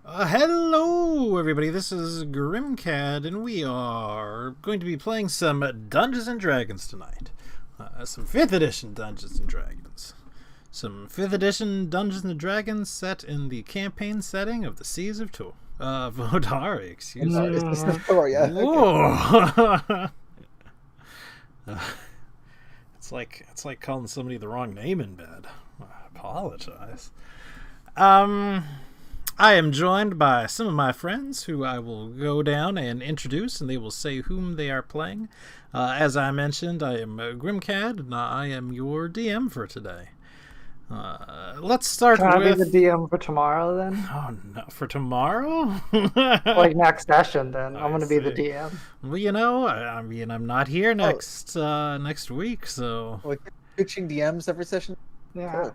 Hello, everybody. This is Grimcad, and we are going to be playing some Dungeons and Dragons tonight. Some 5th edition Dungeons and Dragons. Some 5th edition Dungeons and Dragons set in the campaign setting of the Seas of Vodari. Excuse me. Oh, yeah. Whoa! It's like calling somebody the wrong name in bed. I apologize. I am joined by some of my friends who I will go down and introduce, and they will say whom they are playing. As I mentioned, I am Grimcad, and I am your DM for today. Let's start Can with... I be the DM for tomorrow then? Oh, no, for tomorrow? Like next session then. I'm going to be the see. DM. Well, you know, I mean, I'm not here next week, so... Like, pitching DMs every session? Yeah.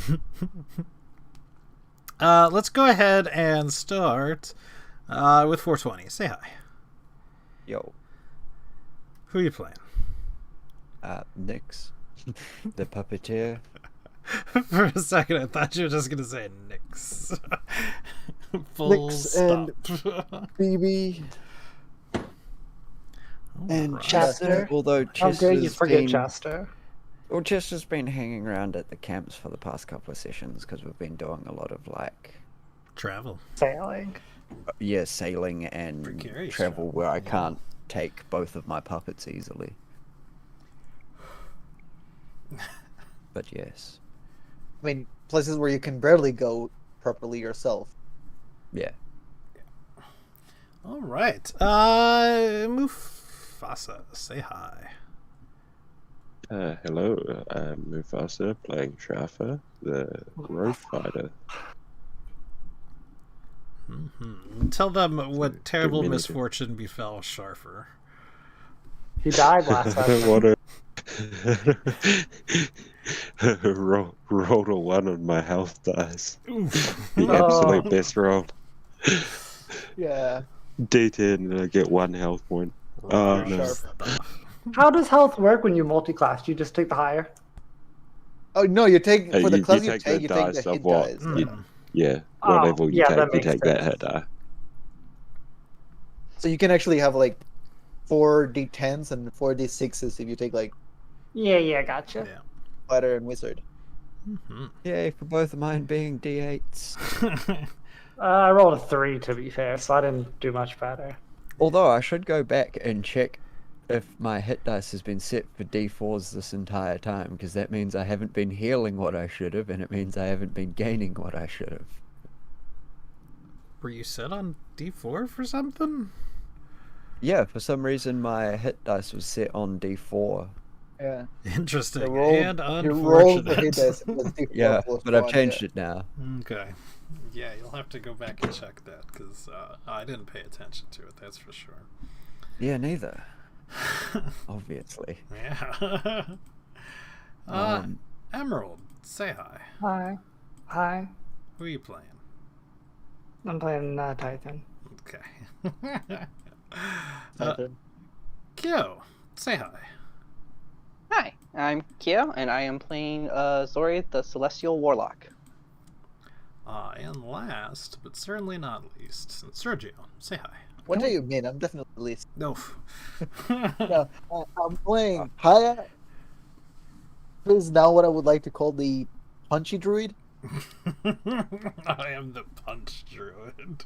Cool. Let's go ahead and start with 420. Say hi. Yo, Who are you playing? Nix, the puppeteer. For a second, I thought you were just going to say Nix. Full Nix stop. Phoebe. And Alright. Chester. Although How dare you Chester's forget been, Chester? well, Chester's been hanging around at the camps for the past couple of sessions because we've been doing a lot of Travel. Sailing. sailing and Precarious travel travel, where I yeah. can't take both of my puppets easily. But yes, I mean, places where you can barely go properly yourself. yeah. All right. Mufasa, say hi. Hello, I'm Mufasa playing Shafa, the road fighter. Tell them what terrible miniature. misfortune befell Sharfer. He died last session. What a rolled a 1 on my health dice. Oof. The absolute best roll. Yeah. D10 and I get 1 health point. Oh no. Stuff. How does health work when you multi-class? Do you just take the higher? Oh, no, you take, for the you class you take take, the you take dice the of hit what? dice. Mm. Yeah, Oh, what level you yeah, take, that you makes take that sense. hit die. So you can actually have like 4 D10s and 4 D6s if you take like Yeah, gotcha. Yeah. fighter and wizard. Yay for both of mine being D8s. I rolled a 3 to be fair, so I didn't do much better. Although I should go back and check if my hit dice has been set for D4s this entire time, because that means I haven't been healing what I should have, and it means I haven't been gaining what I should have. Were you set on D4 for something? Yeah, for some reason my hit dice was set on D4. Yeah. Interesting You rolled, and you rolled the hit unfortunate. dice. It was D4 Yeah, plus but I've 1, changed yeah. it now. Okay. Yeah, you'll have to go back and check that because I didn't pay attention to it. That's for sure. Yeah, neither. Obviously. Yeah. Emerald, say hi. Hi. Who are you playing? I'm playing Titan. Okay. Titan. Kyo, say hi. Hi, I'm Kia, and I am playing Zori, the Celestial Warlock. And last, but certainly not least, Sergio, say hi. What do you mean? I'm definitely least. No. No, I'm playing Haya. Is now what I would like to call the punchy druid. I am the punch druid.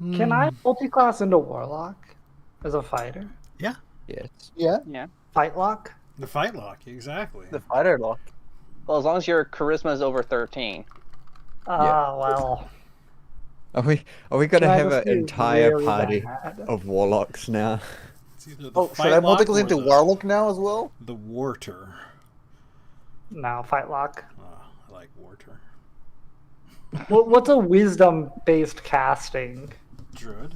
Can I multi-class into Warlock as a fighter? Yeah, Yes. Yeah, Yeah. Fight lock? the fight lock, exactly. the fighter lock. Well, as long as your charisma is over 13. Ah, well. Are we gonna I have must an be entire really party bad. of warlocks now? It's either the Oh, should fight I lock multi-class or into the- warlock now as well? The warter. No, fight lock. I like warter. What's a wisdom-based casting? Druid.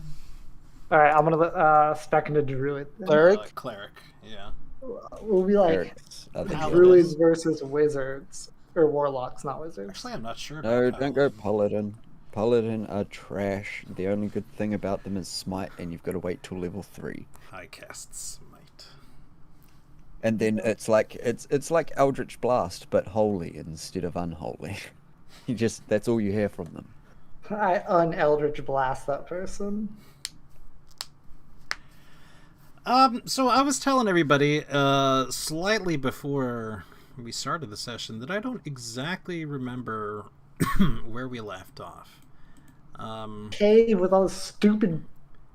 All right, I'm gonna spec into druid. then. Cleric? Cleric, yeah. We'll be like Clerics are the Paladin. druids versus wizards, or warlocks, not wizards. Actually, I'm not sure about No, that. don't go Paladin. Paladin are trash. The only good thing about them is Smite, and you've got to wait till level 3. High cast smite. And then it's like Eldritch Blast, but holy instead of unholy. That's all you hear from them. I uneldritch blast that person. So I was telling everybody slightly before we started the session that I don't exactly remember where we left off. Cave with all the stupid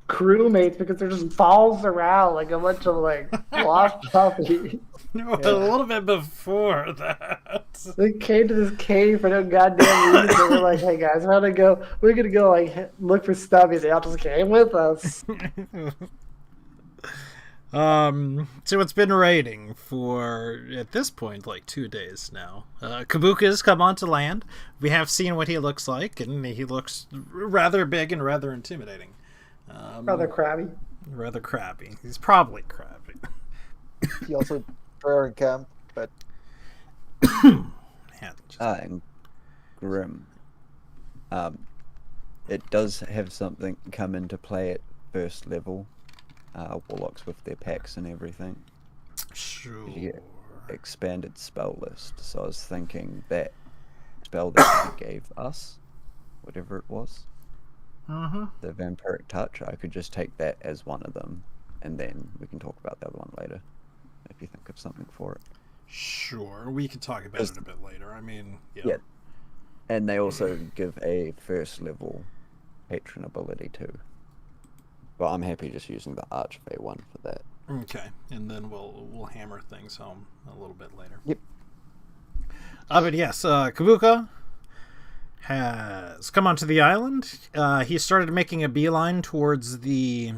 crewmates because they're just balls around like a bunch of like lost puppies. A little bit before that. They came to this cave for no goddamn reason. They were like, "Hey guys, we're gonna go like look for Stubby." They all just came with us. So it's been raining for, at this point, like 2 days now. Kabuka has come onto land. We have seen what he looks like, and he looks rather big and rather intimidating. Rather crabby. Rather crabby. He's probably crabby. He also prayer camp, but And Grim. It does have something come into play at first level. Warlocks with their packs and everything. Sure. You get expanded spell list. So I was thinking that spell that you gave us, whatever it was, the vampiric touch, I could just take that as one of them, and then we can talk about the other one later if you think of something for it. Sure, we can talk about it a bit later. I mean, Yeah. And they also give a first level patron ability too. But I'm happy just using the Archfey one for that. Okay, and then we'll hammer things home a little bit later. Yep. But yes, Kabuka has come onto the island. He started making a beeline towards the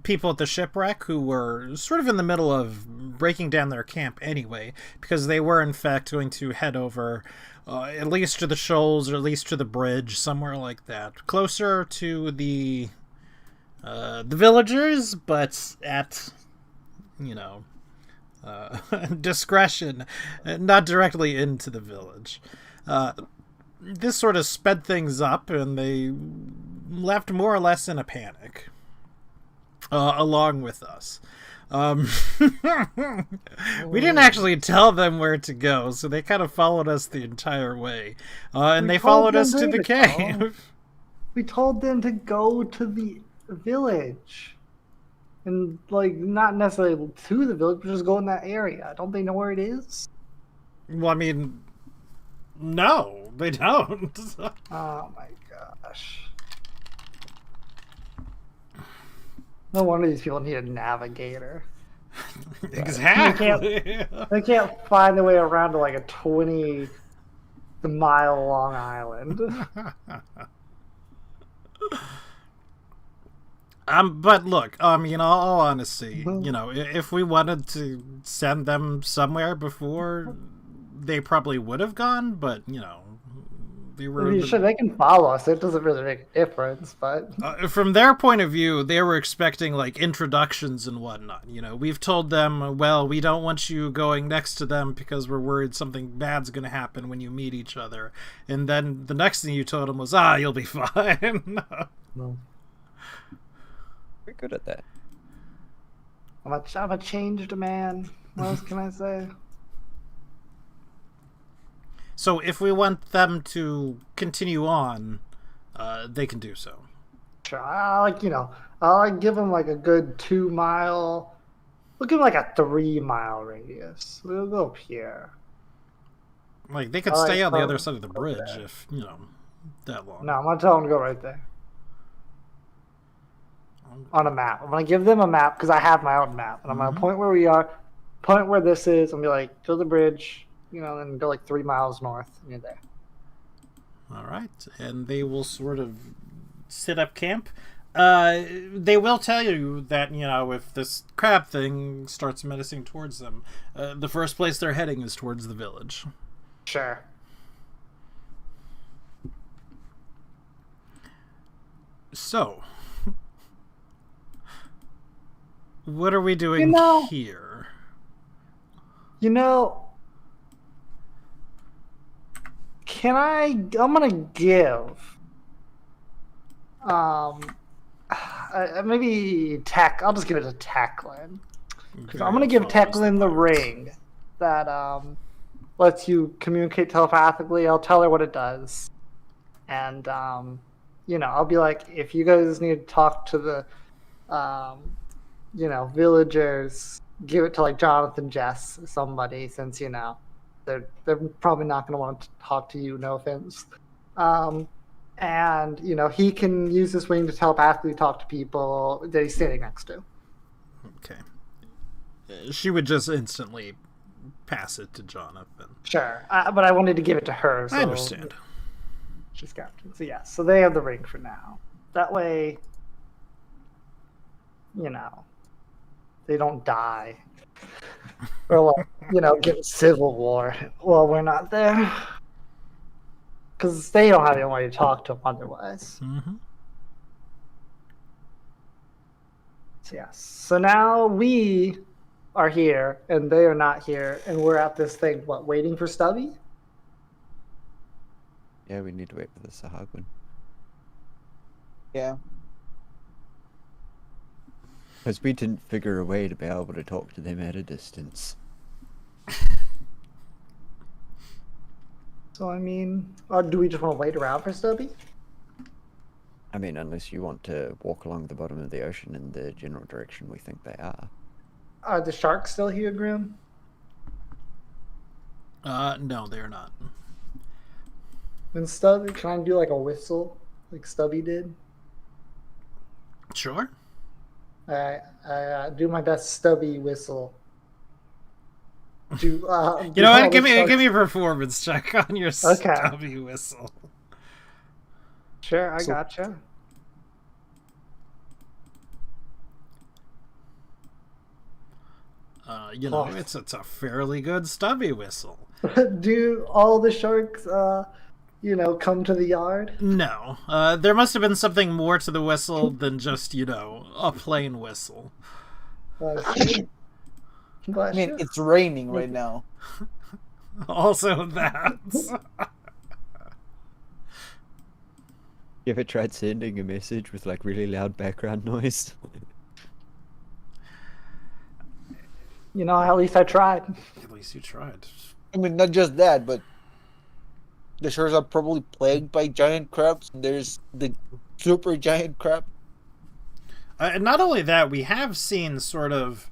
people at the shipwreck who were sort of in the middle of breaking down their camp anyway, because they were in fact going to head over at least to the shoals or at least to the bridge, somewhere like that, closer to the villagers, but at, discretion, not directly into the village. This sort of sped things up, and they left more or less in a panic, along with us. We didn't actually tell them where to go, so they kind of followed us the entire way. And they followed us to the cave. We told them to go to the village. And, like, not necessarily to the village, but just go in that area. Don't they know where it is? Well, I mean, no, they don't. Oh my gosh. No wonder these people need a navigator. Exactly. They can't find their way around to like a 20-mile long island. But look, in all honesty, if we wanted to send them somewhere before, they probably would have gone, but, they were... Sure, they can follow us. It doesn't really make a difference, but... from their point of view, they were expecting, like, introductions and whatnot. We've told them, well, we don't want you going next to them because we're worried something bad's going to happen when you meet each other. And then the next thing you told them was, you'll be fine. No. We're good at that. I'm a changed man. What else can I say? So if we want them to continue on, they can do so. Sure. I'll give them like a good 2-mile. We'll give them like a 3-mile radius. We'll go up here. Like, they could stay on the other side of the bridge if, that long. No, I'm going to tell them to go right there. On a map. I'm going to give them a map because I have my own map. And I'm going to point where we are, point where this is, and be like, go to the bridge, and go like 3 miles north, and you're there. All right. And they will sort of set up camp. They will tell you that, if this crab thing starts menacing towards them, the first place they're heading is towards the village. Sure. So, what are we doing here? I'm gonna give maybe I'll just give it to Teclin. Because I'm gonna give Teclin the ring that lets you communicate telepathically. I'll tell her what it does, and I'll be like, if you guys need to talk to the villagers, give it to like Jonathan, Jess, somebody, since they're probably not going to want to talk to you. No offense. And he can use this ring to telepathically talk to people that he's standing next to. Okay. She would just instantly pass it to Jonathan. Sure, but I wanted to give it to her. So I understand. She's captain. So yeah, so they have the ring for now. That way, they don't die. Or get a civil war while we're not there. Because they don't have anyone to talk to them otherwise. Mm-hmm. So yes. So now we are here, and they are not here, and we're at this thing, waiting for Stubby? Yeah, we need to wait for the Sahagwin. Yeah. Because we didn't figure a way to be able to talk to them at a distance. So, do we just want to wait around for Stubby? I mean, unless you want to walk along the bottom of the ocean in the general direction we think they are. Are the sharks still here, Grim? No, they're not. And Stubby, can I do like a whistle, like Stubby did? Sure. I do my best Stubby whistle. You know what? Give me a performance check on your Stubby whistle. Sure, I gotcha. It's a fairly good Stubby whistle. Do all the sharks, come to the yard? No. There must have been something more to the whistle than just, a plain whistle. It's raining right now. Also that. You ever tried sending a message with like really loud background noise? At least I tried. At least you tried. Not just that, but the shores are probably plagued by giant crabs. There's the super giant crab. And not only that, we have seen sort of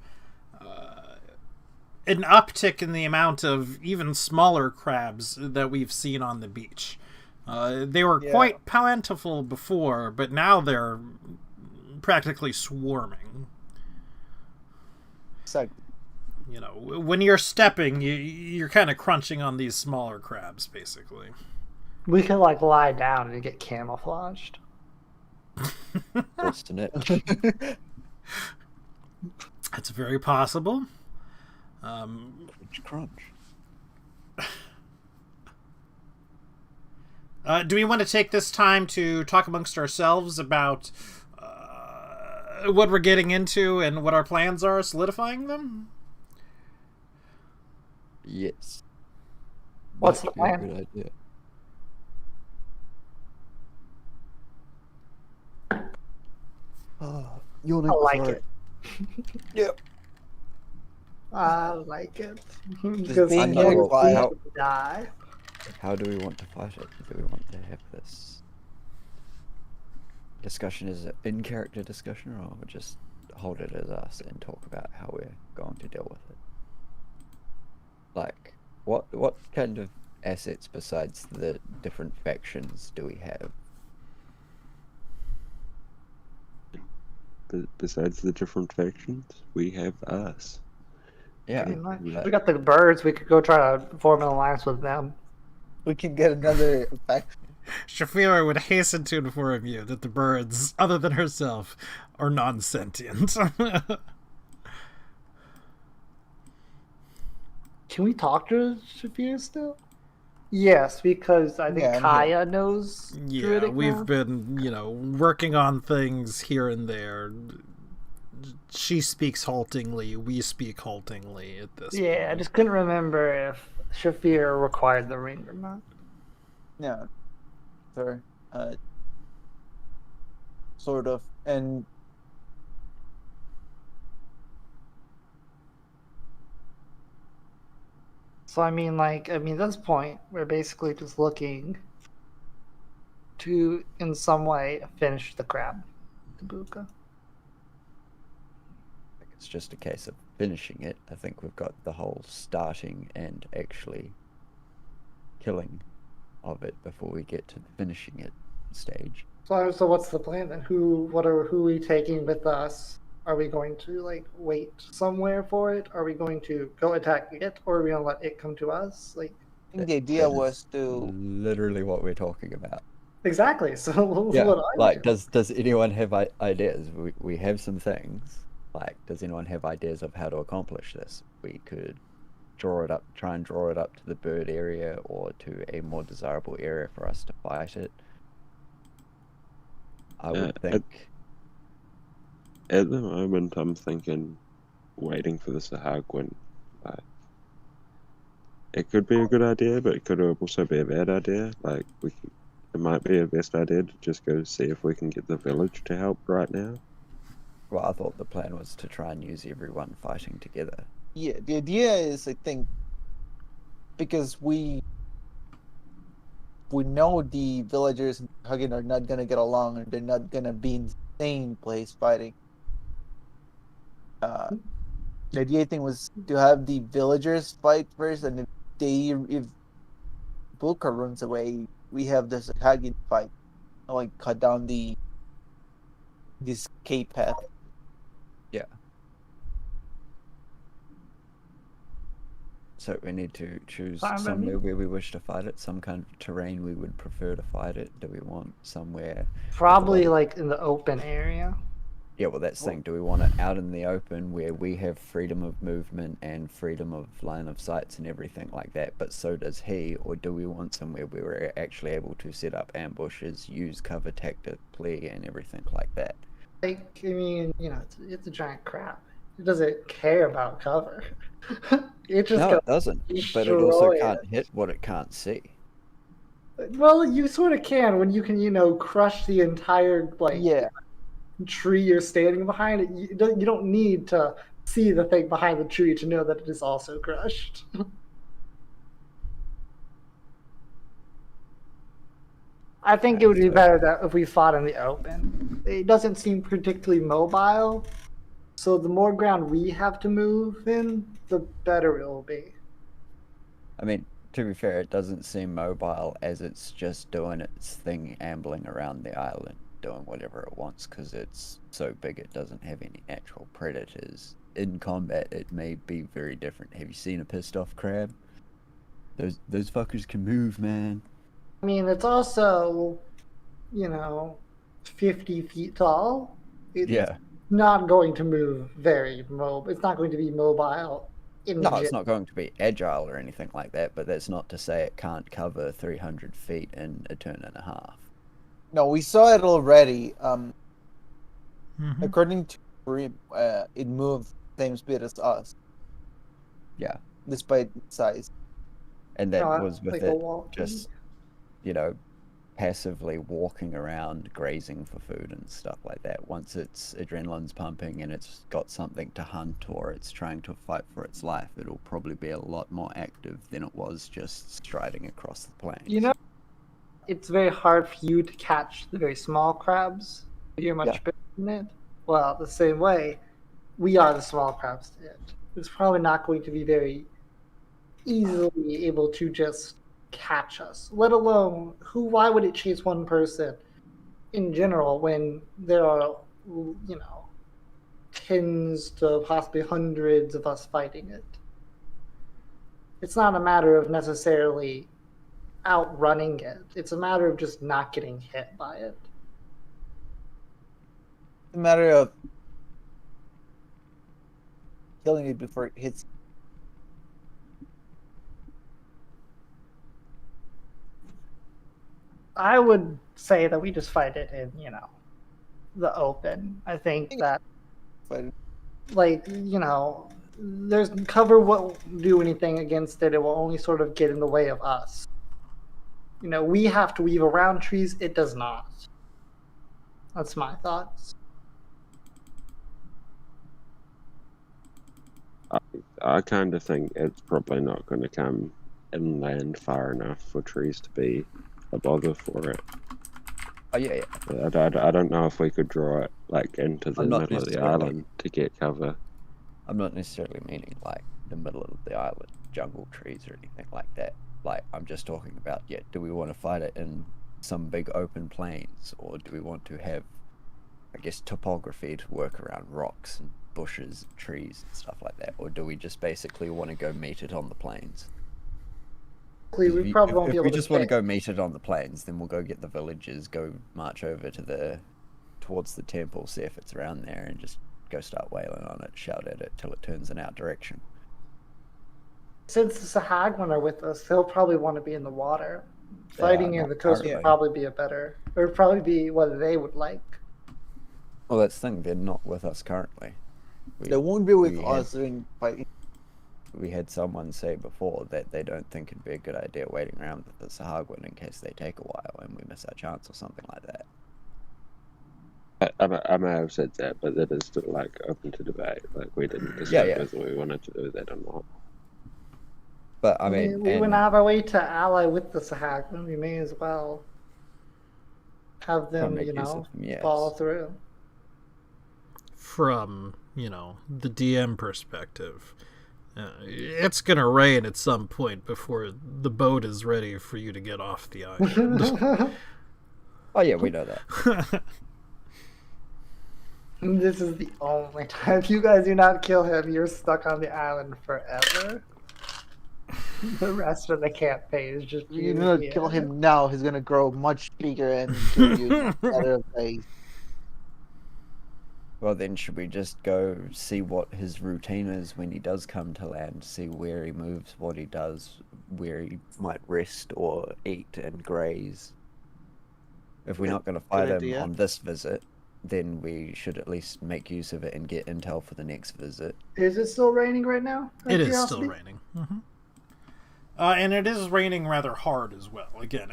an uptick in the amount of even smaller crabs that we've seen on the beach. They were quite plentiful before, but now they're practically swarming. Exactly. When you're stepping, you're kind of crunching on these smaller crabs, basically. We could lie down and get camouflaged. Worse than it. That's very possible. Crunch. Do we want to take this time to talk amongst ourselves about what we're getting into and what our plans are, solidifying them? Yes. What's the That'd be a plan? good idea. You'll I like it. Yep. I like it. Just being here quiet. Die. How do we want to fight it? Do we want to have this discussion as an in-character discussion, or we just hold it as us and talk about how we're going to deal with it? Like, what kind of assets besides the different factions do we have? Besides the different factions, we have us. Yeah. We got the birds. We could go try to form an alliance with them. We can get another faction. Shafira would hasten to inform you that the birds, other than herself, are non-sentient. Can we talk to Shafira still? Yes, because I think Kaya knows. Yeah, Druidic we've now. been, working on things here and there. She speaks haltingly, we speak haltingly at this point. Yeah, I just couldn't remember if Shafir required the ring or not. Yeah. Sure. Sort of. And So I mean, at this point, we're basically just looking to, in some way, finish the crab, Tabuka. It's just a case of finishing it. I think we've got the whole starting and actually killing of it before we get to the finishing it stage. So what's the plan then? Who are we taking with us? Are we going to wait somewhere for it? Are we going to go attack it, or are we gonna let it come to us? I think the idea That was is to. literally what we're talking about. Exactly. So Yeah, what I like do? does anyone have ideas? We have some things. Like, does anyone have ideas of how to accomplish this? We could try and draw it up to the bird area or to a more desirable area for us to fight it. I would think. At the moment, I'm thinking waiting for the Sahagwin. It could be a good idea, but it could also be a bad idea. It might be a best idea to just go see if we can get the village to help right now. Well, I thought the plan was to try and use everyone fighting together. Yeah, the idea is, I think, because we know the villagers in Hagen are not gonna get along, and they're not gonna be in the same place fighting. The idea, I think, was to have the villagers fight first, and if Bulka runs away, we have the Hagen fight, cut down this escape path. Yeah. So we need to choose somewhere where we wish to fight it, some kind of terrain we would prefer to fight it. Do we want somewhere? Probably in the open area. Yeah, well, that's the thing. Do we want it out in the open where we have freedom of movement and freedom of line of sights and everything like that, but so does he? Or do we want somewhere where we're actually able to set up ambushes, use cover tactically, and everything like that? I mean, it's a giant crab. It doesn't care about cover. It doesn't. But it also can't hit what it can't see. Well, you sort of can when you can, crush the entire tree you're standing behind. You don't need to see the thing behind the tree to know that it is also crushed. I think it would be better that if we fought in the open. It doesn't seem particularly mobile, so the more ground we have to move in, the better it will be. I mean, to be fair, it doesn't seem mobile as it's just doing its thing, ambling around the island, doing whatever it wants, because it's so big it doesn't have any natural predators. In combat, it may be very different. Have you seen a pissed off crab? Those fuckers can move, man. I mean, it's also, 50 feet tall. It's not going to move very mobile. It's not going to be mobile. It's not going to be agile or anything like that, but that's not to say it can't cover 300 feet in a turn and a half. No, we saw it already. According to Grim, it moved same speed as us. Yeah. Despite size. And that was with it just, passively walking around, grazing for food and stuff like that. Once its adrenaline's pumping and it's got something to hunt or it's trying to fight for its life, it'll probably be a lot more active than it was just striding across the plains. It's very hard for you to catch the very small crabs. You're much bigger than it. Well, the same way, we are the small crabs to it. It's probably not going to be very easily able to just catch us, let alone why would it chase one person in general when there are tens to possibly hundreds of us fighting it. It's not a matter of necessarily outrunning it, it's a matter of just not getting hit by it. It's a matter of killing it before it hits. I would say that we just fight it in, the open. I think that, there's cover won't do anything against it. It will only sort of get in the way of us. We have to weave around trees. It does not. That's my thoughts. I kind of think it's probably not going to come inland far enough for trees to be a bother for it. Oh yeah. I don't know if we could draw it like into the I'm not middle of the necessarily- island to get cover. I'm not necessarily meaning like the middle of the island, jungle trees or anything like that. Like, I'm just talking about, do we want to fight it in some big open plains, or do we want to have, I guess, topography to work around rocks and bushes and trees and stuff like that, or do we just basically want to go meet it on the plains? We probably won't be If able we to just want to pick. go meet it on the plains, then we'll go get the villagers, go march over to towards the temple, see if it's around there, and just go start wailing on it, shout at it till it turns in our direction. Since the Sahagwan are with us, they'll probably want to be in the water. Fighting in not the coast currently. would probably be would probably be what they would like. Well, that's the thing, they're not with us currently. They won't be with we us in fighting. We had someone say before that they don't think it'd be a good idea waiting around with the Sahagwan in case they take a while and we miss our chance or something like that. I may have said that, but that is still like open to debate. Like we didn't decide whether we wanted to do that or not. But I mean, we went out of our way to ally with the Sahagwan. We may as well have them, make use of them, yes. follow through. From, the DM perspective, it's going to rain at some point before the boat is ready for you to get off the island. Oh yeah, we know that. This is the only time. If you guys do not kill him, you're stuck on the island forever. The rest of the campaign is just You're gonna kill him now. He's gonna grow much bigger and kill you in a matter of days. Well, then should we just go see what his routine is when he does come to land, see where he moves, what he does, where he might rest or eat and graze? If we're not going to fight him idea. on this visit, then we should at least make use of it and get intel for the next visit. Is it still raining right now? It is still raining. Mm-hmm. And it is raining rather hard as well. Again,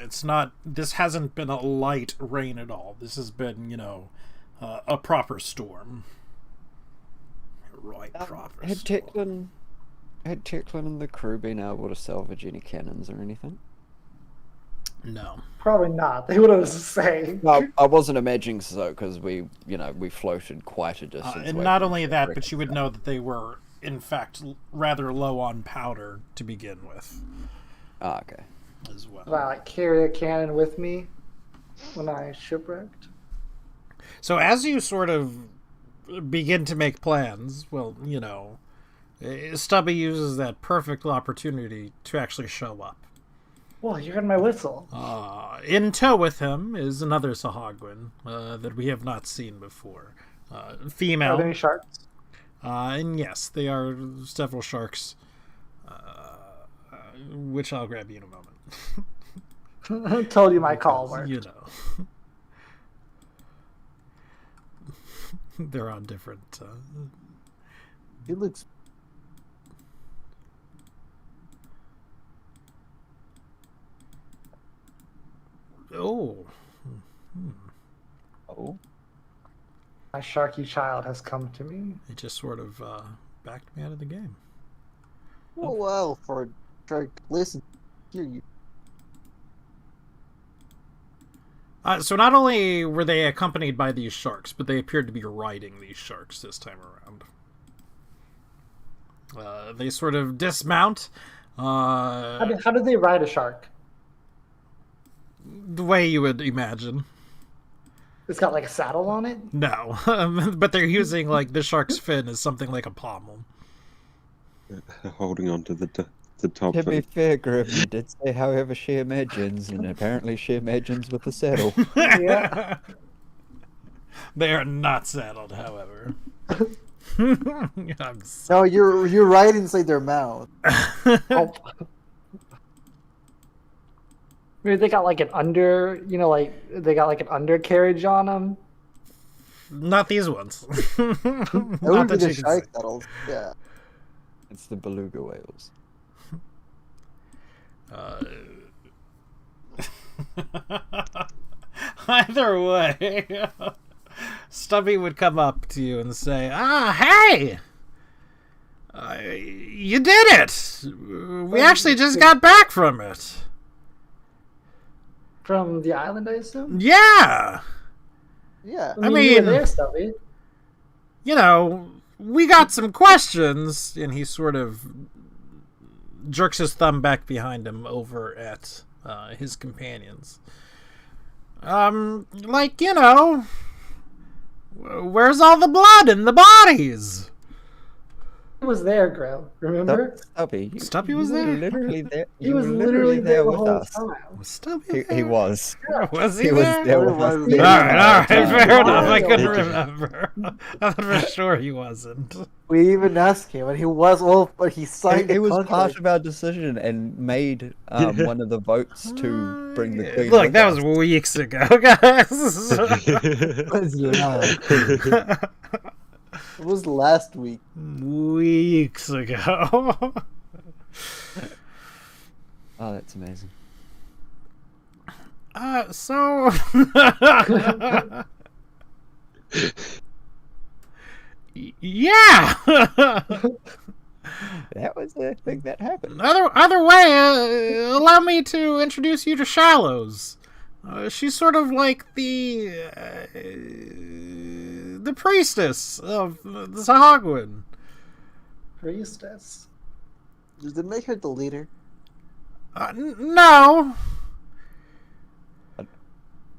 this hasn't been a light rain at all. This has been, a proper storm. Right, proper Had storm. Teclin and the crew been able to salvage any cannons or anything? No. Probably not. They would have saying. Well, I wasn't imagining so, because we floated quite a distance. And away not from only the that, shipwreck but you would itself. know that they were, in fact, rather low on powder to begin with, Ah, okay. as well. Did I carry a cannon with me when I shipwrecked? So as you sort of begin to make plans, Stubby uses that perfect opportunity to actually show up. Well, you heard my whistle. In tow with him is another Sahagwan that we have not seen before. Female. Are there any sharks? And yes, they are several sharks, which I'll grab you in a moment. I told you my call worked. They're on different... He looks. Oh. Oh. My sharky child has come to me. It just sort of backed me out of the game. Oh well, for a shark. Listen, hear you. So not only were they accompanied by these sharks, but they appeared to be riding these sharks this time around. They sort of dismount. How did they ride a shark? The way you would imagine. It's got like a saddle on it? No, but they're using like the shark's fin as something like a pommel. Holding on to the top. To be fair, Grim, you did say however she imagines, and apparently she imagines with the saddle. Yeah. They are not saddled, however. I'm No, you're right inside their mouth. Oh. Maybe they got like an they got like an undercarriage on them. Not these ones. That Not would be that the you can shark see. saddles. Yeah. It's the beluga whales. Either way, Stubby would come up to you and say, "Ah, hey! You did it! We actually just got back from it. From the island, I assume? Yeah! Yeah. I mean, you were there, Stubby. You know, we got some questions, and he sort of jerks his thumb back behind him over at his companions. Like, you know, where's all the blood in the bodies? He was there, Grill. Remember? Stubby was there? Literally there. He was literally there with the whole us. time. Was Stubby there? He was. Was He he was there? there with us. All the Alright, entire fair time. enough. I couldn't He- remember. I thought for sure he wasn't. We even asked him, and he was all, but he signed He the was contract. part of our decision and made one of the votes to bring the queen. Look, with that us. was weeks ago, guys. It was last week. Weeks ago. Oh, that's amazing. So yeah. That was a thing that happened. Other way, allow me to introduce you to Shallows. She's sort of like the priestess of the Sahagwin. Priestess. Does it make her the leader? No.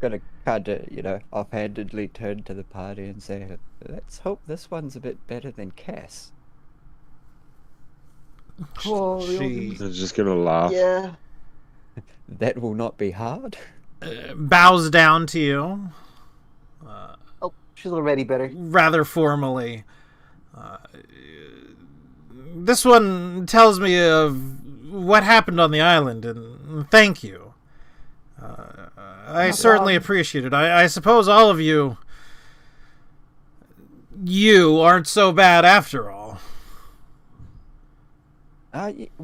Gonna kind of, offhandedly turn to the party and say, let's hope this one's a bit better than Cass. Oh, She I was just gonna laugh. Yeah. That will not be hard. bows down to you. Oh, she's already better. Rather formally. This one tells me of what happened on the island, and thank you. I certainly appreciate it. I suppose all of you aren't so bad after all.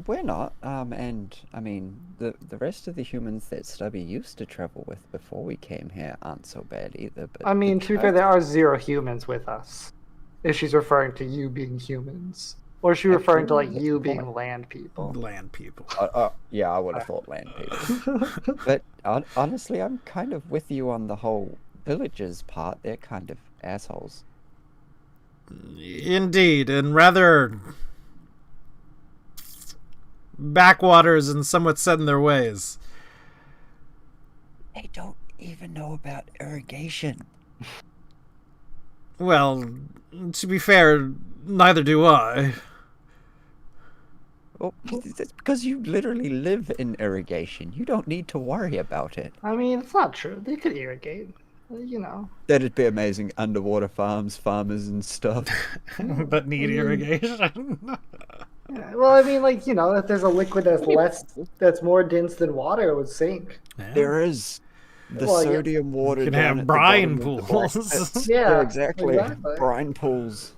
We're not. And I mean, the rest of the humans that Stubby used to travel with before we came here aren't so bad either. But I mean, to be fair, there are 0 humans with us. If she's referring to you being humans. Or is she referring to, like, you being land people? Land people. Yeah, I would have thought land people. But honestly, I'm kind of with you on the whole villagers part. They're kind of assholes. Indeed, and rather backwaters and somewhat set in their ways. They don't even know about irrigation. Well, to be fair, neither do I. Well, it's because you literally live in irrigation. You don't need to worry about it. I mean, it's not true. They could irrigate. You know. That'd be amazing. Underwater farms, farmers and stuff. But need irrigation. Yeah, well, I mean, like, if there's a liquid that's more dense than water, it would sink. There is the Well, yeah. sodium water. You can down have at the brine bottom of the black pools. pits. Yeah, exactly. exactly. Brine pools.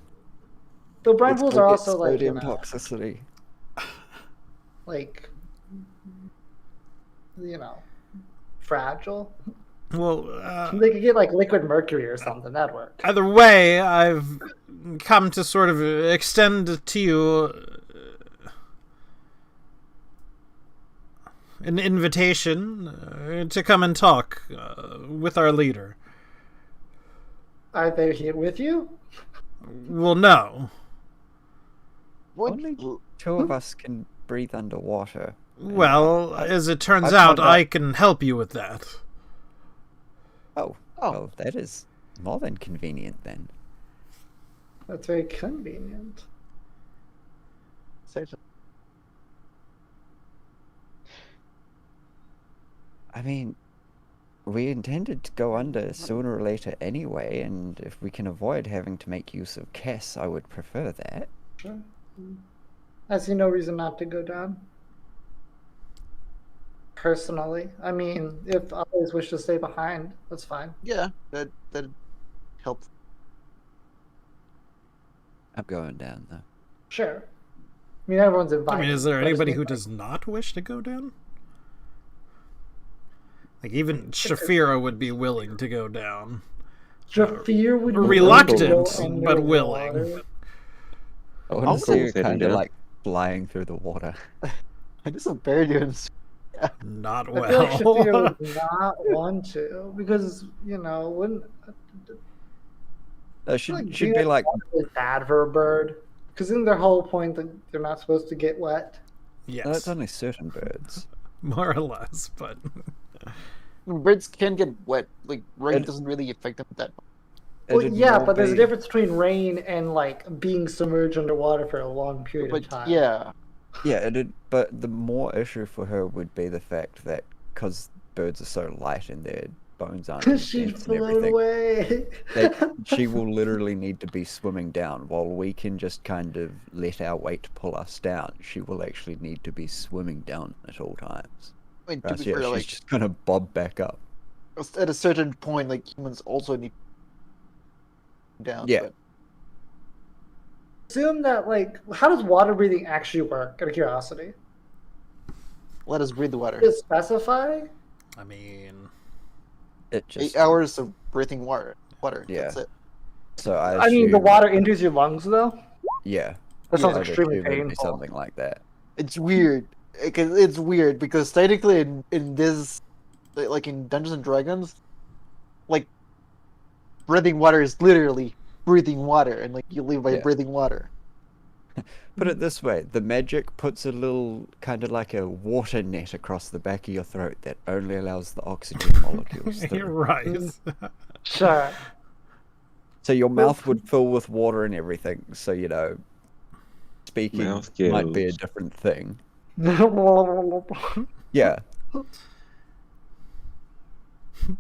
The brine Which pools will are get also, like, sodium toxicity. like, fragile. Well, They could get, like, liquid mercury or something. That'd work. either way, I've come to sort of extend to you an invitation to come and talk with our leader. Are they here with you? Well, no. What? Only 2 of us can breathe underwater. Well, as it turns I've out, found out- I can help you with that. Oh, well, that is more than convenient then. That's very convenient. Certainly. I mean, we intended to go under sooner or later anyway, and if we can avoid having to make use of Cass, I would prefer that. Sure. I see no reason not to go down. Personally, I mean, if others wish to stay behind, that's fine. Yeah, that helps. I'm going down though. Sure. I mean, everyone's invited. I mean, is there but anybody it's who like- does not wish to go down? Like, even Shafira would be willing to go down. Jafir would be Reluctant, willing to go but willing. underwater. I want I'm to cool see her with heading kind of down. like flying through the water. I just a bear doing. Not I feel like Shafir well. would not want to because wouldn't She'd being be in like, water is bad for a bird because isn't their whole point that they're not supposed to get wet? no, it's Yes, only certain birds. more or less, but Birds can get wet. Like rain It- doesn't really affect them that much. Well, It'd yeah, more but there's a be- difference between rain and like being submerged underwater for a long period But of time. yeah, Yeah, but the more issue for her would be the fact that because birds are so light and their bones aren't as She'd dense and float everything, away. she will literally need to be swimming down. While we can just kind of let our weight pull us down, she will actually need to be swimming down at all times. I mean, Or to else, be fair, she's like just gonna bob back up. at a certain point, like humans also need down. Yeah. But Assume that like, how does water breathing actually work? Out of curiosity, let us breathe the water. does it specify? I mean, It just 8 hours of breathing water. Yeah. That's it. So I mean, the assume- water enters your lungs though. Yeah, That sounds Yeah. I'd extremely assume it'd be painful. something like that. It's weird. It's weird because technically in this, like in Dungeons and Dragons, like breathing water is literally breathing water, and like you live by Yeah. breathing water. Put it this way, the magic puts a little kind of like a water net across the back of your throat that only allows the oxygen molecules you're through. right. Sure. So your mouth would fill with water and everything. So, speaking Mouth might be a gills. different thing. But Yeah.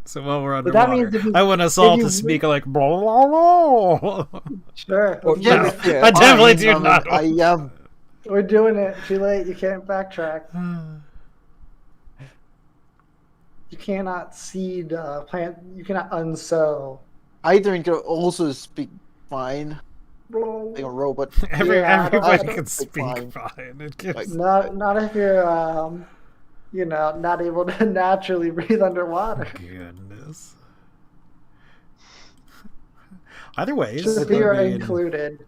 So while we're But that underwater, means if you- I want us all you to speak like blah blah blah. sure. Well, Yeah, No, yeah, I definitely fine, do I mean, not. I am. We're doing it. Too late. You can't backtrack. You cannot seed plant. You cannot unsow. Either can also speak fine, like a robot. Everybody I can don't speak fine. fine. It gives, Not if you're not able to naturally breathe underwater. goodness. Either way, Severe included.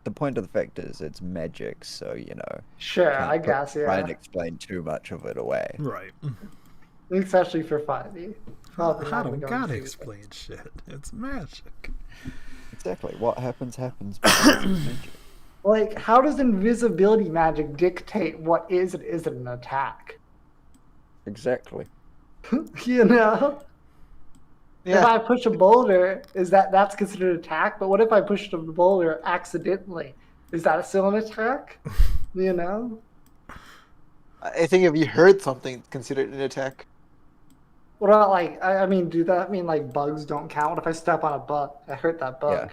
The point of the fact is it's magic, so, Sure, can't I guess, try and yeah. explain too much of it away. right. Especially for 5e. Probably I not don't gonna gotta do it. explain shit. It's magic. Exactly. What happens because it's magic. Like, how does invisibility magic dictate what is and isn't an attack? Exactly. You know? If Yeah, I push a boulder, that's considered an attack? But what if I pushed a boulder accidentally? Is that still an attack? You know? I think if you hurt something, it's considered an attack. What about like? I mean, do that mean like bugs don't count? What if I step on a bug? I hurt that bug.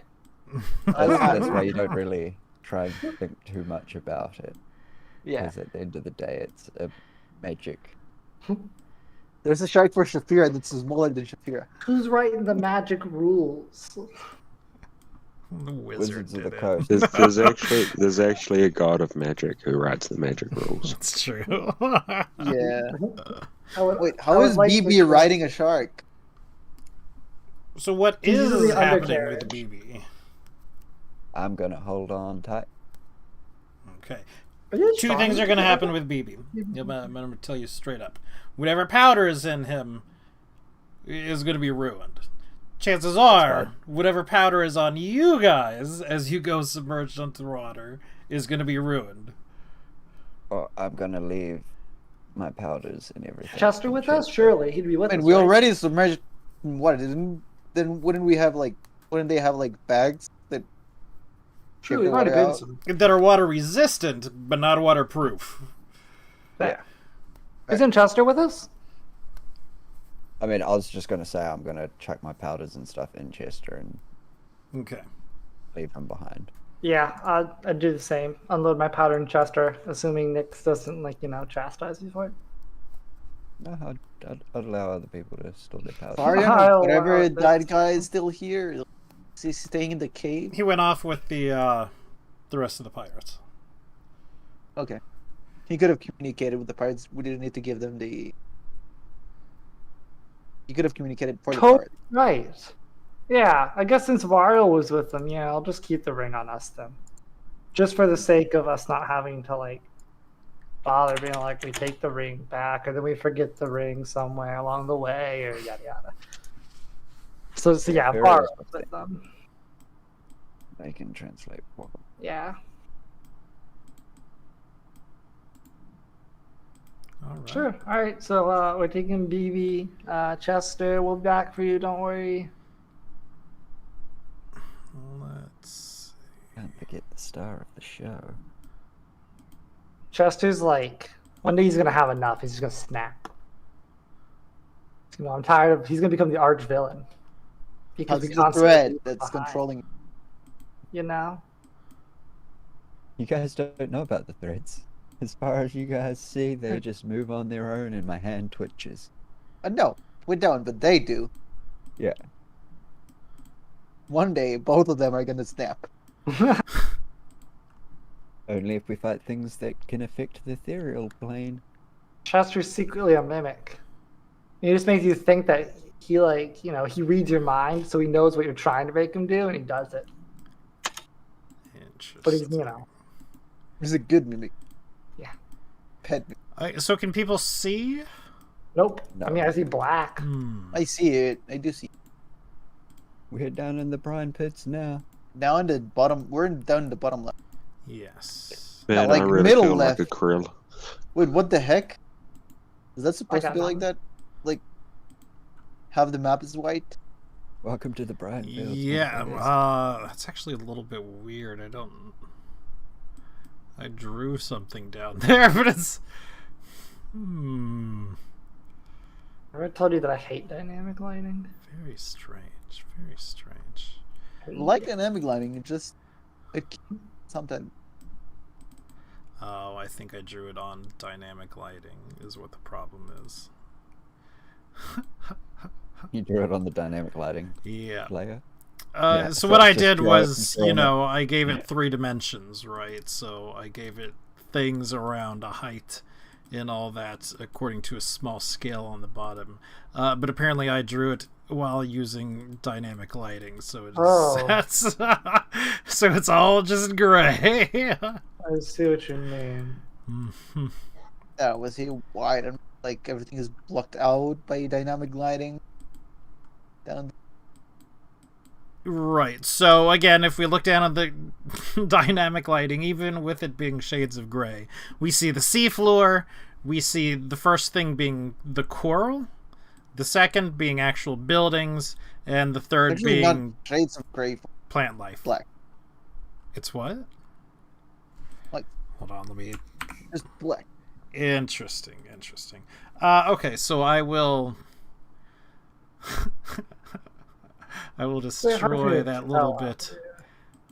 That's why you don't really try and think too much about it. Yeah, Because at the end of the day, it's a magic. there's a shark for Shafira that's smaller than Shafira. Who's writing the magic rules? The wizard Wizards of did the it. Coast. There's actually a god of magic who writes the magic rules. That's true. Yeah. Wait, Wait, how is BB riding a shark? So what He's is usually happening with the undercarriage. BB? I'm gonna hold on tight. Okay. Are you Two strong? things are going to happen with BB. I'm going to tell you straight up. Whatever powder is in him is going to be ruined. Chances are, whatever powder is on you guys as you go submerged into the water is going to be ruined. Or I'm gonna leave my powders and everything. Chester with us? Surely he'd be with And us. we right? already submerged in water. Then wouldn't they have like bags that True, keep we've the already water been out? some. That are water resistant, but not waterproof. Fair. Isn't Chester with us? I mean, I was just gonna say I'm gonna chuck my powders and stuff in Chester and Okay. leave him behind. Yeah, I'd do the same. Unload my powder in Chester, assuming Nix doesn't chastise me for it. No, I'd allow other people to store their powders. Sorry, I'll whatever allow that guy is still here. Is he staying in the cave? He went off with the rest of the pirates. Okay. He could have communicated with the pirates. We didn't need to give them the. He could have communicated for the pirates. Right. Yeah, I guess since Wario was with them, yeah, I'll just keep the ring on us then. Just for the sake of us not having to like bother being like we take the ring back or then we forget the ring somewhere along the way or yada yada. So yeah, Fair Wario is was with them. They can translate for them. Yeah. All right. Sure. All right. So we're taking BB. Chester, we'll be back for you. Don't worry. Let's. Can't forget the star of the show. Chester's like, one day he's gonna have enough. He's just gonna snap. I'm tired of. He's gonna become the arch villain because That's we the constantly threat leave him that's behind, controlling. You know. You guys don't know about the threads. As far as you guys see, they just move on their own and my hand twitches. No, we don't, but they do. Yeah. One day, both of them are gonna snap. Only if we fight things that can affect the ethereal plane. Chester's secretly a mimic. He just makes you think that he like, you know, he reads your mind, so he knows what you're trying to make him do, and he does it. Interesting. But he's, you know, He's a good mimic. Yeah. Pet mimic. So can people see? nope. No. I mean, I see black. I see it. I do see. We're down in the brine pits now. Down in the bottom. We're down in the bottom left. Yes. Man, like I really middle feel left. like a krill. Wait, what the heck? Is that supposed to got be like that? Like, have the map is white? Welcome to the brine fields. Yeah. motherfuckers. That's actually a little bit weird. I drew something down there, but it's. I ever told you that I hate dynamic lighting? Very strange. Very strange. I like dynamic lighting. It just something. Oh, I think I drew it on dynamic lighting. Is what the problem is. You drew it on the dynamic lighting Yeah. layer. So so what I just did draw it was, and draw it. I gave it 3 dimensions, right? So I gave it things around a height and all that according to a small scale on the bottom. But apparently I drew it while using dynamic lighting, so it's so it's all just gray. I see what you mean. Was he white and like everything is blocked out by dynamic lighting? Down. Right. So again, if we look down at the dynamic lighting, even with it being shades of gray, we see the seafloor. We see the first thing being the coral, the second being actual buildings, and the third Actually, being not shades of gray. plant life. Black. It's what? Like. Hold on, let me. Just black. Interesting. Okay, so I will. I will destroy that little bit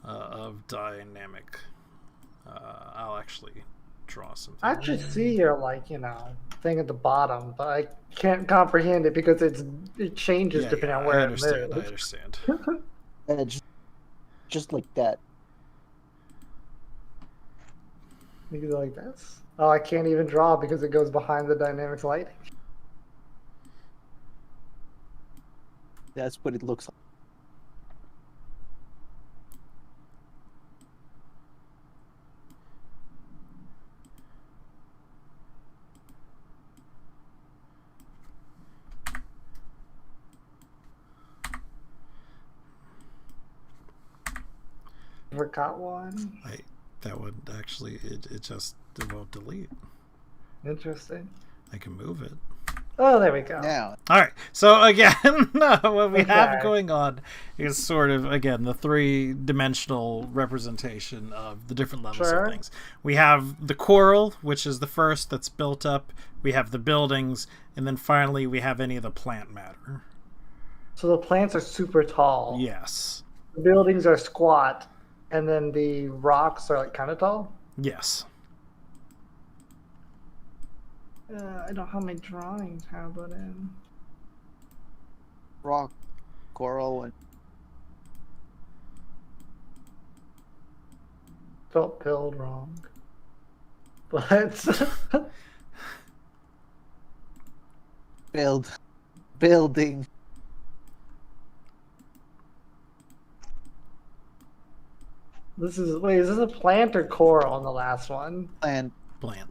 of dynamic. I'll actually draw something. I actually see your thing at the bottom, but I can't comprehend it because it changes depending on where I it understand. moves. I understand. And just like that. You can go like this. Oh, I can't even draw because it goes behind the dynamic lighting. That's what it looks like. Forgot one. That would actually it won't delete. Interesting. I can move it. Oh, there we go. Now, All right. So again, what we have Okay. going on is sort of again the 3-dimensional representation of the different levels Sure. of things. We have the coral, which is the first that's built up. We have the buildings, and then finally we have any of the plant matter. So the plants are super tall. Yes. The buildings are squat, and then the rocks are kind of tall. Yes. I don't have my drawing tablet in. rock, coral, and Felt pilled wrong. But building. Is this a plant or coral on the last one? And Plant.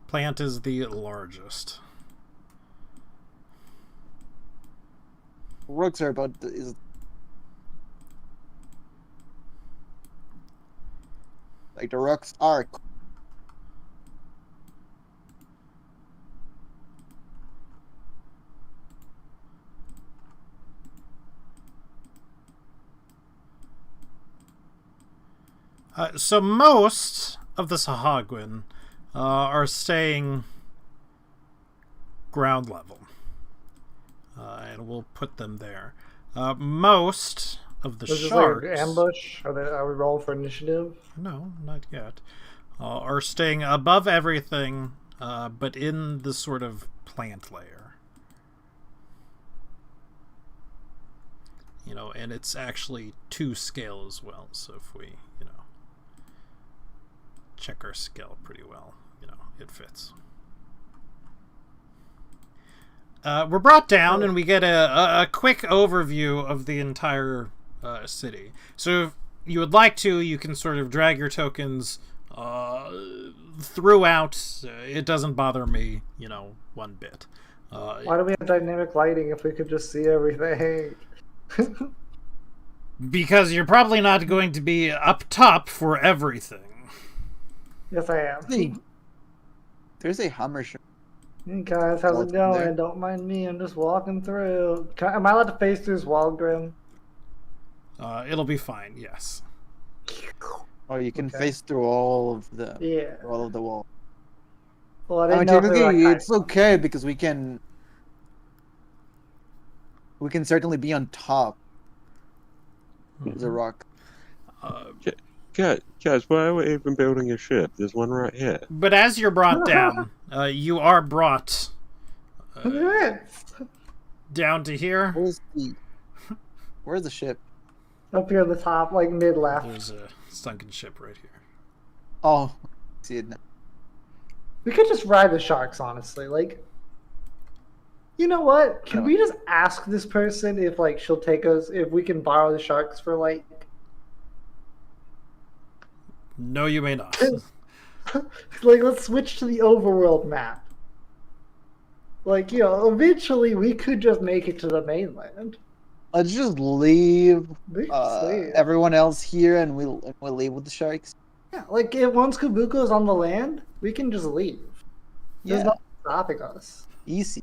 Plant is the largest. rooks are about is like the rooks are. So most of the Sahagwin are staying ground level. And we'll put them there. Most of the Is this sharks... like an ambush? Are we rolling for initiative? No, not yet. Are staying above everything, but in the sort of plant layer. You know, and it's actually to scale as well. So if we, you know, check our scale pretty well, you know, it fits. We're brought down and we get a quick overview of the entire city. So if you would like to, you can sort of drag your tokens throughout. It doesn't bother me, you know, one bit. Why do we have dynamic lighting if we could just see everything? Because you're probably not going to be up top for everything. Yes, I am. There's a Hummer shark. Hey guys, how's it going? There. Don't mind me, I'm just walking through. Am I allowed to face through this wall, Grim? It'll be fine, yes. Oh, you can Okay. face through all of the Yeah. wall. Well, I I didn't mean, know if they were typically like, it's okay because we can certainly be on top of the rock. Guys, why are we even building a ship? There's one right here. But as you're brought down, you are brought down to here. Where's the ship? Up here at the top, like mid left. There's a sunken ship right here. Oh, see it now. We could just ride the sharks, honestly. Like, you know what? Can we just ask this person if, like, she'll take us, if we can borrow the sharks for, like... No, you may not. Like, let's switch to the overworld map. Like, you know, eventually we could just make it to the mainland. Let's just leave We could sleep. everyone else here, and we'll leave with the sharks. Yeah, like, if once Kabuko's on the land, we can just leave. There's Yeah, nothing stopping us. easy.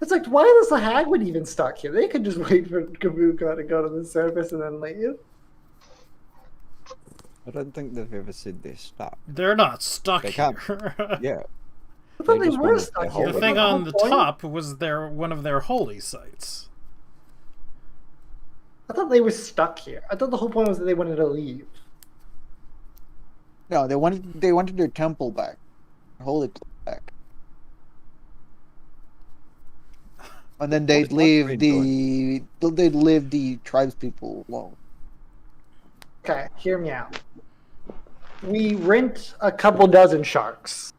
It's like, why is the Hagwood even stuck here? They could just wait for Kabuko to go to the surface and then leave. I don't think they've ever said they're stuck. They're not stuck They here. can't. Yeah. I thought They they just were wanted stuck their here. The whole- thing Wasn't on the whole point? top was one of their holy sites. I thought they were stuck here. I thought the whole point was that they wanted to leave. No, they wanted their temple back, holy place back, and then they'd What are leave the tribespeople alone. Okay, hear me out. We rent a couple dozen sharks.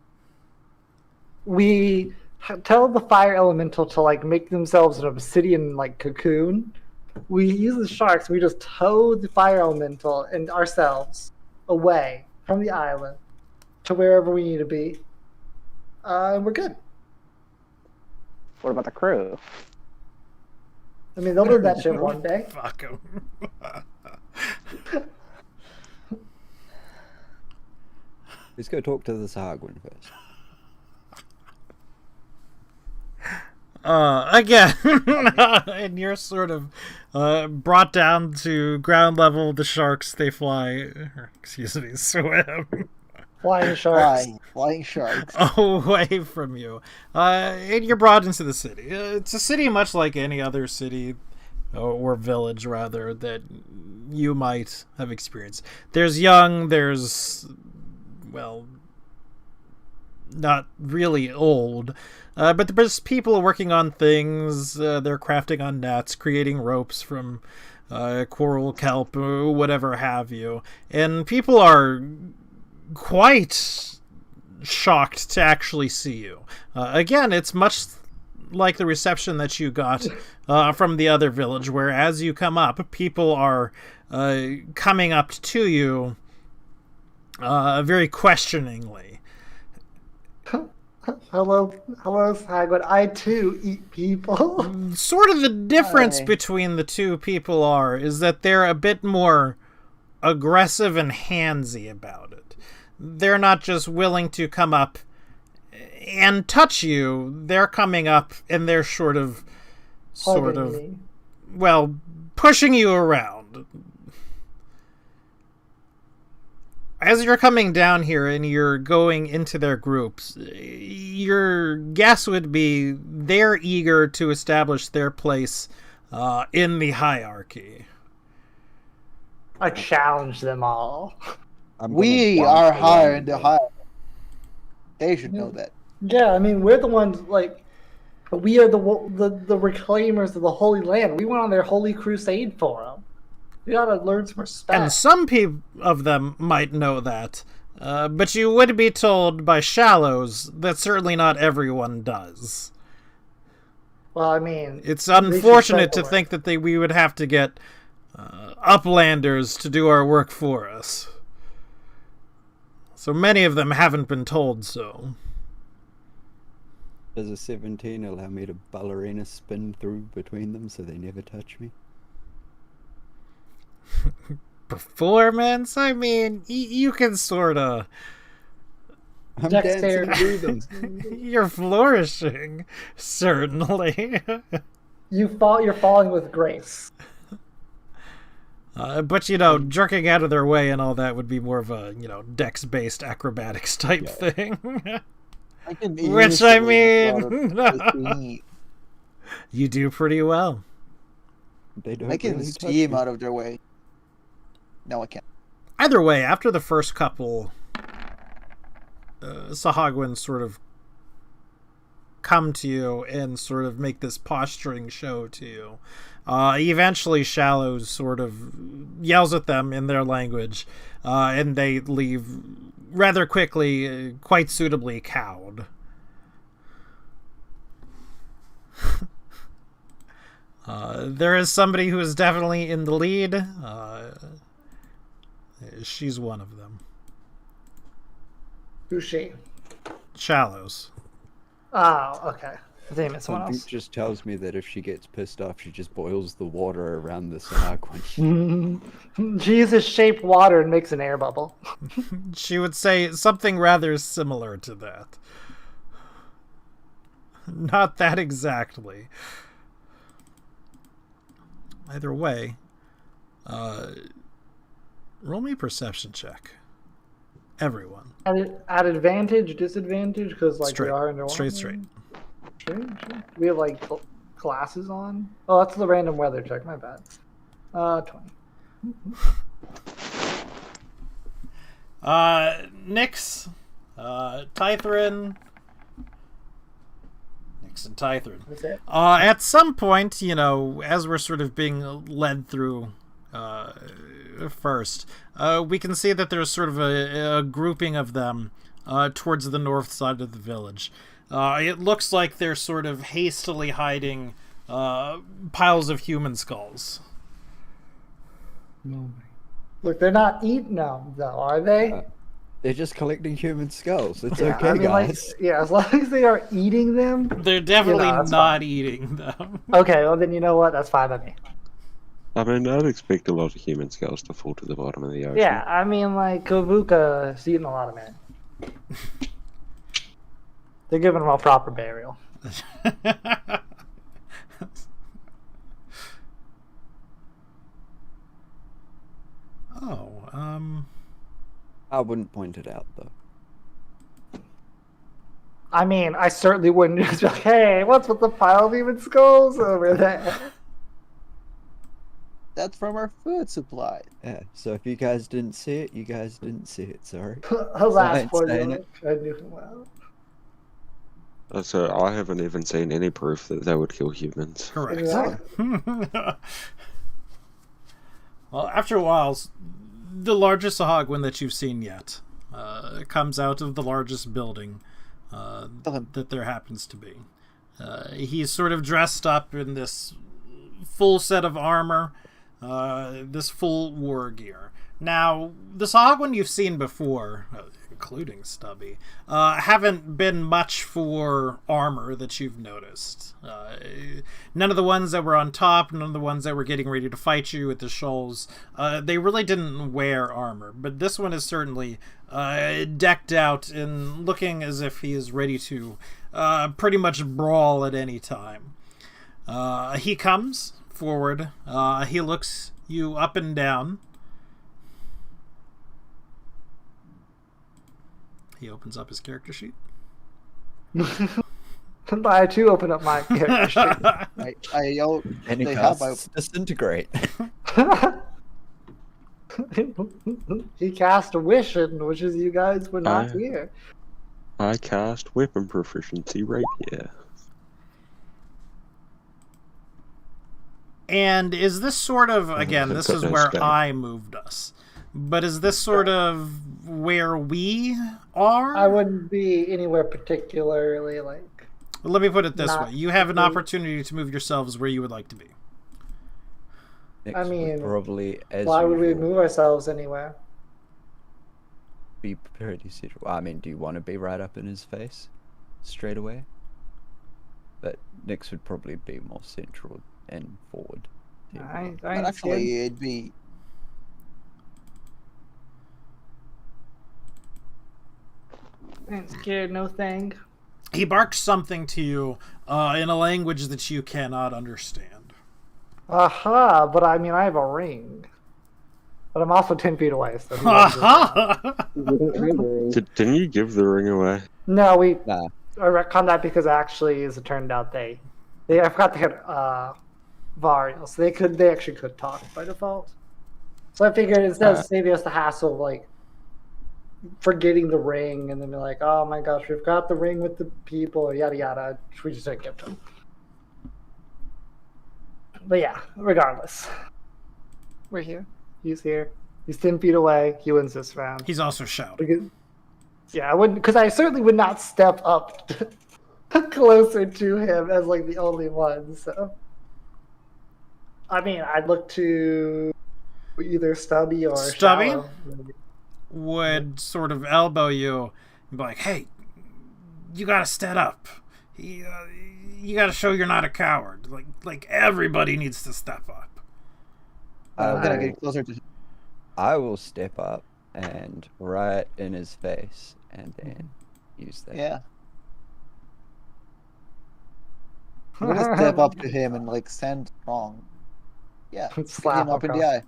We tell the fire elemental to like make themselves an obsidian like cocoon. We use the sharks. We just tow the fire elemental and ourselves away from the island to wherever we need to be, and we're good. What about the crew? I mean, they'll do that shit one day. Fuck 'em. Let's go talk to the Sahagwin first. Again, and you're sort of brought down to ground level. The sharks, they fly, or, excuse me, swim Flying sharks. Flying sharks. away from you. And you're brought into the city. It's a city much like any other city, or village, rather, that you might have experienced. There's well, not really old, but there's people working on things. They're crafting on nets, creating ropes from coral, kelp, whatever have you. And people are quite shocked to actually see you. Again, it's much like the reception that you got from the other village, where as you come up, people are coming up to you very questioningly. Hello, Sagwood. I too eat people. Sort of the difference Hi. between the two people is that they're a bit more aggressive and handsy about it. They're not just willing to come up and touch you. They're coming up and they're Hugging me. well, pushing you around. As you're coming down here and you're going into their groups, your guess would be they're eager to establish their place in the hierarchy. I challenge them all. I'm gonna We bounce are around higher in the them. high. They should know that. Yeah, I mean, we're the ones, like, we are the reclaimers of the Holy Land. We went on their holy crusade for them. We gotta learn some respect. And some of them might know that, but you would be told by shallows that certainly not everyone does. Well, I mean, It's they should unfortunate to spread the think that we would have to get uplanders to do our work for us. So many of them haven't been told so. Does a 17 allow me to ballerina spin through between them so they never touch me? Performance? I mean, you can sort of... I'm Dexterity. dancing through them. You're flourishing, certainly. You're falling with grace. But, jerking out of their way and all that would be more of a, dex-based acrobatics type thing. I can Which, I easily get a lot mean... of pussy. You do pretty well. They don't I can really touch steam me. out of their way. No, I can't. Either way, after the first couple, Sahagwin sort of come to you and sort of make this posturing show to you. Eventually, Shallows sort of yells at them in their language, and they leave rather quickly, quite suitably cowed. There is somebody who is definitely in the lead. She's one of them. Who's she? Shallows. Oh, okay. Damn it, someone Something else. just tells me that if she gets pissed off, she just boils the water around the Sahagwin. She uses shaped water and makes an air bubble. She would say something rather similar to that. Not that exactly. Either way, roll me a perception check. Everyone. At advantage, disadvantage, because like Straight. we are underwater. Straight. Straight. We have like glasses on. Oh, that's the random weather check. My bad. 20. Nyx, Tythrin. Nyx and Tythrin. That's it. At some point, as we're sort of being led through first, we can see that there's sort of a grouping of them towards the north side of the village. It looks like they're sort of hastily hiding piles of human skulls. Look, they're not eating them, though, are they? They're just collecting human skulls. It's Yeah, okay, I mean, like, guys. yeah, as long as they are eating them. They're definitely that's not fine. eating them. Okay, well then you know what? That's fine by me. I mean, I'd expect a lot of human skulls to fall to the bottom of the ocean. Yeah, I mean, like Kavuka's eating a lot of men. They're giving them a proper burial. I wouldn't point it out, though. I mean, I certainly wouldn't just be like, hey, what's with the pile of human skulls over there? That's from our food supply. Yeah, so if you guys didn't see it, you guys didn't see it, sorry. Alas, Science poor saying Dylan. I knew him well. So I haven't even seen any proof that they would kill humans. Correct. Exactly. Well, after a while, the largest Sahagwin that you've seen yet comes out of the largest building Kill him. that there happens to be. He's sort of dressed up in this full set of armor, this full war gear. Now, the Sahagwan you've seen before, including Stubby, haven't been much for armor that you've noticed. None of the ones that were on top, none of the ones that were getting ready to fight you at the shoals, they really didn't wear armor. But this one is certainly decked out and looking as if he is ready to pretty much brawl at any time. He comes forward. He looks you up and down. He opens up his character sheet. I too open up my character sheet. I yell. And They he have casts disintegrate. He cast a wish, and wishes you guys were not I- here. I cast weapon proficiency rapier. And is this sort of, again, this is where Okay. I moved us. But is this sort of where we are? I wouldn't be anywhere particularly like. Let me put it this Not way. You have an really. opportunity to move yourselves where you would like to be. Next I would mean, probably, as Why would we usual, move ourselves anywhere? be pretty central. I mean, do you want to be right up in his face straight away? But Nyx would probably be more central and forward. to everyone. I ain't Actually, scared. it'd be. I ain't scared, no thing. He barks something to you in a language that you cannot understand. Aha! But I mean, I have a ring. But I'm also 10 feet away, so. who knows? Didn't you give the ring away? No, we Nah. I retconned that because actually, as it turned out, they I forgot they had Varial, so they actually could talk by default. So I figured instead of saving us the hassle of like forgetting the ring and then be like, oh my gosh, we've got the ring with the people, yada yada, we just didn't give it to them. But yeah, regardless, we're here. He's here. He's 10 feet away. He wins this round. He's also shouting. Because, yeah, I wouldn't, because I certainly would not step up closer to him as like the only one. So, I mean, I'd look to either Stubby or Stubby? Shallow. Would sort of elbow you and be like, hey, you gotta stand up. You gotta show you're not a coward. Like everybody needs to step up. I'm gonna I- get closer to. I will step up and right in his face and then use that. Yeah. I'm gonna step up to him and like stand strong. Yeah. Hit Slap him up in the across. eye.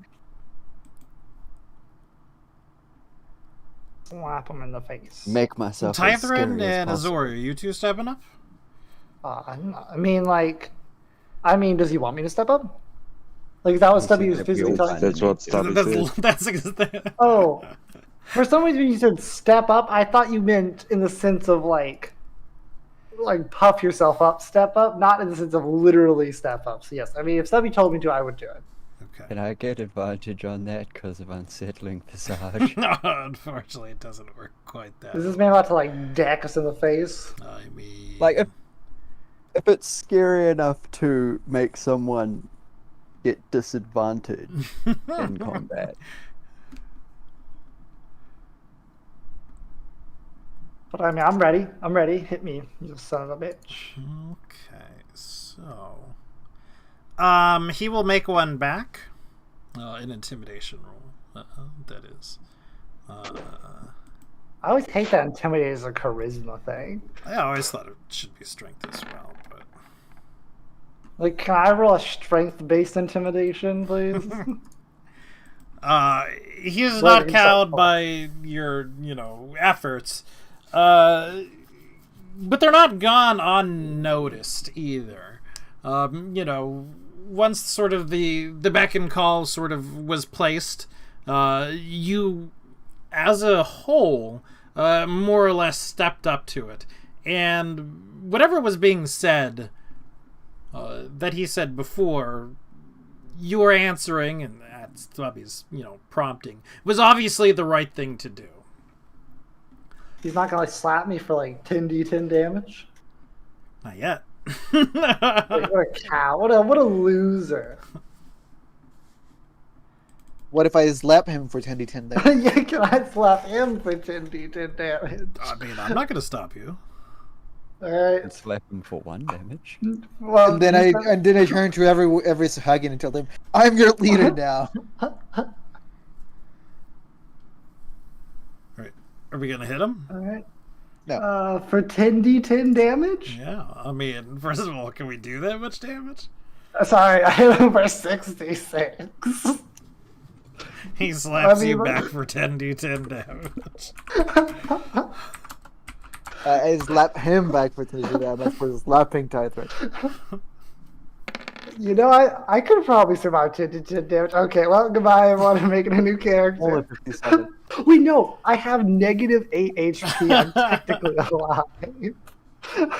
Slap him in the face. Make myself as scary Tythrin as and possible. Azor, are you two stepping up? I mean, does he want me to step up? Like, is that what He Stubby said was that we physically all talking? That's what Stubby said. That's Oh, for some reason when you said step up, I thought you meant in the sense of like puff yourself up, step up, not in the sense of literally step up. So yes, I mean if Stubby told me to, I would do it. Okay. Can I get advantage on that because of unsettling visage? No, unfortunately, it doesn't work quite that. Is this man about to like deck us in the face? I mean, Like if it's scary enough to make someone get disadvantage in combat. But I mean, I'm ready. I'm ready. Hit me, you son of a bitch. Okay, so he will make one back. An intimidation roll. That is. I always hate that intimidate is a charisma thing. I always thought it should be strength as well, but Like, can I roll a strength-based intimidation, please? he is Well, not he's cowed not- by your, efforts. But they're not gone unnoticed either. Once sort of the beck and call sort of was placed, you, as a whole, more or less stepped up to it. And whatever was being said, that he said before, you were answering, and at Stubby's, prompting, was obviously the right thing to do. He's not gonna like slap me for like 10d10 damage. Not yet. Like, what a cow! What a loser! What if I slap him for 10d10 damage? Yeah, can I slap him for 10d10 damage? I mean, I'm not going to stop you. All right. And slap him for 1 damage. Well, And then I turn to every Sahagin and tell them, I'm your leader now. Right. Are we going to hit him? All right. No. For 10d10 damage? Yeah. I mean, first of all, can we do that much damage? Sorry, I hit him for 66. He slaps I mean, you like- back for 10d10 damage. I slap him back for 10d10 damage for slapping Tithra. You know, I could probably survive 10d10 damage. Okay, well, goodbye. I want to make a new Only character. 57. Wait, no, I have negative 8 HP. I'm technically alive.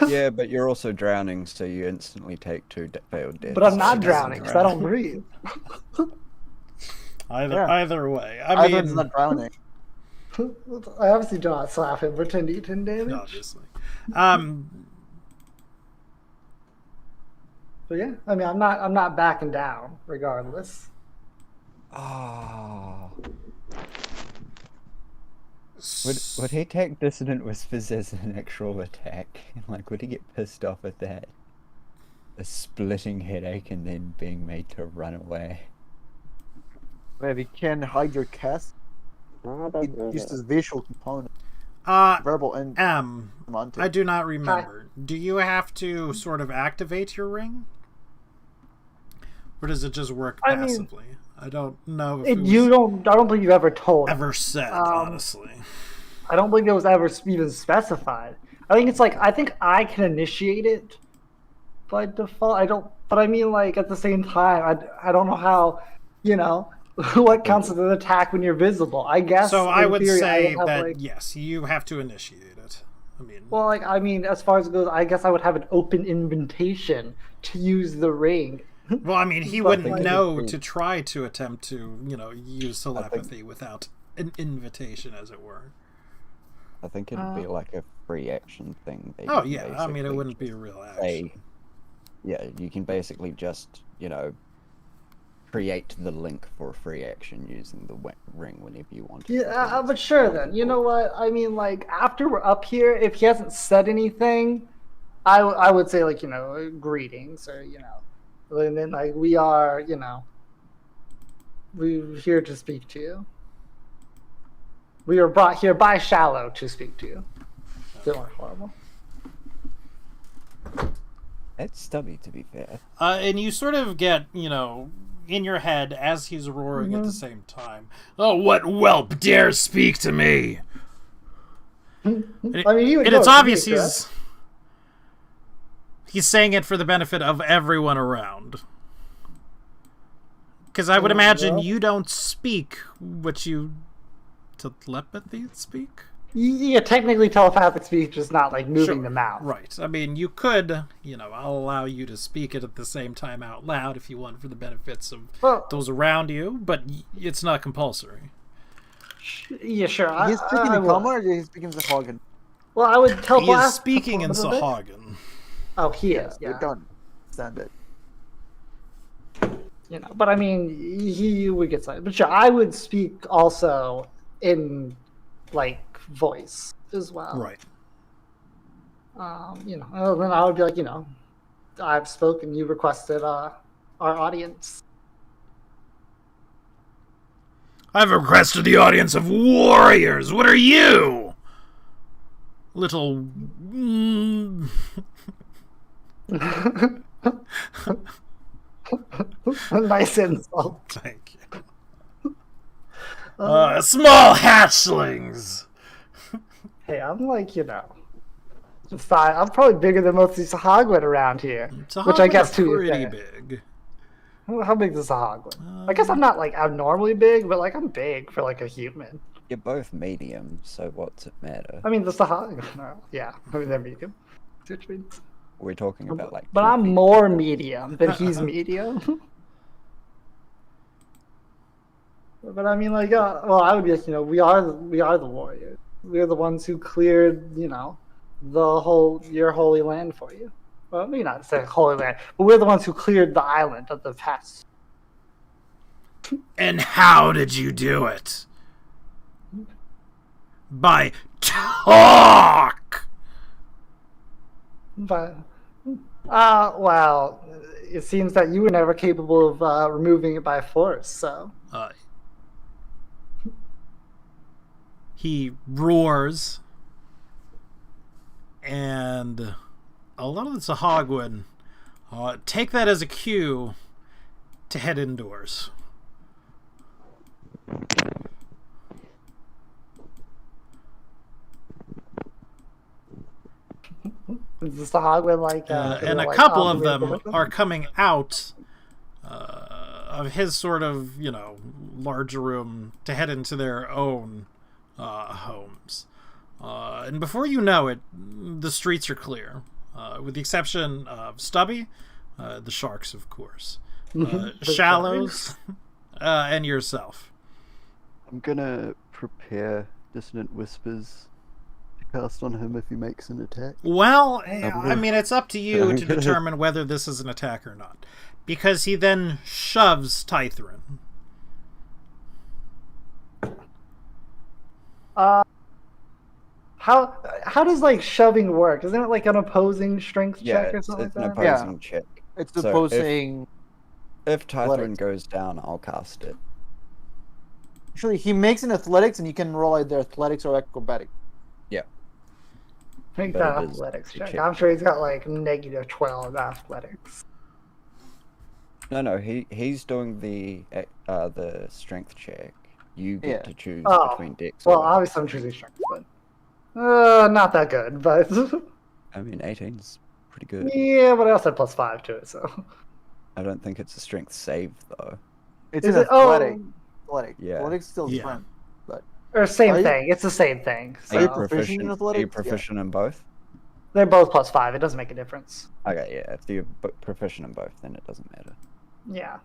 Yeah, but you're also drowning, so you instantly take 2 failed deaths. But I'm not She doesn't drowning because I don't breathe. Either way. I Either it's mean, not drowning. I obviously do not slap him for 10d10 damage. obviously. But yeah, I mean, I'm not backing down regardless. Oh. Would he take Dissonant Whispers as an actual attack? Like, would he get pissed off at that? A splitting headache and then being made to run away. But if you can hide your cast, it uses visual component, Uh, verbal and semantic. I do not remember. Do you have to sort of activate your ring? Or does it just work I mean, passively? I don't know if I it was don't believe you ever told. ever said, honestly. I don't believe it was ever even specified. I think it's like, I think I can initiate it by default. I don't, but I mean, like, at the same time, I don't know how, you know, what counts as an attack when you're visible. I guess. So I in would theory, say have, that, like, yes, you have to initiate it. I mean, well, like, I mean, as far as it goes, I guess I would have an open invitation to use the ring. well, I mean, he But, wouldn't like- know to try to attempt to, use telepathy without an invitation, as it were. I think it'd be like a free action thing. That you Oh, can yeah, I mean, it basically wouldn't be a just real say- action. Yeah, you can basically just, create the link for a free action using the ring whenever you want to. Yeah, but sure then. You know what? I mean, like, after we're up here, if he hasn't said anything, I would say, like, greetings, or, and then, like, we are, we're here to speak to you. We are brought here by Shallow to speak to you. Feeling horrible. It's stubby, to be fair. And you sort of get, in your head as he's roaring at the same time. Oh, what whelp dares speak to me? I mean, you would And know it's to me, obvious correct? he's saying it for the benefit of everyone around. Because I would imagine well. you don't speak what you telepathy speak. Yeah, technically telepathic speech is not like moving Sure. the mouth. Right. I mean, you could, I'll allow you to speak it at the same time out loud if you want for the benefits of Well, those around you, but it's not compulsory. yeah, sure. He's speaking I in will. common or he's speaking Sahagin? Well, I would tell He is Blast speaking in a little bit. Sahagin. Oh, he is. You Yeah. don't understand it. But I mean, he would get silent. But sure, I would speak also in like voice as well. Right. Then I would be like, I've spoken. You requested our audience. I've requested the audience of warriors. What are you? Little... Nice insult. Thank you. Small hatchlings. Hey, I'm like, fine. I'm probably bigger than most of these Sahagwin around here. Which I guess too. is pretty fair. big. How big is a Sahagwin? I guess I'm not like abnormally big, but like I'm big for like a human. You're both medium, so what's it matter? I mean, the Sahagwin. Yeah, I mean they're medium. See what you mean? We're talking about like. But 2 I'm feet. more medium than he's medium. But I mean, like, well, I would be like, we are the warriors. We're the ones who cleared, your holy land for you. Well, maybe not say Holy Land, but we're the ones who cleared the island of the past. And how did you do it? By talk! But, well, it seems that you were never capable of removing it by force, so. He roars, and a lot of the Sahagwin take that as a cue to head indoors. Is this the Hogwin like? And a couple of them are coming out of his sort of, large room to head into their own homes. And before you know it, the streets are clear, with the exception of Stubby, the sharks, of course, Shallows, and yourself. I'm gonna prepare Dissonant Whispers to cast on him if he makes an attack. Well, I mean, it's up to you to determine whether this is an attack or not, because he then shoves Tythrin. How does like shoving work? Isn't it like an opposing strength check or something it's like an that? opposing check. It's So opposing. If Tythrin Athletics. goes down, I'll cast it. Actually, he makes an athletics, and you can roll either athletics or acrobatic. Make But that it is athletics a check. check. I'm sure he's got like -12 athletics. No, he's doing the strength check. You get to choose Oh, between Dex. Well, or- obviously I'm choosing strength, but not that good. But I mean, 18's pretty good. yeah, but I also had +5 to it, so. I don't think it's a strength save though. It's Is an it? athletic. Oh, Athletic. Yeah. Athletics still Yeah. different. or same Are you- thing. It's the same thing. Are you So. proficient in Are you athletics? proficient in both? They're both +5. It doesn't make a difference. Okay, yeah. If you're proficient in both, then it doesn't matter. Yeah.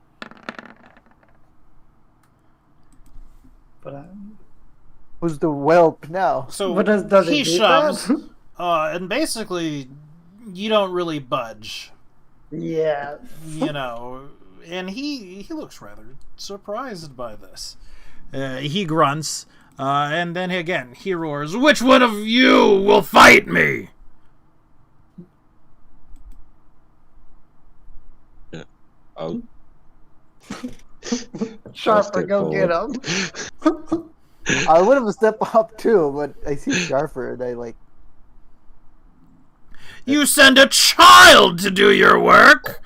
But Who's the whelp now? So But does he it do shoves, that? and basically, you don't really budge, Yeah. and he looks rather surprised by this. He grunts, and then again he roars, "Which one of you will fight me?" I'll Sharper, step go get forward. him. I would have stepped up too, but I see Sharper, and I like. You send a child to do your work.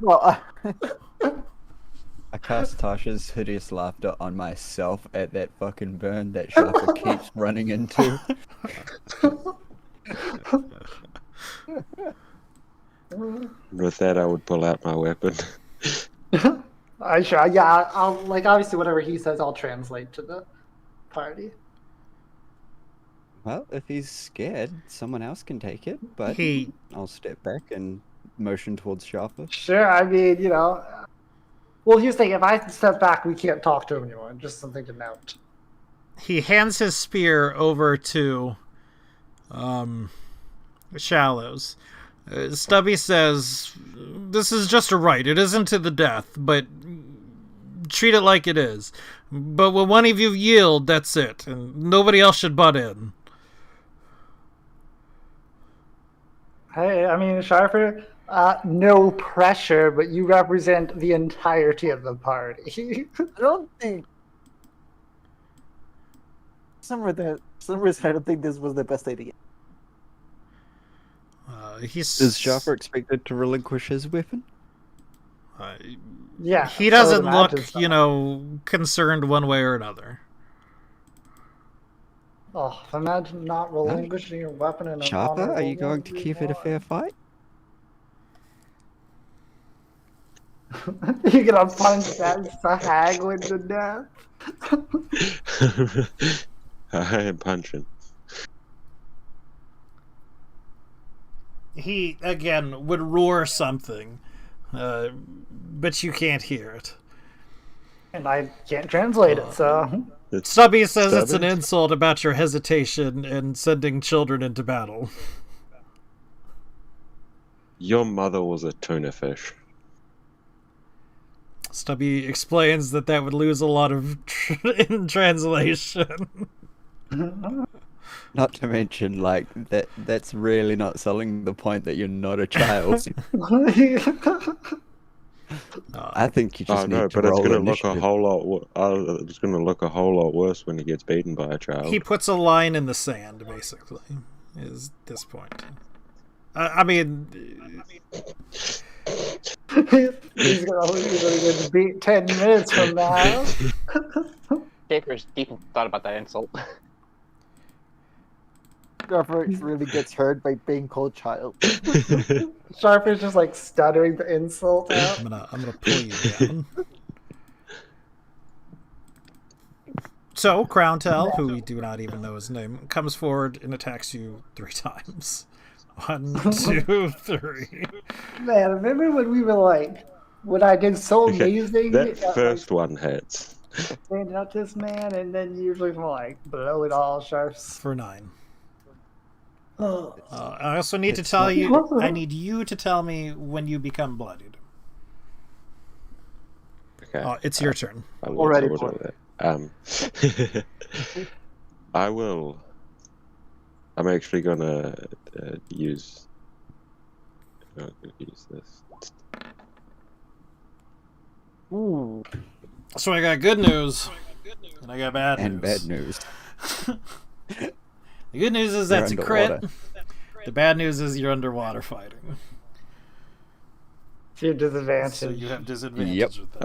Well, I cast Tasha's hideous laughter on myself at that fucking burn that Sharper keeps running into. with that, I would pull out my weapon. Yeah, I'll like obviously whatever he says I'll translate to the party. Well, if he's scared, someone else can take it, but He I'll step back and motion towards Sharper. Sure, I mean, well, here's the thing, if I step back, we can't talk to him anymore, just something to note. he hands his spear over to Shallows. Stubby says, "This is just a right. It isn't to the death, but treat it like it is. But when one of you yield, that's it, and nobody else should butt in." Hey, I mean, Sharper, no pressure, but you represent the entirety of the party. I don't think. Some reason I don't think this was the best idea. Is Sharper expected to relinquish his weapon? Yeah. He so I would doesn't look, imagine so. concerned one way or another. Oh, imagine not relinquishing your weapon in an Sharper, are honorable you going to keep it a fair fight? You're gonna punch that Sahagwin to death? I am punching. He, again, would roar something, but you can't hear it. And I can't translate it, so. Stubby says it's an Stubby? insult about your hesitation in sending children into battle. Your mother was a tuna fish. Stubby explains that would lose a lot of in translation. Not to mention, like, that's really not selling the point that you're not a child. I think you just Oh need no, to but it's roll gonna look a initiative. whole lot. It's gonna look a whole lot worse when he gets beaten by a child. He puts a line in the sand, basically, is this point. I mean, He's gonna get beat 10 minutes from now. Schaefer's deep thought about that insult. Sharper really gets hurt by being called child. Sharper's just like stuttering the insult out. I'm gonna pull you down. So, Crowntel, who we do not even know his name, comes forward and attacks you 3 times. 1, 2, 3. Man, remember when we were like, when I did so Okay, amazing that at, first one hits. standing up to this man, and then usually from like blow it all sharps. For 9. Oh. I also need to tell you, I need you to tell me when you become bloodied. Okay. It's your turn. I will Already double blooded. that. I will. I'm actually gonna use. I'm gonna use this. Ooh. So I got good news, and I got bad news. And bad news. The good news is You're that's a crit. underwater. The bad news is you're underwater fighting. To your disadvantage. So you have disadvantage Yep. with that.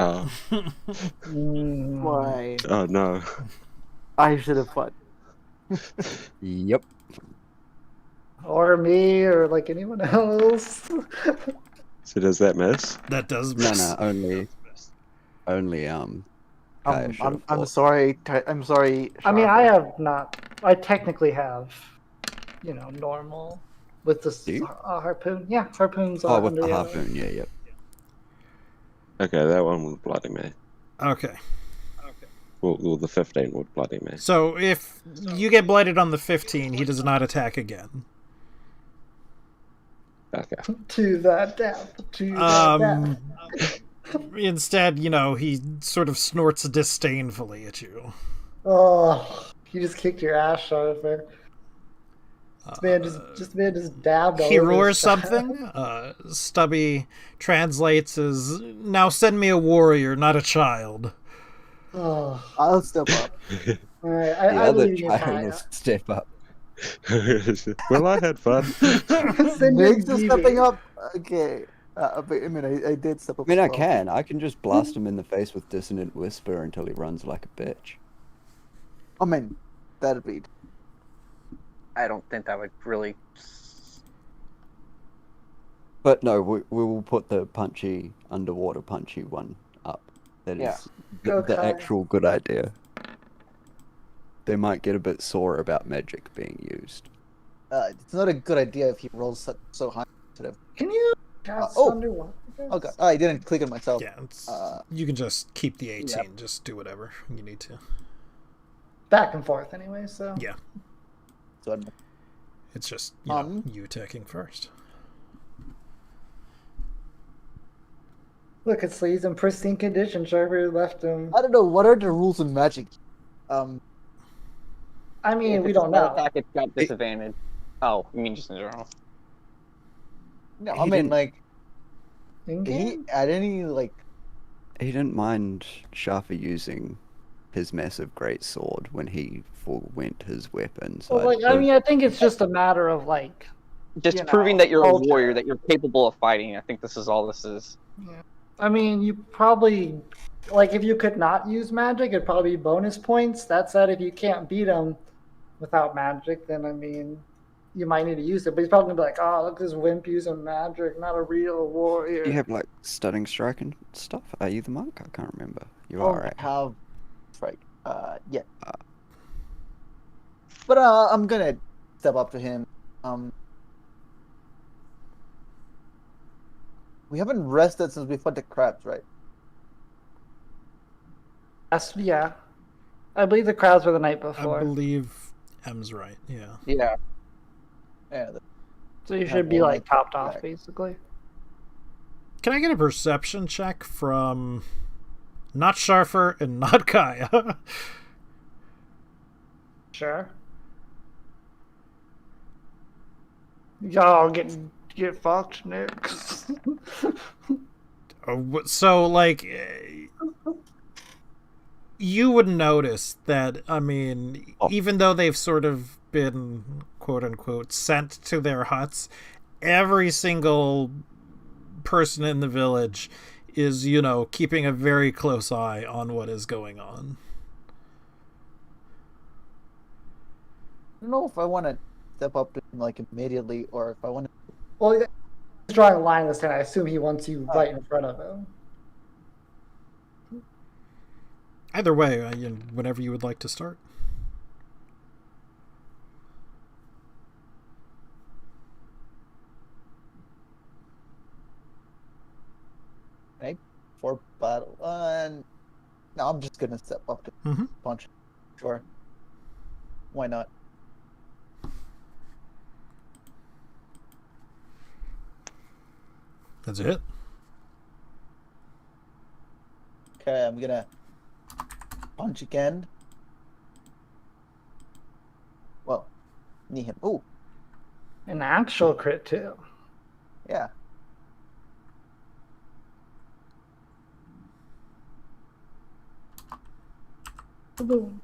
Oh, Why? oh no. I should have fought. Yep. Or me, or like anyone else. So does that miss? That does No, miss. no, only Kaya should have I'm fought. sorry. I'm sorry. I mean, Sharper. I have not. I technically have, normal with the Do you? harpoon. Yeah, harpoons are Oh, with under the the harpoon, yeah. Okay, that one would bloody me. Okay. Well, the 15 would bloody me. So if you get blighted on the 15, he does not attack again. Okay. To that depth. To that depth. Instead, he sort of snorts disdainfully at you. Oh, he just kicked your ass, Sharper. This man just dabbed all He over his roars back. something. Stubby translates as, "Now send me a warrior, not a child." Oh, I'll step up. all right. The I other believe you, child Kaya. will step up. Well, I had fun. Send your Nick's just BB. stepping up. Okay. But, I mean, I did step up. I mean, as I well. can. I can just blast him in the face with Dissonant Whisper until he runs like a bitch. I mean, that'd be. I don't think that would really. But no, we will put the underwater punchy one up. That is Yeah. the Okay. actual good idea. They might get a bit sore about magic being used. It's not a good idea if he rolls so high. Can you cast oh. underwater? Okay. Oh, I didn't click it myself. Yeah, it's, Uh, you can just keep the 18. Just do whatever you need to. Back and forth, anyway. So Yeah, So I'm- it's just you attacking first. look, he's in pristine condition. Sharper left him. I don't know. What are the rules in Magic? I mean, If we it's a don't spell know. attack, it's got disadvantage. Oh, you mean just in general? No, He I mean, didn't- like, In did he game? add any, like, He didn't mind Shafa using his massive great sword when he forwent his weapon. So Well, I mean, I think it's just a matter of like. Just You proving know, that you're a culture. warrior, that you're capable of fighting. I think this is all this is. I mean, you probably like if you could not use magic, it'd probably be bonus points. That said, if you can't beat him without magic, then I mean, you might need to use it. But he's probably gonna be like, "Oh, look, this wimp using magic, not a real warrior." you have like stunning strike and stuff. Are you the monk? I can't remember. You oh, are, right? have, right? Yeah. But I'm gonna step up to him. We haven't rested since we fought the crabs, right? Yeah. I believe the crowds were the night I before, believe M's right. Yeah. Yeah. Yeah. so you have should be one like topped off, back. basically. Can I get a perception check from not Sharfer and not Kaya? Sure. Y'all get fucked, Nick. So, like, you would notice that, I mean, even though they've sort of been, quote unquote, sent to their huts, every single person in the village is, you know, keeping a very close eye on what is going on. I don't know if I want to step up to him like immediately, or if I want to. Well, he's drawing a line in the sand. I assume he wants you right in front of him. Either way, whenever you would like to start. Right? For battle. No, I'm just gonna step up to punch. Sure. Why not? That's a hit. Okay, I'm gonna punch again. Well, knee him. Ooh, An actual crit too. yeah. Boom.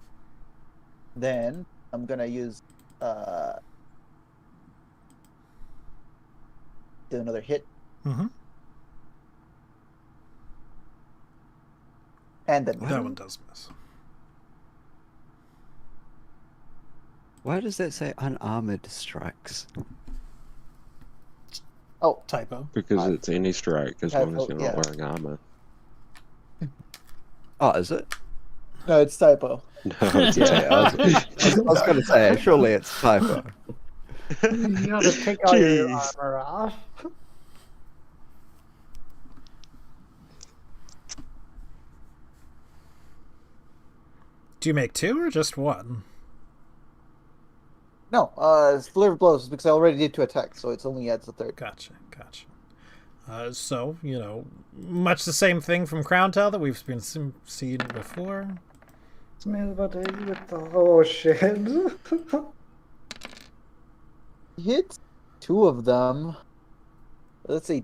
Then I'm gonna use do another hit. Mm-hmm. And then That one does miss. Why does that say unarmored strikes? oh, Typo. Because it's any strike as long as you're not yeah. wearing armor. Oh, is it? no, it's typo. No, it's Yeah, I was going to say, surely it's typo. You gotta take all your Jeez. armor off. Do you make two or just one? No, it's flurry of blows because I already did 2 attacks, so it's only adds a third. Gotcha. So, you know, much the same thing from Crown Tale that we've been seen before. This man's about to hit you with the whole shit. Hit 2 of them. Let's say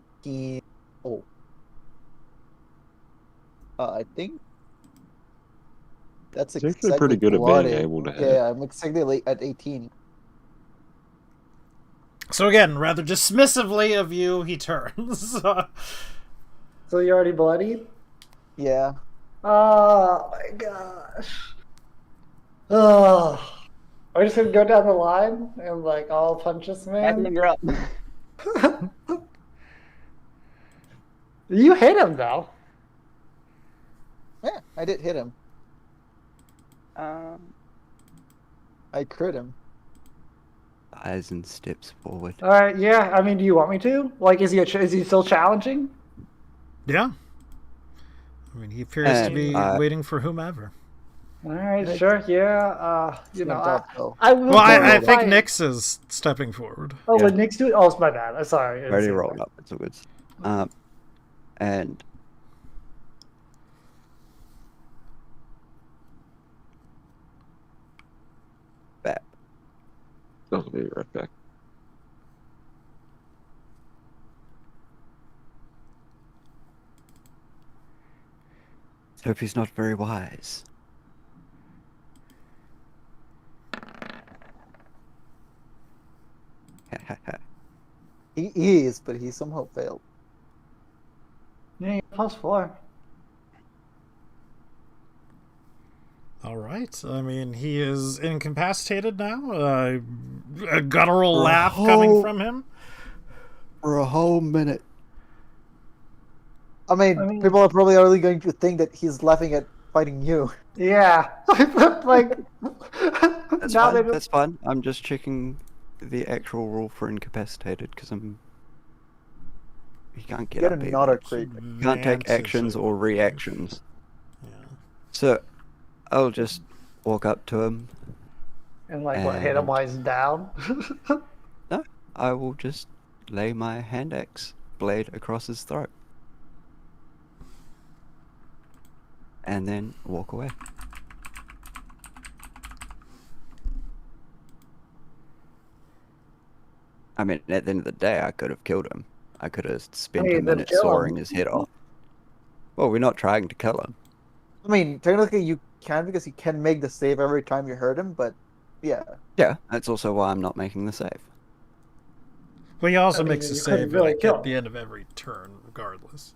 oh. I think that's He's actually exactly pretty good at being bloody. able to hit. Yeah, I'm exactly at 18. So again, rather dismissively of you, he turns. So you already bloodied? Yeah. Oh my gosh. Oh. Are we just gonna go down the line and like all punch this man? You're up. You hit him though. Yeah, I did hit him. Um, I crit him. Eisen steps forward. All right, yeah. I mean, do you want me to? Like, is he still challenging? Yeah. I mean, he appears to be And, waiting for whomever. All right, sure, yeah. You know, I will. Well, I totally think fight. Nyx is stepping forward. Oh, Yeah. but Nick's doing. Oh, it's my bad. I'm sorry. I didn't Already see rolled that. up. It's all good. And Bap. I'll be right back. Hope he's not very wise. He is, but he somehow failed. Yeah, +4. All right. I mean, he is incapacitated now. A guttural laugh coming from him. For a whole minute. I mean, people are probably only going to think that he's laughing at fighting you. Yeah, like That's now they fine. That's fine. I'm just checking the actual rule for incapacitated because I'm. You can't get Get up. another even. crit. You can't take Vance is actions a- or reactions. Yeah. So, I'll just walk up to him. and like what hit him while he's down. No, I will just lay my hand axe blade across his throat. and then walk away. I mean, at the end of the day, I could have killed him. I could have spent a then minute kill him. sawing his head off. Well, we're not trying to kill him. I mean, technically you can because you can make the save every time you hurt him, but yeah. Yeah, that's also why I'm not making the save. Well, he also I mean, makes a you couldn't save really like, kill at the him. end of every turn, regardless.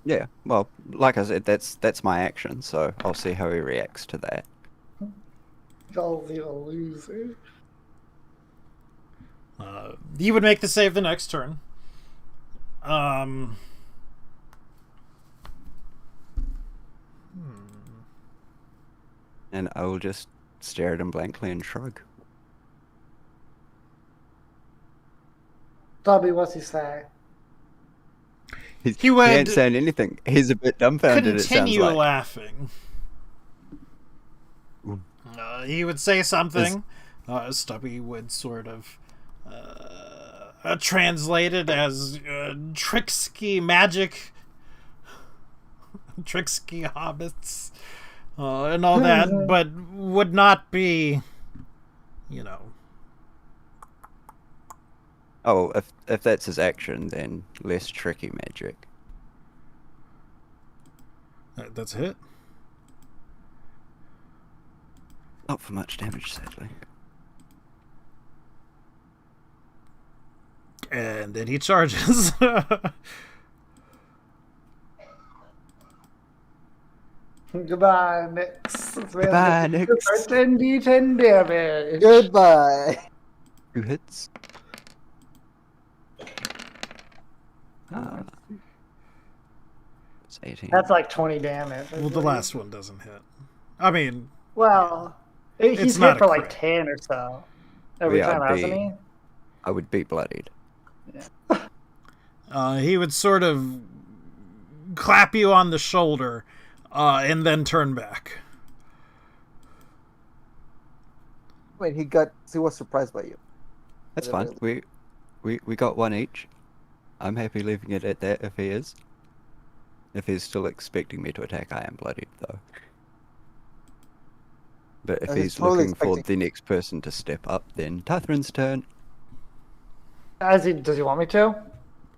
Yeah, well, like I said, that's my action, so I'll see how he reacts to that. Y'all be a loser. He would make the save the next turn. And I will just stare at him blankly and shrug. Dobby, what's he say? He would ain't saying anything. He's a bit dumbfounded, it sounds Continue like. laughing. He would say something. Stubby would sort of translate it as tricksky magic, tricksky hobbits, and all that, but would not be, you know. Oh, if that's his action, then less tricky magic. That's a hit. Not for much damage, sadly. And then he charges. Goodbye, Nix. Goodbye, Nix. 10d10 damage. Goodbye. 2 hits. It's 18. That's like 20 damage. Well, the last one doesn't hit. I mean, Well, It's he's not hit for a like crit. 10 or so every Yeah, time, I'd hasn't be- he? I would be bloodied. he would sort of clap you on the shoulder and then turn back. Wait, he was surprised by you. That's Yeah, fine. We got one each. I'm happy leaving it at that if he is. If he's still expecting me to attack, I am bloodied though. But if He's he's totally looking for expecting- the next person to step up, then Tathrin's turn. Does he want me to?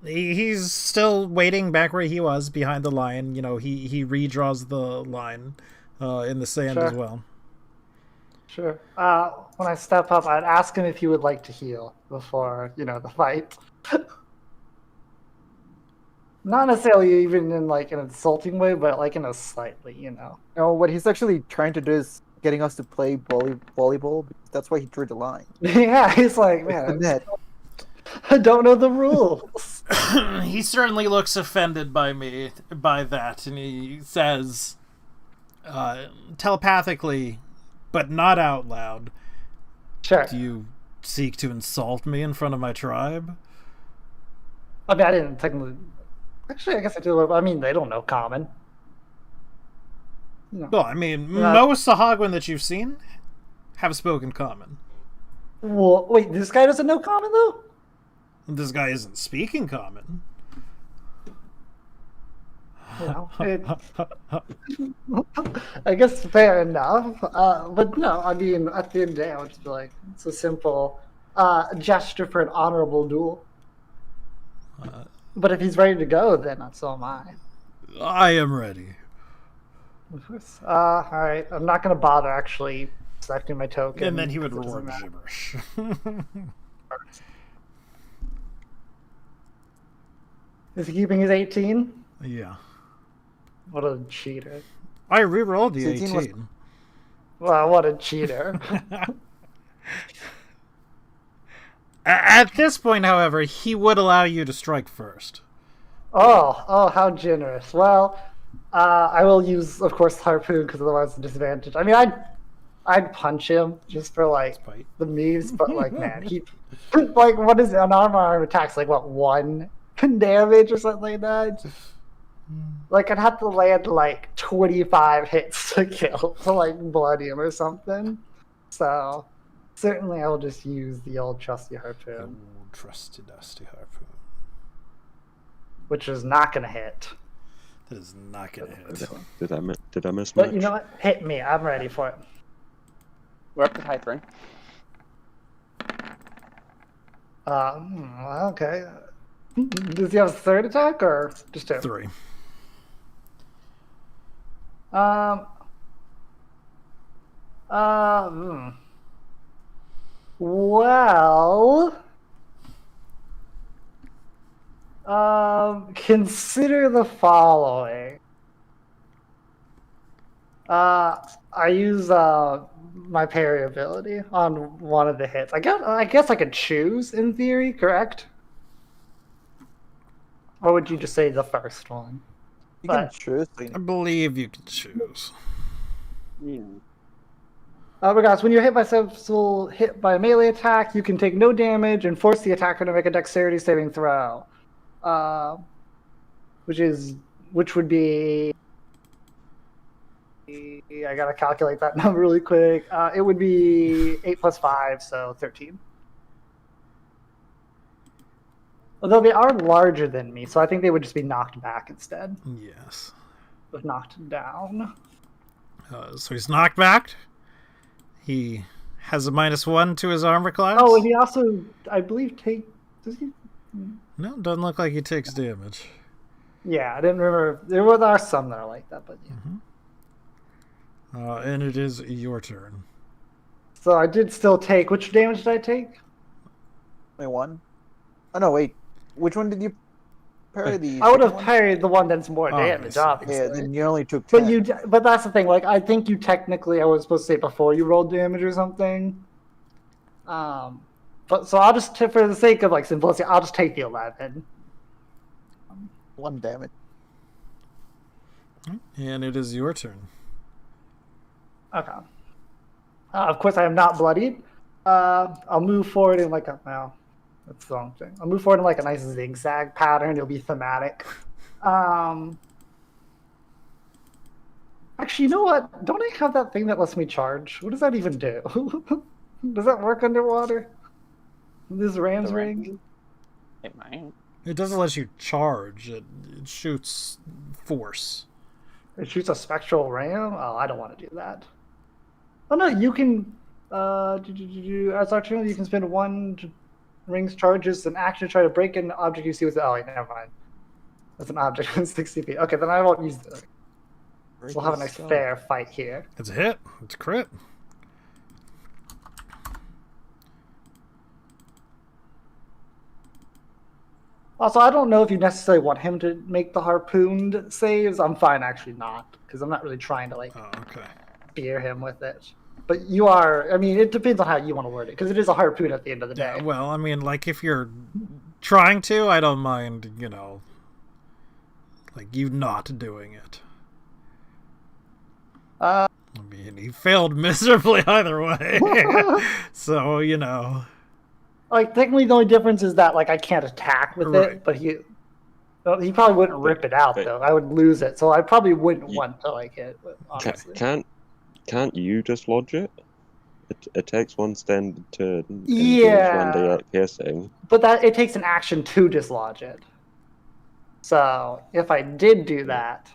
He's still waiting back where he was, behind the line. You know, he redraws the line in the sand Sure. as well. Sure. When I step up, I'd ask him if he would like to heal before, the fight. Not necessarily even in like an insulting way, but like in a slightly. No, what he's actually trying to do is getting us to play volleyball. Because that's why he drew the line. Yeah, he's like, The man, net. I don't know the rules. He certainly looks offended by that, and he says telepathically, but not out loud, Sure. "Do you seek to insult me in front of my tribe?" I mean, I didn't technically. Actually, I guess I do. I mean, they don't know common. Well, I mean, Yeah. most Sahagwin that you've seen have spoken common. Well, wait, this guy doesn't know common though. This guy isn't speaking common. Well, I guess fair enough. But no, I mean, at the end of the day, I would just be like, it's a simple gesture for an honorable duel. But if he's ready to go, then so am I. I am ready. Of course. All right, I'm not going to bother actually selecting my token. And then he would because it roar doesn't matter. gibberish. Is he keeping his 18? Yeah. What a cheater. I rerolled the 18 was- 18. Well, what a cheater. At this point, however, he would allow you to strike first. Oh, how generous. Well, I will use, of course, harpoon because otherwise it's a disadvantage. I mean, I'd punch him just for like Spite. the memes, but like, man, he like what is it? An arm attacks like what 1 damage or something like that. Like I'd have to land like 25 hits to kill to like bloody him or something. So certainly, I will just use the old trusty harpoon, Old trusty dusty harpoon. which is not going to hit. That is not gonna hit. Did I miss But much? you know what? Hit me. I'm ready for it. We're up to Tythrin. Okay. Does he have a third attack or just two? 3. Um. Well. Consider the following. I use my parry ability on one of the hits. I guess I could choose in theory, correct? Or would you just say the first one? You can But- choose. I believe you can choose. Regardless, when you're hit by successful hit by a melee attack, you can take no damage and force the attacker to make a dexterity saving throw. Which would be, I gotta calculate that number really quick. It would be 8 plus 5, so 13. Although they are larger than me, so I think they would just be knocked back instead Yes. of knocked down. So he's knocked back. He has a -1 to his armor class. Oh, and he also, I believe, does he? No, doesn't look like he takes damage. Yeah, I didn't remember. There are some that are like that, but yeah. And it is your turn. So I did still take. Which damage did I take? Only one. Oh no, wait. Which one did you parry? The I would second have one? parried the one that's more damage, Obviously. obviously. Yeah, then you only took 10. But that's the thing. Like, I think you technically, I was supposed to say before you rolled damage or something. But so I'll just, for the sake of like simplicity, I'll just take the 11. 1 damage. And it is your turn. Okay. Of course, I am not bloodied. I'll move forward in like a that's the wrong thing. I'll move forward in like a nice zigzag pattern. It'll be thematic. Actually, you know what? Don't I have that thing that lets me charge? What does that even do? Does that work underwater? This ram's The ram? ring? It might. It doesn't let you charge. It shoots force. It shoots a spectral ram? Oh, I don't want to do that. Oh no, you can. As our turn, you can spend 1 ring's charges an action to try to break an object you see with. Oh, wait, never mind. That's an object within 60 feet. Okay, then I won't use this. We'll have a nice fair fight here. It's a hit. It's a crit. Also, I don't know if you necessarily want him to make the harpooned saves. I'm fine actually not, because I'm not really trying to like Oh, okay. spear him with it. But you are. I mean, it depends on how you want to word it, because it is a harpoon at the end of the day. Yeah, well, I mean, like, if you're trying to, I don't mind, like, you not doing it. I mean, he failed miserably either way. So, Like, technically, the only difference is that like I can't attack with Right. it, but he probably wouldn't rip it out but- though. I would lose it, so I probably wouldn't You- want to like it. Honestly. Can't you dislodge it? It takes 1 standard turn. And Yeah. deals 1d8 piercing. But that it takes an action to dislodge it. So if I did do that,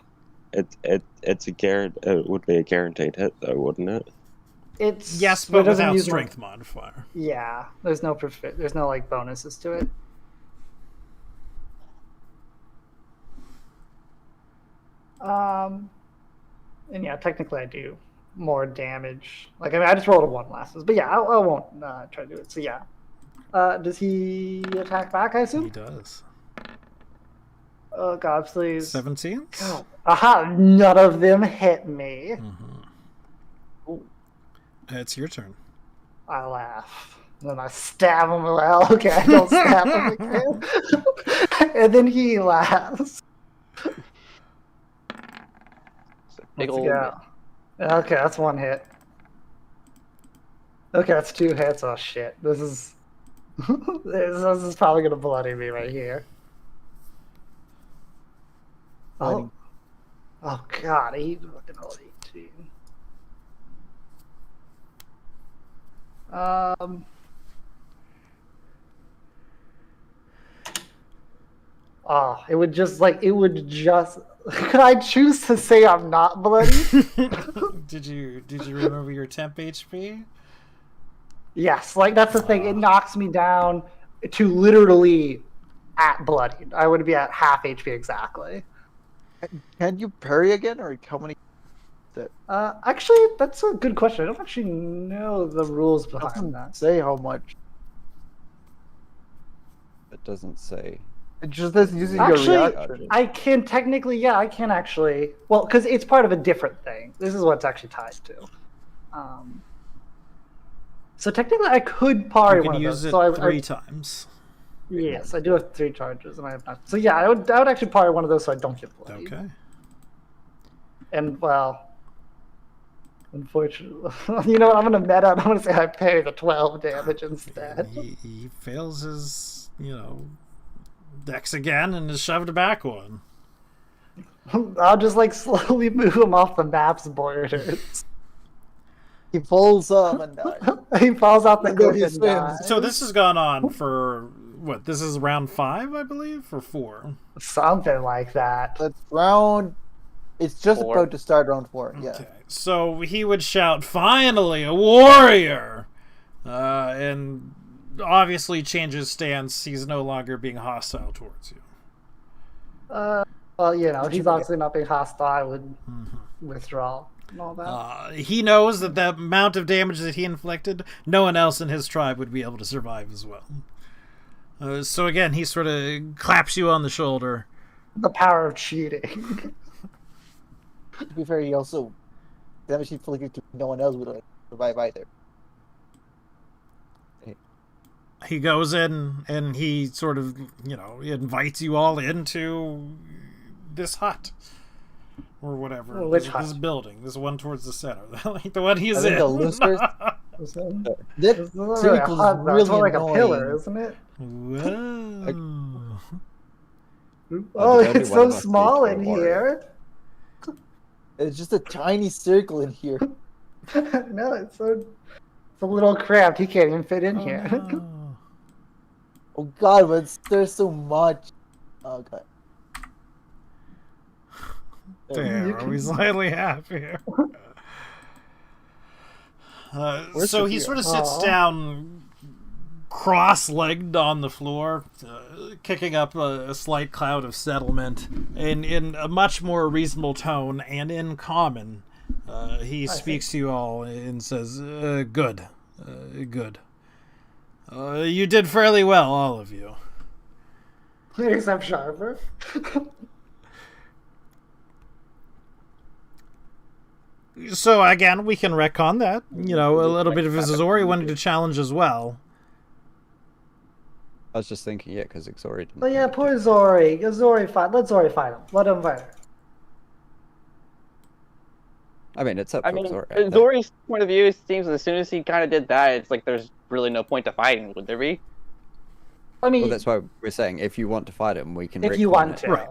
It's a It would be a guaranteed hit, though, wouldn't it? it's yes, it but doesn't without use strength modifier. Yeah, there's no like bonuses to it. And yeah, technically I do more damage. Like, I mean, I just rolled a 1 last, but yeah, I won't try to do it. So yeah, does he attack back? I He assume. does. Oh God, please. 17? Oh. Aha! None of them hit me. It's your turn. I laugh. And then I stab him. Well, okay, I don't stab him again. And then he laughs. It's a big old. Yeah. Okay, that's 1 hit. Okay, that's 2 hits. Oh shit. This is this is probably gonna bloody me right here. Oh. Oh God, 8 fucking rolled 18. Oh, it would just Could I choose to say I'm not bloody? Did you remember your temp HP? Yes, like that's the thing. It knocks me down to literally at bloodied. I would be at half HP exactly. Can you parry again, or how many? Actually, that's a good question. I don't actually know the rules behind Doesn't that. say how much. It doesn't say. It just says using Actually, your reaction. I can technically, yeah, I can actually. Well, because it's part of a different thing. This is what it's actually tied to. So technically, I could parry You one can of use those. it So three times. Yes, I do have 3 charges, and I have not. So yeah, I would actually parry one of those so I don't get bloodied. Okay. And well, unfortunately, you know what? I'm gonna meta. I'm gonna say I parry the 12 damage instead. He fails his, dex again and is shoved back one. I'll just like slowly move him off the map's borders. He falls off and dies. He falls out the And there cliff he and swims. dies. So this has gone on for what? This is round 5, I believe, or 4. Something like that. That's round. It's just 4. about to start round 4. Yeah. Okay. So he would shout, "Finally, a warrior!" And obviously changes stance. He's no longer being hostile towards you. Well, you know, he's obviously not being hostile. I would withdraw and all that. He knows that the amount of damage that he inflicted, no one else in his tribe would be able to survive as well. So again, he sort of claps you on the shoulder. The power of cheating. To be fair, he also damage he inflicted to no one else would survive either. He goes in and he sort of, invites you all into this hut. Or whatever. Which this hut? building. This one towards the center. Like the one he's I think in. the losers. It's That not really a circle hut, is though. really It's more like annoying. a pillar, isn't it? Whoa. Oh, the only it's one so of us small needs in a warrior. here. It's just a tiny circle in here. No, it's a little cramped. He can't even fit in here. No. Oh god, but there's so much. Oh god. There, are we slightly happier? Where's So he Sophia? sort of sits Aw. down cross-legged on the floor, kicking up a slight cloud of settlement in a much more reasonable tone and in common. He speaks to you all and says, good. Good. You did fairly well, all of you. Except Sharper. So again, we can retcon that. A little bit of Azori wanted to challenge as well. I was just thinking, yeah, because Xori didn't. But yeah, poor Zori. Zori fight. Let Zori fight him. Let him fight her. I mean, it's up to I mean, Xori. I think. Zori's point of view seems as soon as he kind of did that, it's like there's really no point to fighting, would there be? I mean, Well, that's why we're saying if you want to fight him, we can. if you retcon want it to. Right.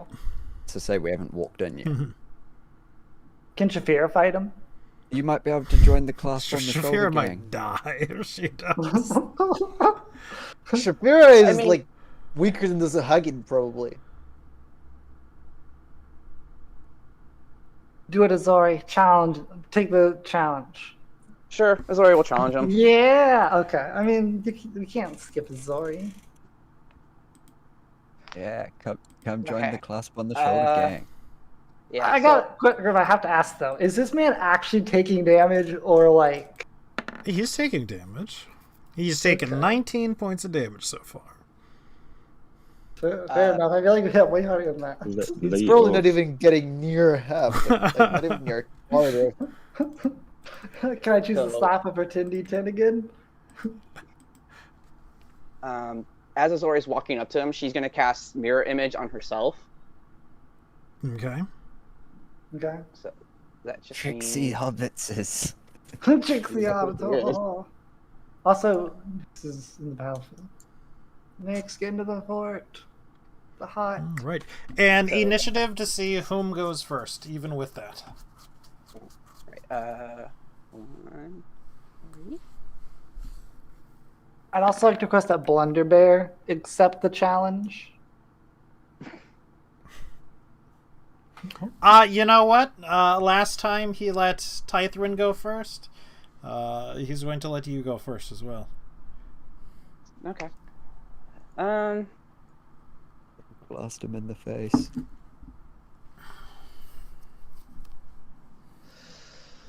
To say we haven't walked in yet. Can Shafira fight him? You might be able to join the class on the shoulder Shafira gang. might die if she does. Shapira is I mean- like weaker than this Hagen probably. Do it, Azori. Challenge. Take the challenge. Sure, Zori will challenge him. Yeah. Okay. I mean, we can't skip Azori. Yeah, come join Okay. the clasp on the shoulder gang. Yeah, I got. I have to ask though: is this man actually taking damage, or like? He's taking damage. He's taken Okay. 19 points of damage so far. Fair enough. I feel like we hit way harder than that. He's probably not even getting near half. Like, not even near a quarter. Can I choose to slap a pretend D10 again? As Azori's walking up to him, she's gonna cast Mirror Image on herself. Okay. Okay. So that just Trixie means... hobbitses. Trixie Hobbit. Also, this is in the battlefield. Next, get into the fort. The hut. All right. And initiative to see whom goes first, even with that. Right, 1, 3. I'd also like to request that Blunderbear accept the challenge. You know what? Last time he let Tythrin go first. He's going to let you go first as well. Okay. Blast him in the face.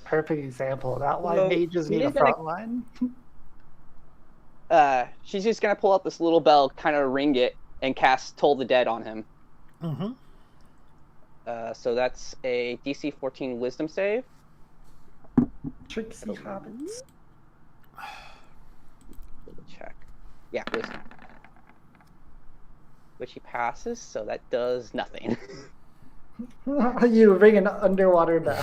Perfect example of that. Why Well, mages need a he's gonna- front line. She's just gonna pull out this little bell, kind of ring it, and cast Toll the Dead on him. Mm-hmm. So that's a DC 14 Wisdom save. Tricksy hobbits. Double check. Yeah, Wisdom. Which he passes, so that does nothing. You ring an underwater bell,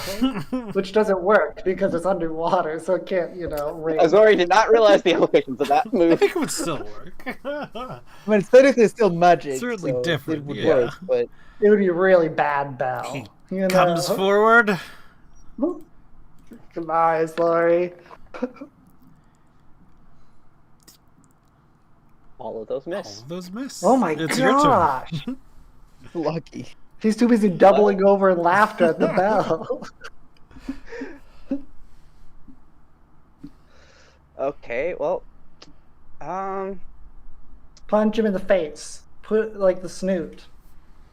which doesn't work because it's underwater, so it can't, ring. Azori did not realize the implications of that I move. think it would still work. I mean, it's technically still magic. Certainly so different, It would yeah. work, but It would be a really bad bell. He comes forward. Goodbye, Lori. All of those All miss. of those miss. Oh my It's your turn. gosh. lucky. He's too busy doubling over in laughter at the bell. Okay, well, Punch him in the face. Put like the snoot.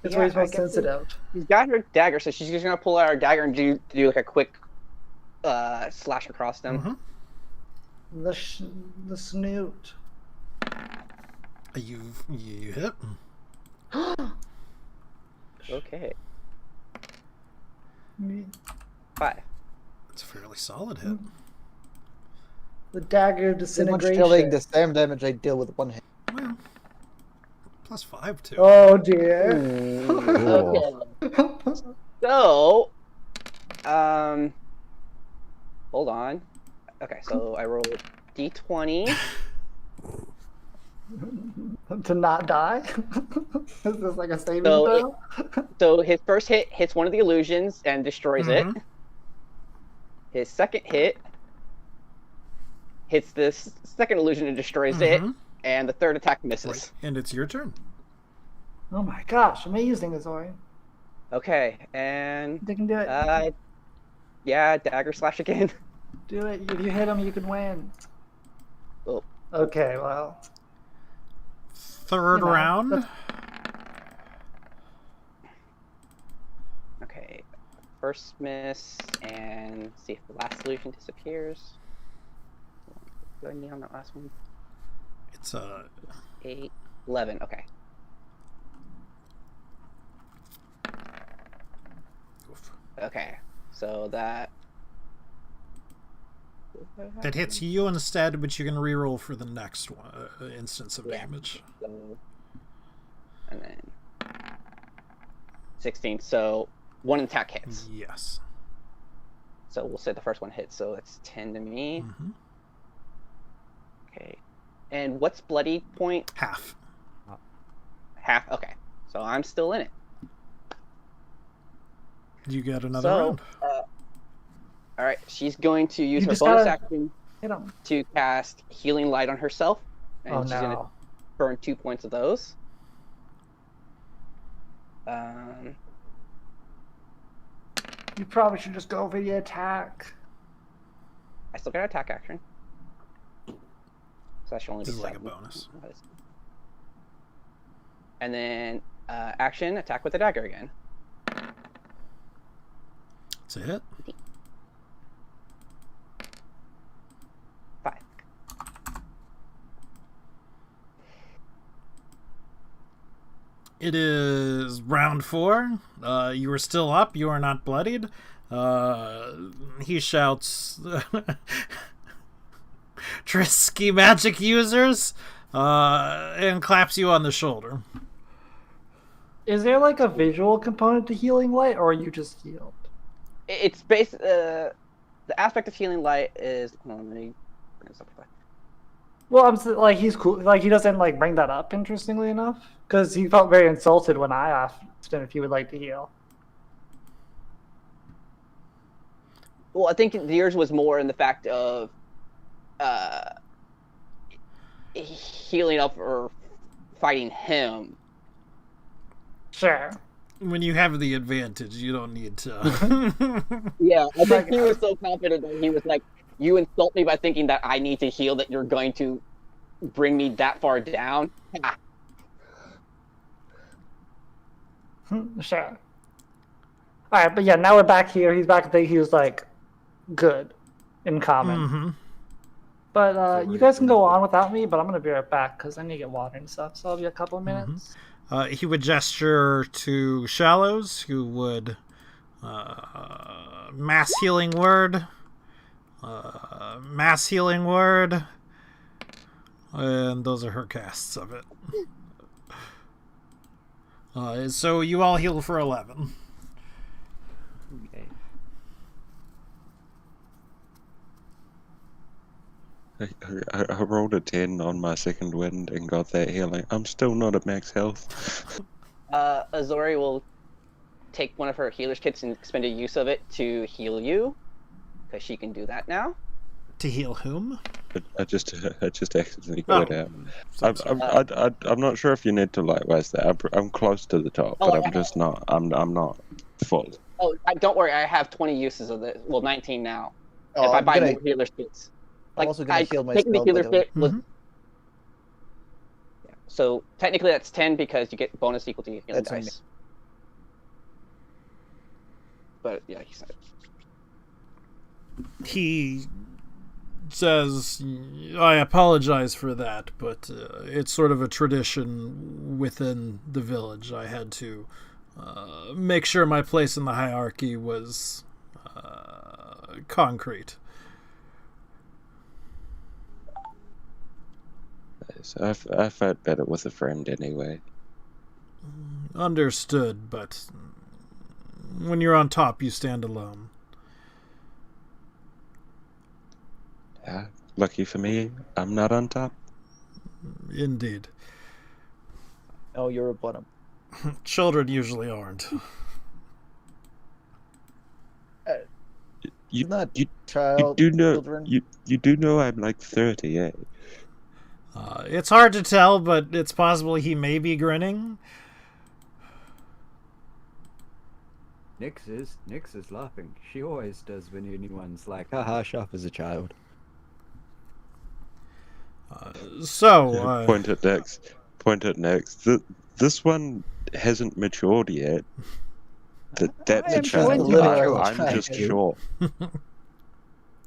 It's where he's I most guess sensitive. she's got her dagger, so she's just gonna pull out her dagger and do like a quick slash across them. Mhm. The snoot. You hit. Okay. 5. It's a fairly solid hit. The dagger Pretty much disintegration. dealing the same damage I deal with one hit. Well, +5 too. Oh dear. Okay. So, hold on. Okay, so I rolled D20. To not die? Is this like a saving So throw? So his first hit hits one of the illusions and destroys it. His second hit hits this second illusion and destroys it. And the third attack misses. Right. And it's your turn. Oh my gosh, amazing, Azori. Okay, and They can do it. yeah, dagger slash again. Do it. If you hit him, you can win. Oh. Okay, well. Third round. Okay, first miss, and see if the last illusion disappears. Do I need on that last one? It's 8, 11. Okay. oof. Okay, so that That hits you instead, but you can reroll for the next one instance of Yeah. damage. So, and then 16. So one attack hits. Yes. So we'll say the first one hits. So it's 10 to me. Mm-hmm. Okay. And what's bloody point? Half. Half. Okay. So I'm still in it. You get another So, round. all right. She's going to use You her just bonus gotta- action Hit him. to cast Healing Light on herself. And Oh she's going to no. burn 2 points of those. You probably should just go for the attack. I still got an attack action. So that should only This be is like a 7. bonus. And then action, attack with the dagger again. It's a hit. 5. It is round 4. You are still up. You are not bloodied. He shouts, "Trisky magic users!" And claps you on the shoulder. Is there like a visual component to healing light, or are you just healed? It's based. The aspect of Healing Light is. Hold on, let me bring this up. Well, like he's cool. Like he doesn't like bring that up. Interestingly enough, because he felt very insulted when I asked him if he would like to heal. Well, I think yours was more in the fact of healing up or fighting him. Sure. When you have the advantage, you don't need to. Yeah, I think he was so confident that he was like, "You insult me by thinking that I need to heal, that you're going to bring me that far down." Sure. All right, but yeah, now we're back here. He's back. He was like, good, in common. Mm-hmm. But you guys can go on without me. But I'm gonna be right back because I need to get water and stuff. So I'll be a couple of minutes. He would gesture to Shallows, who would mass healing word, and those are her casts of it. So you all heal for 11. Okay. I rolled a 10 on my second wind and got that healing. I'm still not at max health. Azori will take one of her healer's kits and expend a use of it to heal you, because she can do that now. To heal whom? I just accidentally got it out. Oh. I'm not sure if you need to likewise that. I'm close to the top, Oh, but I'm just not. I'm not full. Oh, don't worry, I have 20 uses of this. Well, 19 now. Oh, if I I'm buy gonna- more healer's kits. I'm also gonna heal myself. Taking the healer's by the way. kit was... Yeah. So technically that's 10 because you get bonus equal to your healing That's dice. But yeah, he said. He says, I apologize for that, but it's sort of a tradition within the village. I had to make sure my place in the hierarchy was concrete. I felt better with a friend anyway. Understood, but when you're on top, you stand alone. Yeah, lucky for me, I'm not on top. Indeed. Oh, you're a bottom. Children usually aren't. You Not you child. do know Children. you do know I'm like 30, eh? It's hard to tell, but it's possible he may be grinning. Nyx is laughing. She always does when anyone's like, haha, sharp as a child. Point at next. This one hasn't matured yet. That's I a am child. going to I'm mature. just short.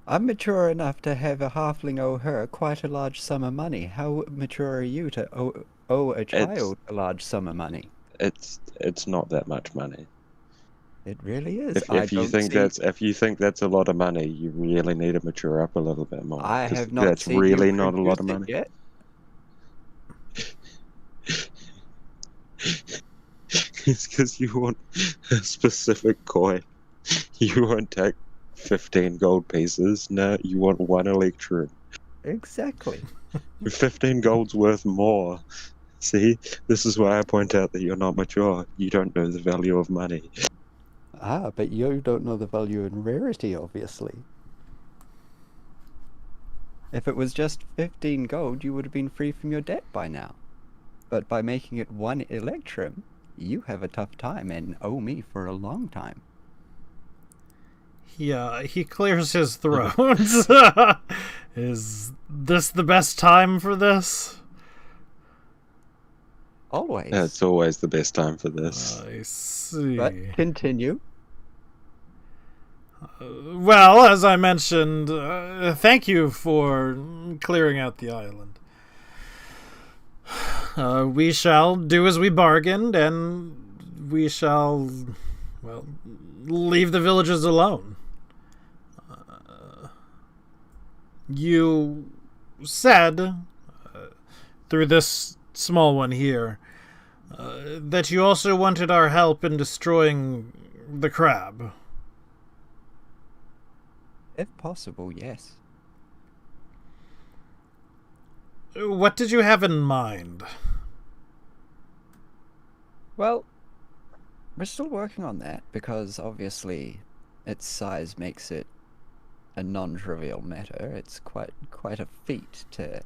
I'm mature enough to have a halfling owe her quite a large sum of money. How mature are you to owe a child a large sum of money? It's not that much money. It really is. If you think that's a lot of money, you really need to mature up a little bit more. I 'cause have not that's seen really you not a lot of produce money. it yet. It's because you want a specific coin. You won't take 15 gold pieces. No, you want 1 electrum. Exactly. 15 gold's worth more. See, this is why I point out that you're not mature. You don't know the value of money. Ah, but you don't know the value in rarity, obviously. If it was just 15 gold, you would have been free from your debt by now. But by making it 1 electrum, you have a tough time and owe me for a long time. He clears his throat. Is this the best time for this? Always. It's always the best time for this. I see. But continue. Well, as I mentioned, thank you for clearing out the island. We shall do as we bargained, and we shall, well, leave the villagers alone. You said, through this small one here, that you also wanted our help in destroying the crab. If possible, yes. What did you have in mind? Well, we're still working on that because obviously its size makes it a non-trivial matter. It's quite a feat to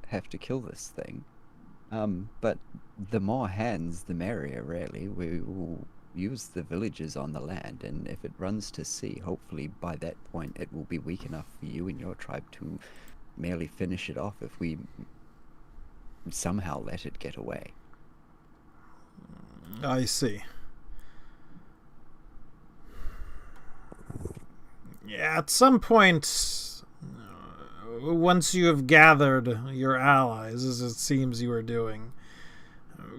have to kill this thing. But the more hands, the merrier. Really, we will use the villages on the land, and if it runs to sea, hopefully by that point it will be weak enough for you and your tribe to merely finish it off if we somehow let it get away. I see. Yeah, at some point, once you have gathered your allies, as it seems you are doing,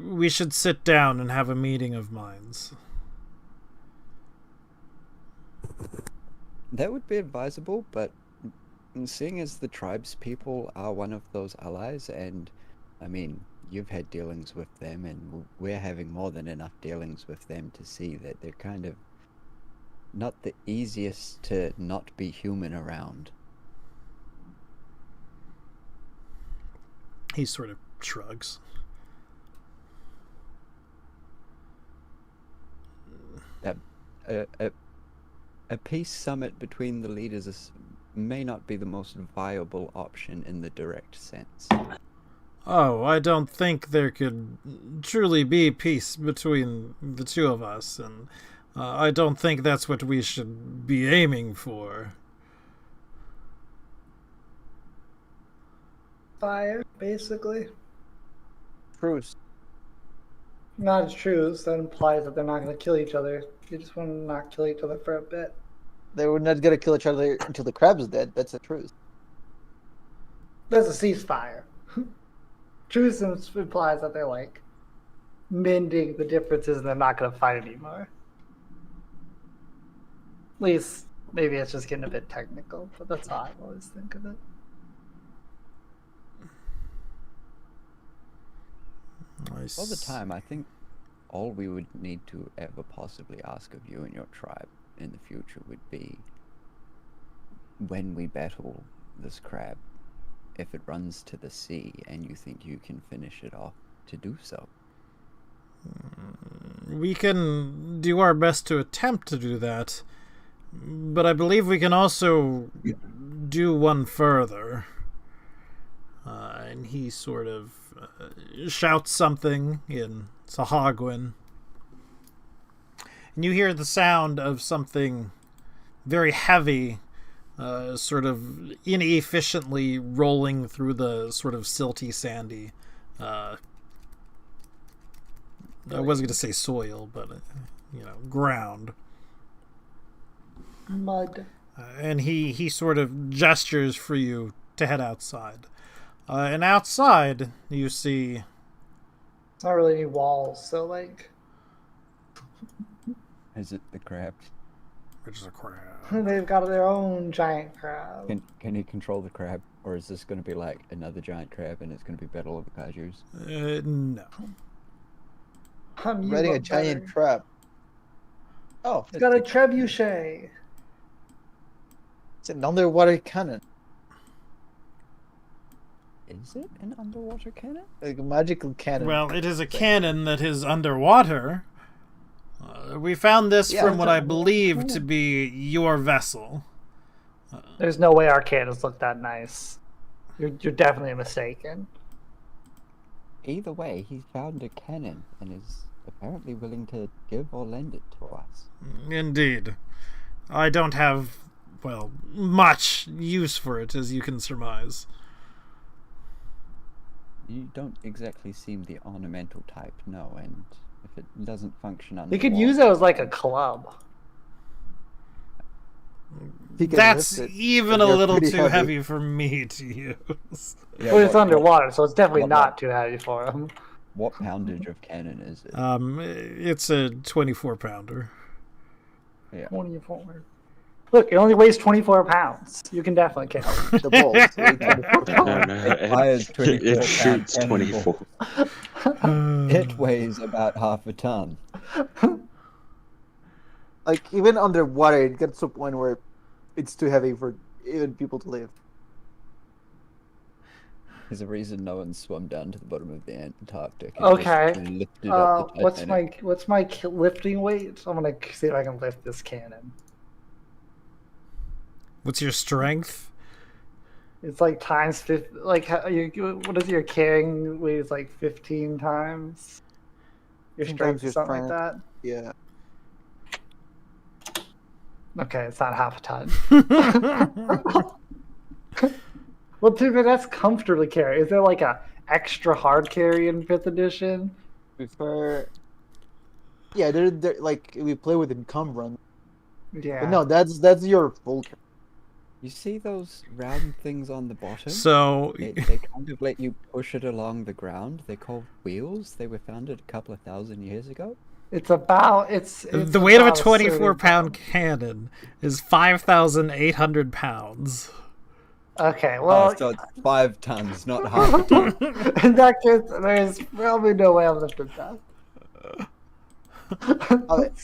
we should sit down and have a meeting of minds. That would be advisable, but seeing as the tribes people are one of those allies, and I mean, you've had dealings with them, and we're having more than enough dealings with them to see that they're kind of not the easiest to not be human around. He sort of shrugs. A peace summit between the leaders may not be the most viable option in the direct sense. Oh, I don't think there could truly be peace between the two of us, and I don't think that's what we should be aiming for. Fire, basically. Truce. Not as truce. That implies that they're not going to kill each other. You just want to not kill each other for a bit. They were not gonna kill each other until the crab's dead. That's the truth. That's a ceasefire. Truce implies that they're like mending the differences and they're not going to fight anymore. At least, maybe it's just getting a bit technical, but that's how I always think of it. All the time, I think all we would need to ever possibly ask of you and your tribe in the future would be, when we battle this crab, if it runs to the sea and you think you can finish it off, to do so. We can do our best to attempt to do that, but I believe we can also do one further. And he sort of shouts something in Sahagwin. And you hear the sound of something very heavy, sort of inefficiently rolling through the sort of silty, sandy, I wasn't going to say soil, but, ground. Mud. And he sort of gestures for you to head outside. And outside, you see... It's not really any walls, so like... Is it the crab? Which is a crab. They've got their own giant crab. Can he control the crab? Or is this going to be like another giant crab and it's going to be Battle of the Kaijus? No. I'm riding a giant crab. Oh, It's got a trebuchet. It's an underwater cannon. Is it an underwater cannon? Like a magical cannon. Well, it is a cannon that is underwater. We found this from what I believe to be your vessel. There's no way our cannons look that nice. You're definitely mistaken. Either way, he found a cannon and is apparently willing to give or lend it to us. Indeed. I don't have, much use for it, as you can surmise. You don't exactly seem the ornamental type, no, and if it doesn't function on You could use it as like a club. That's even a They're little pretty too heavy for me to use. Yeah, But it's what- underwater, so it's definitely what- not too heavy for him. What poundage of cannon is it? It's a 24-pounder. Yeah. 24. Look, it only weighs 24 pounds. You can definitely carry it. The balls. Like, It fires 24 It shoots pound 24. It weighs about half a ton. like, even underwater, it gets to a point where it's too heavy for even people to live. There's a reason no one swum down to the bottom of the Antarctic. and Okay. just lifted up the Titanic. What's my lifting weight? I'm gonna see if I can lift this cannon. What's your strength? It's like times 50. Like, what is your carrying weight? Is like 15 times your Sometimes strength, your something like that. Yeah. Okay, it's not half a ton. Well, dude, that's comfortably carry. Is there like a extra hard carry in 5th edition? Prefer. Yeah, they're like we play with encumbrance. Yeah. But no, that's your full carry. You see those round things on the bottom? So They kind of let you push it along the ground. They're called wheels. They were founded a couple of thousand years ago. It's about it's the weight of a about certain 24-pound cannon is 5,800 pounds. Okay, well, Oh, so it's 5 tons, not half a ton. in that case, there's probably no way I'm lifting that.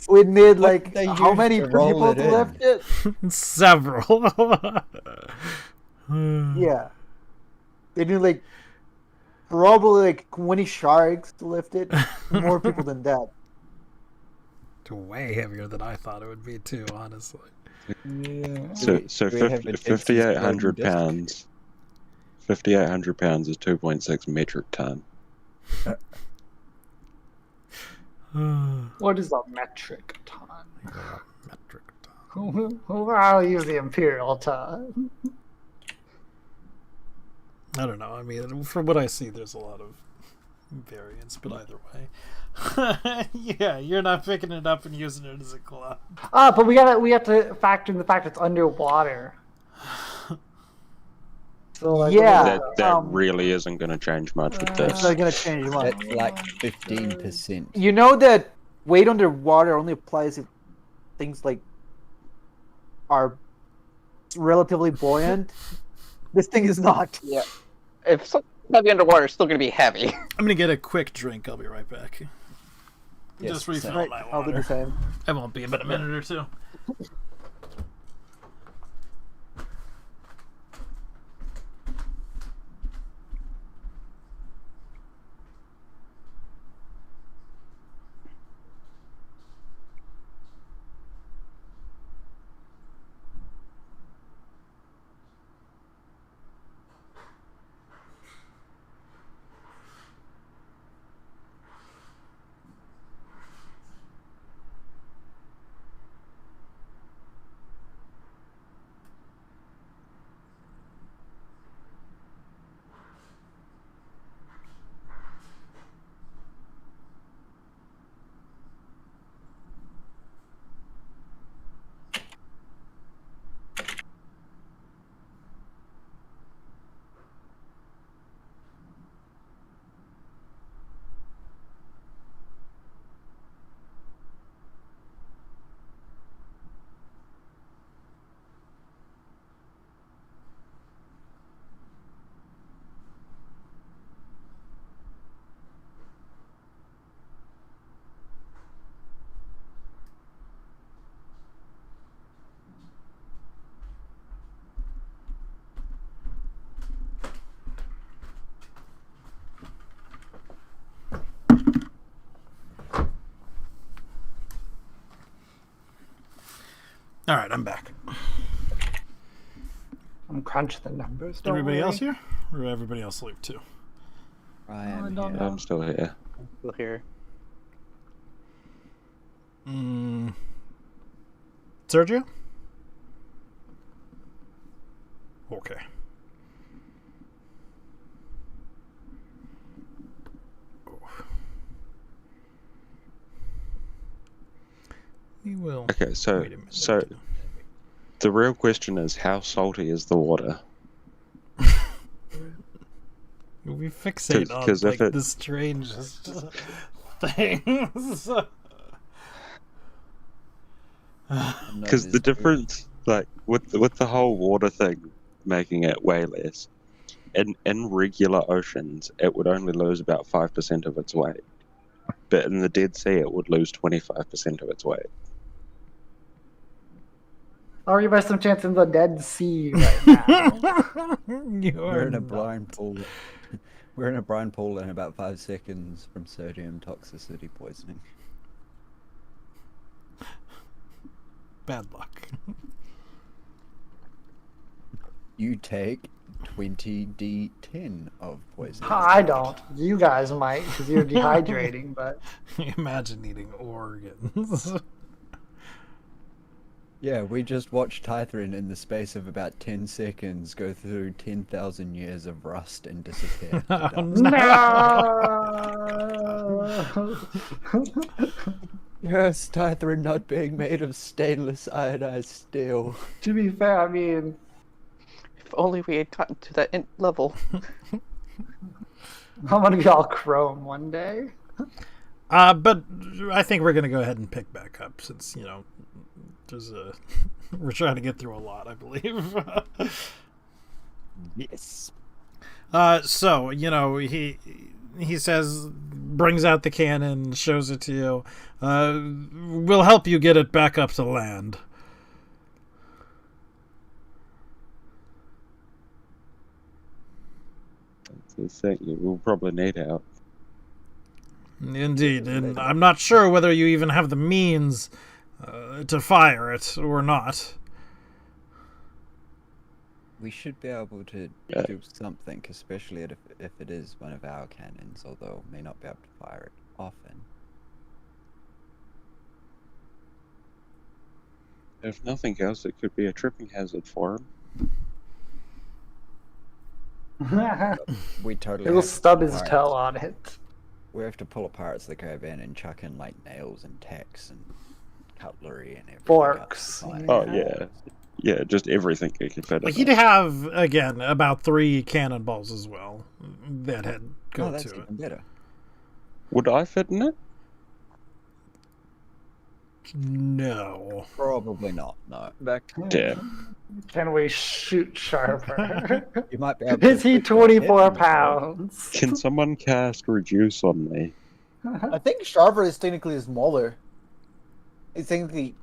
We need What like did they how use many to roll people it to in? lift it? Several. Yeah. They need like probably like 20 sharks to lift it. More people than that. It's way heavier than I thought it would be, too, honestly. Yeah. So Do we have a dead sea 5,800 floating pounds. 5,800 pounds is 2.6 metric ton. What is a metric ton? Metric ton. I'll use the imperial ton. I don't know. I mean, from what I see, there's a lot of variance, but either way. Yeah, you're not picking it up and using it as a club. But we have to factor in the fact it's underwater. So like, Yeah. That really isn't going to change much with It's this. not gonna change much. That's like 15%. You know that weight underwater only applies if things like are relatively buoyant. This thing is not. Yeah. If something heavy underwater, it's still going to be heavy. I'm going to get a quick drink. I'll be right back. Yes, Just refill Right, my I'll do the water. same. I won't be but a minute or two. All right, I'm back. I'm crunching the numbers. Don't Everybody worry. else here? Or everybody else leave too? I am don't here. know. I'm still here. Still here. Sergio? Okay. We will. Okay, so wait a minute. so the real question is, how salty is the water? We fixate on 'Cause if like it- the strangest things. Because the difference, like with the whole water thing, making it way less. In regular oceans, it would only lose about 5% of its weight, but in the Dead Sea, it would lose 25% of its weight. Are you by some chance in the Dead Sea right now? You We're are in a not. brine pool. We're in a brine pool in about 5 seconds from sodium toxicity poisoning. Bad luck. You take 20d10 of poison. I don't. You guys might because you're dehydrating, but Imagine eating organs. Yeah, we just watched Tythrin in the space of about 10 seconds go through 10,000 years of rust and disappear. to Oh, dust. No. Yes, Tythrin not being made of stainless iodized steel. To be fair, I mean, If only we had gotten to that level. I'm gonna be all chrome one day. But I think we're gonna go ahead and pick back up since there's a we're trying to get through a lot, I believe. Yes. So he says, brings out the cannon, shows it to you. We'll help you get it back up to land. The thing we'll probably need help. Indeed, and I'm not sure whether you even have the means to fire it or not. We should be able to do something, especially if it is one of our cannons, although may not be able to fire it often. If nothing else, it could be a tripping hazard for him. We totally It'll have to stub pull his apart- toe on it. We have to pull apart the caravan and chuck in like nails and tacks and cutlery and everything. Forks. else to find Oh it. yeah, just everything he can fit in. He'd have, again, about 3 cannonballs as well that had go Oh, that's to it. even better. Would I fit in it? No. Probably not. No. Damn. Can we shoot sharper? You might be able to Is he stick your head 24 in the hole. pounds? Can someone cast reduce on me? I think Sharper is technically smaller. It's technically.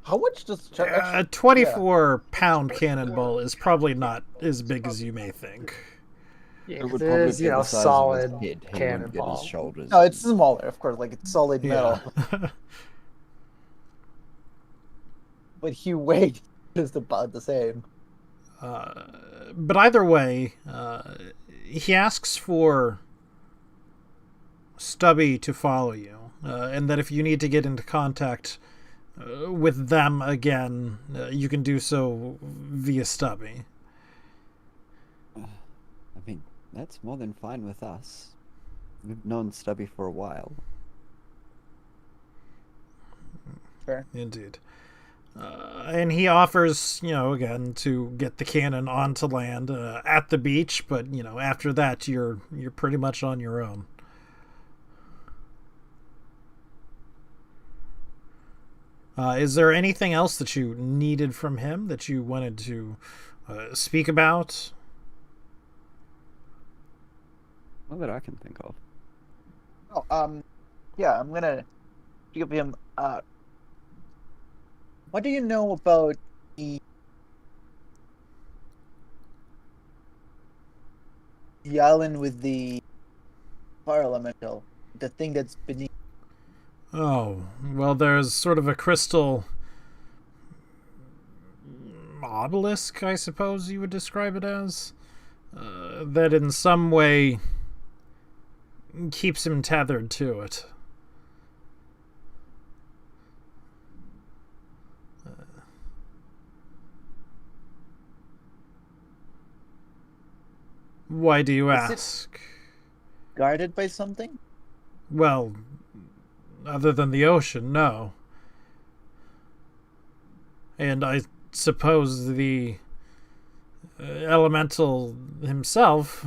How much does A 24-pound cannonball is probably not as big as you may think. Yeah, It 'cause would it probably is, be you the know, size of his solid head. He wouldn't get cannonball. his shoulders. No, it's smaller, of course. Like it's solid metal, Yeah. but he weighs just about the same. But either way, he asks for Stubby to follow you, and that if you need to get into contact with them again, you can do so via Stubby. I mean, that's more than fine with us. We've known Stubby for a while. Indeed. And he offers, again, to get the cannon onto land at the beach, but after that, you're pretty much on your own. Is there anything else that you needed from him that you wanted to speak about? Not that I can think of. Oh, yeah, I'm gonna give him. What do you know about the island with the fire elemental? The thing that's beneath. Oh, well, there's sort of a crystal obelisk, I suppose you would describe it as, that in some way keeps him tethered to it. Why do you Is it- ask? Guarded by something? Well, other than the ocean, no. And I suppose the elemental himself.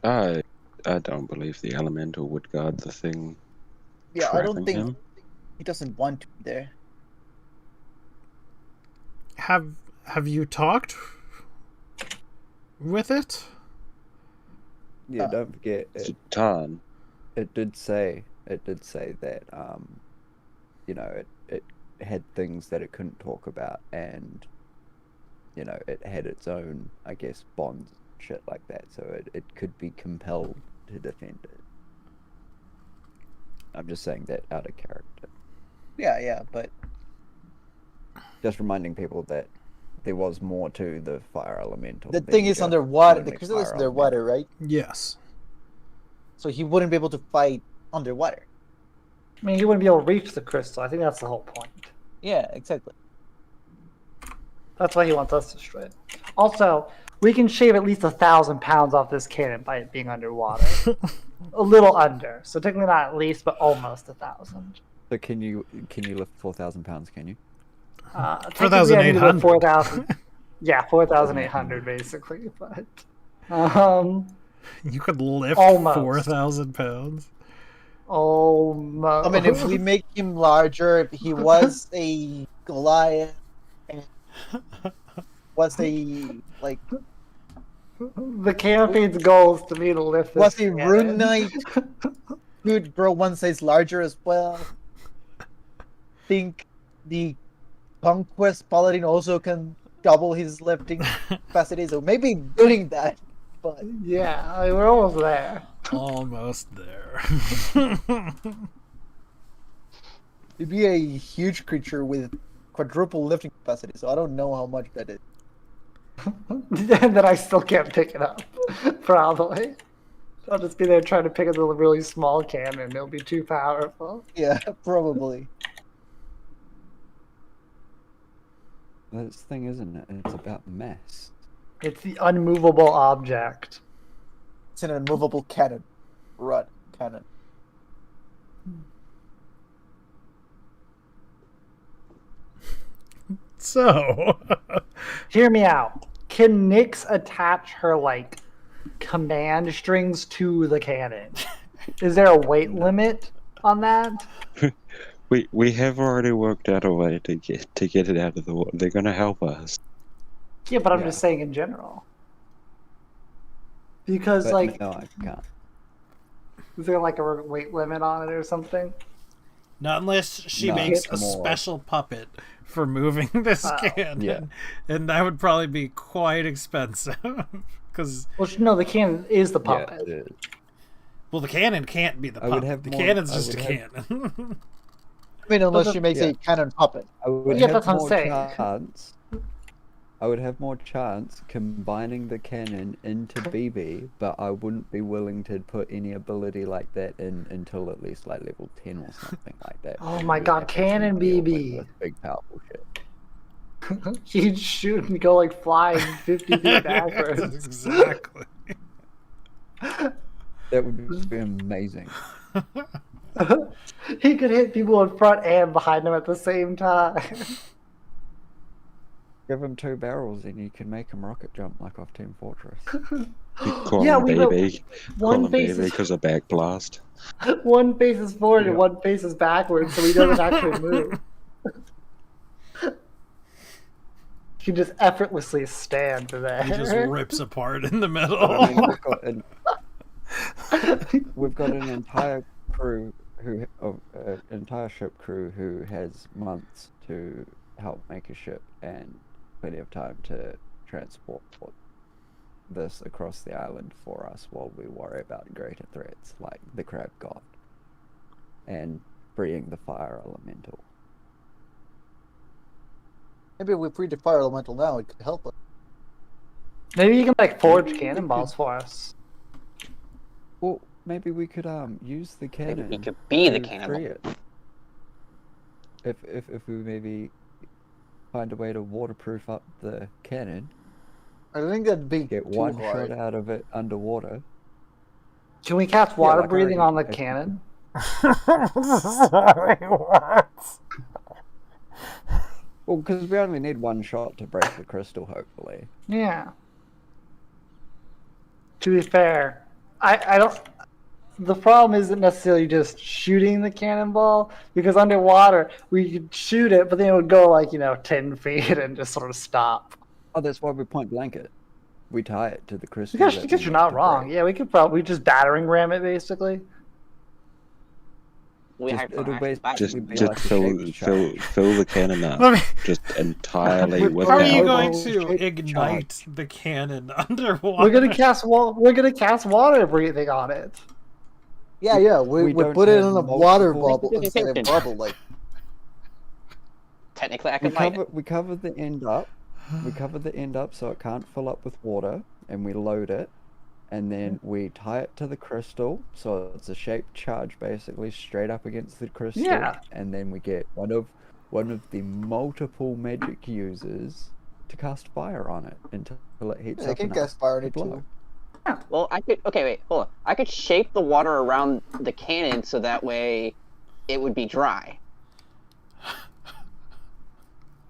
I don't believe the elemental would guard the thing. Yeah, I don't trapping think him. he doesn't want to be there. Have you talked with it? Yeah, don't forget Tan. it did say that it had things that it couldn't talk about, and it had its own, I guess, bonds, shit like that, so it could be compelled to defend it. I'm just saying that out of character, Yeah, but just reminding people that there was more to the fire elemental. the than thing is just underwater. one The crystal is fire underwater, right? Yes. So he wouldn't be able to fight underwater. I mean, he wouldn't be able to reach the crystal. I think that's the whole point. Yeah, exactly. That's why he wants us to destroy it. Also, we can shave at least 1,000 pounds off this cannon by it being underwater. A little under. So technically not at least, but almost 1,000. So can you lift 4,000 pounds? Can you? Technically, I need to lift 4,800. 4,000. Yeah, 4,800 basically. But You could lift Almost. 4,000 pounds. almost. I mean, if we make him larger, if he was a Goliath and was a like the campaign's goal is to me to lift this was a cannon. rune knight, could grow one size larger as well. Think the conquest paladin also can double his lifting capacity, so maybe doing that. But Yeah, we're almost there. Almost there. it'd be a huge creature with quadruple lifting capacity, so I don't know how much that is. That I still can't pick it up. Probably. I'll just be there trying to pick up the really small cannon. It'll be too powerful. Yeah, probably. That's the thing, isn't it? It's about mass. It's the unmovable object. It's an immovable cannon. Run cannon. So, Hear me out. Can Nyx attach her like command strings to the cannon? Is there a weight limit on that? We have already worked out a way to get it out of the water. They're gonna help us. Yeah, but I'm Yeah. just saying in general. Because But like, no, I can't. is there like a weight limit on it or something? not unless she No, makes it's a more. special puppet for moving this Oh, cannon. yeah. And that would probably be quite expensive. Because, Well, no, the cannon is the Yeah, puppet. it is. well, the cannon can't be the I would puppet. have The more- cannon's I just a would have- cannon. I mean, unless the- she makes yeah. a cannon puppet. I would Yeah, have that's what I'm more saying. chance. I would have more chance combining the cannon into BB, but I wouldn't be willing to put any ability like that in until at least like level 10 or something like that. Oh And my we God, actually cannon deal BB. with big powerful shit. He'd shoot and go like flying 50 feet backwards. Exactly. That would be amazing. He could hit people in front and behind him at the same time. Give him 2 barrels and you can make him rocket jump like off Team Fortress. Call Yeah, him we know- baby. Call One him baby face is because of back blast. one faces forward and Yeah. one faces backwards, so he doesn't actually move. He just effortlessly stand there. He just rips apart in the I middle. mean, we've got an entire crew entire ship crew who has months to help make a ship and plenty of time to transport this across the island for us while we worry about greater threats like the crab god and freeing the fire elemental. Maybe if we free the fire elemental now, it could help us. Maybe you can like forge cannonballs for us. Well, maybe we could use the cannon. Maybe we could be the to cannibal. free it. If we maybe find a way to waterproof up the cannon, I think that'd be get too one hard. shot out of it underwater. Can we cast water like I breathing on the already- cannon? Sorry, what? Well, because we only need one shot to break the crystal, hopefully. Yeah. To be fair, I don't. The problem isn't necessarily just shooting the cannonball, because underwater we could shoot it, but then it would go like 10 feet and just sort of stop. Oh, that's why we point blank it. We tie it to the crystal. I that guess we you're need not to wrong. break. Yeah, we could probably just battering ram it basically. We Just- hired it'll someone actually buy Just We'd be just like a fill shaped child. the cannon up. Let me- Just entirely with How are you Okay. going Oh, to shit, ignite the cannon underwater? We're gonna cast water breathing on it. Yeah, We we don't put it have in a water multiple- bubble instead of bubble. Like, Technically, I We could light cover it. we cover the end up. We cover the end up so it can't fill up with water, and we load it. and then we tie it to the crystal, so it's a shaped charge basically straight up against the crystal. Yeah. And then we get one of the multiple magic users to cast fire on it until it heats Yeah, I up can enough cast fire on to it blow. too. Well, I could. Okay, wait, hold on. I could shape the water around the cannon so that way it would be dry.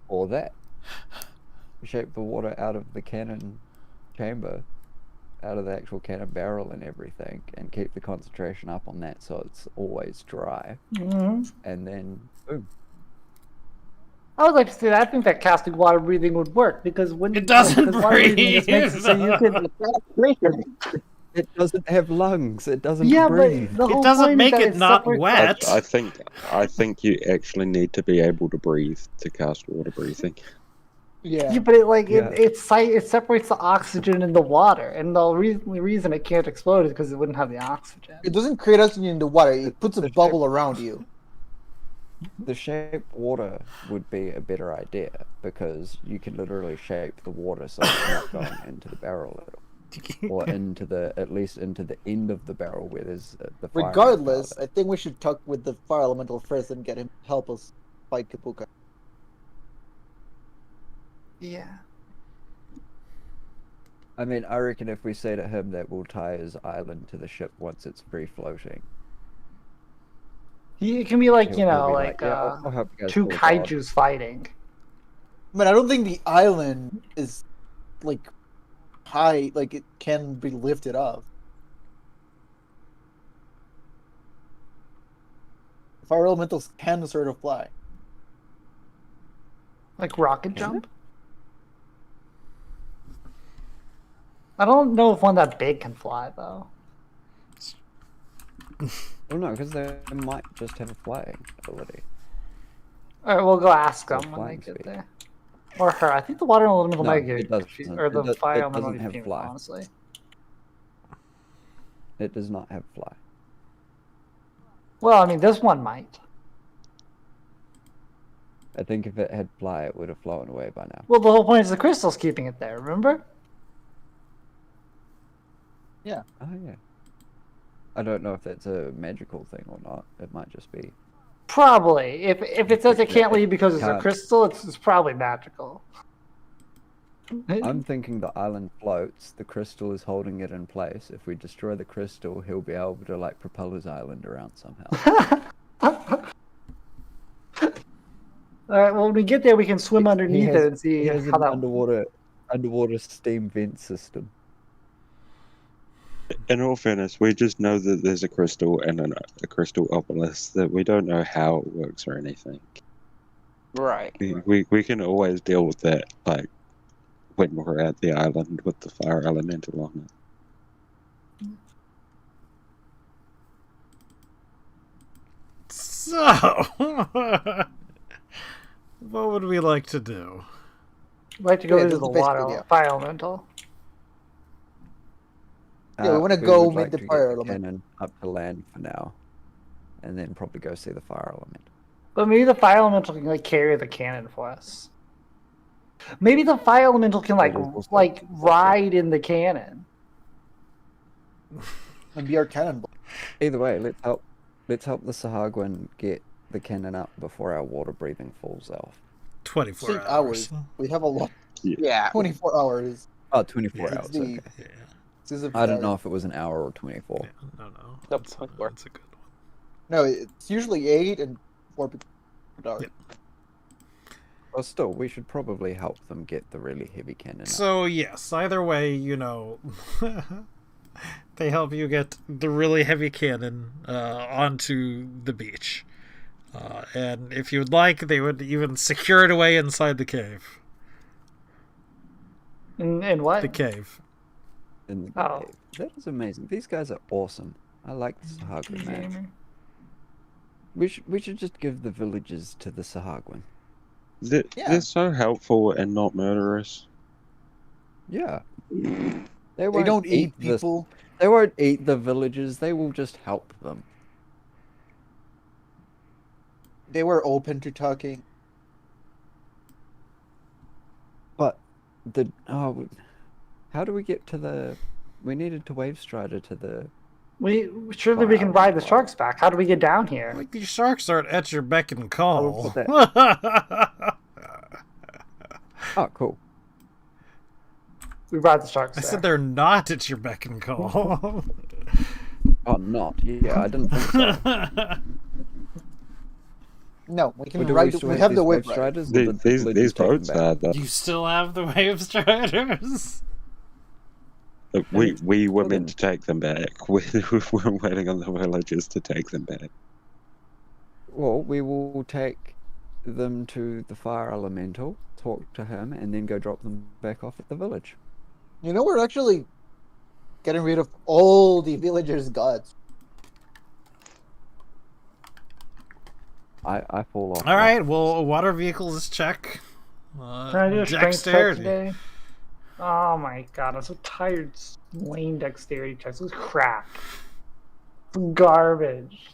Or that. Shape the water out of the cannon chamber, out of the actual cannon barrel and everything, and keep the concentration up on that so it's always dry. Mm-hmm. And then, boom. I would like to say that I think that casting water breathing would work because when It doesn't because water breathing just makes it so you can. It doesn't have lungs. It doesn't Yeah, breathe. but the whole It doesn't point is make that it not separates- wet. I think you actually need to be able to breathe to cast water breathing. Yeah. Yeah, but Yeah. it separates the oxygen in the water, and the reason it can't explode is because it wouldn't have the oxygen. It doesn't create oxygen in the water. It puts a The bubble around you. The shaped water would be a better idea because you can literally shape the water so it's not going into the barrel at all. Or at least into the end of the barrel where there's the fire. Regardless, I think we should talk with the fire elemental first and get him to help us fight Kapuka. Yeah. I mean, I reckon if we say to him that we'll tie his island to the ship once it's free floating. It can be like, he'll be like "Yeah, I'll help you guys two pull it off." kaijus fighting. But I don't think the island is like high, like it can be lifted up. Fire elementals can sort of fly. Like rocket jump? I don't know if one that big can fly, though. Well, no, because they might just have a flying ability. Alright, we'll go ask Or them when they flying get speed. there. Or her. I think the water elemental No, might get it doesn't. or the It fire doesn't elemental might have get fly. honestly. It does not have fly. Well, I mean, this one might. I think if it had fly, it would have flown away by now. Well, the whole point is the crystal's keeping it there, remember? Oh, yeah. I don't know if that's a magical thing or not. It might just be. Probably. If it says it can't leave because it's a Can't. crystal, it's probably magical. I'm thinking the island floats, the crystal is holding it in place. If we destroy the crystal, he'll be able to, like, propel his island around somehow. Alright, well, when we get there, we can swim He underneath has- it and see He has how an that. underwater steam vent system. In all fairness, we just know that there's a crystal and a crystal obelisk. That we don't know how it works or anything. Right. We can always deal with that, like when we're at the island with the fire elemental on it. So, what would we like to do? I'd like to go Yeah, into that's the the best water idea. fire elemental. Yeah, we wanna would go like meet the to get fire element. cannon up to land for now, and then probably go see the fire element. But maybe the fire elemental can like carry the cannon for us. Maybe the fire elemental can That is also- ride in the cannon. And be our cannonball. Either way, let's help the Sahagwin get the cannon up before our water breathing falls off. 24 6 hours. hours. We have a lot. Yeah. 24 hours. Oh, 24 Yeah, hours. it's the- Okay. Yeah. Seas of I don't Vodari. know if it was an hour or 24. Yeah, no. Nope, That's, 24. that's a good one. No, it's usually 8 and 4 people. Yep. Well, still, we should probably help them get the really heavy cannon up. So, yes, either way, they help you get the really heavy cannon onto the beach. And if you would like, they would even secure it away inside the cave. And what? The cave. In the Oh. cave. That is amazing. These guys are awesome. I like the Sahagwin, man. We should just give the villages to the Sahagwin. They're, Yeah. they're so helpful and not murderous. Yeah. They don't eat the- people. They won't eat the villages. They will just help them. They were open to talking. But how do we get to the We needed to wave strider to the. Surely we can ride the sharks back. How do we get down here? Like these sharks aren't at your beck and I call. would put that. Oh, cool. We ride the sharks I there. said they're not at your beck and call. Oh, not. Yeah, I didn't think so. No, we can But do ride. still We have the these wave rider. striders. or did These Lydia's take them boats back? are though. You still have the wave striders? We were meant to take them back. We're waiting on the villagers to take them back. Well, we will take them to the fire elemental, talk to him, and then go drop them back off at the village. You know, we're actually getting rid of all the villagers' gods. I fall off. All right, well, water vehicles check. Can I do a strength check Dexterity. today? Oh my god, I'm so tired. Lame dexterity checks. This is crap. Garbage.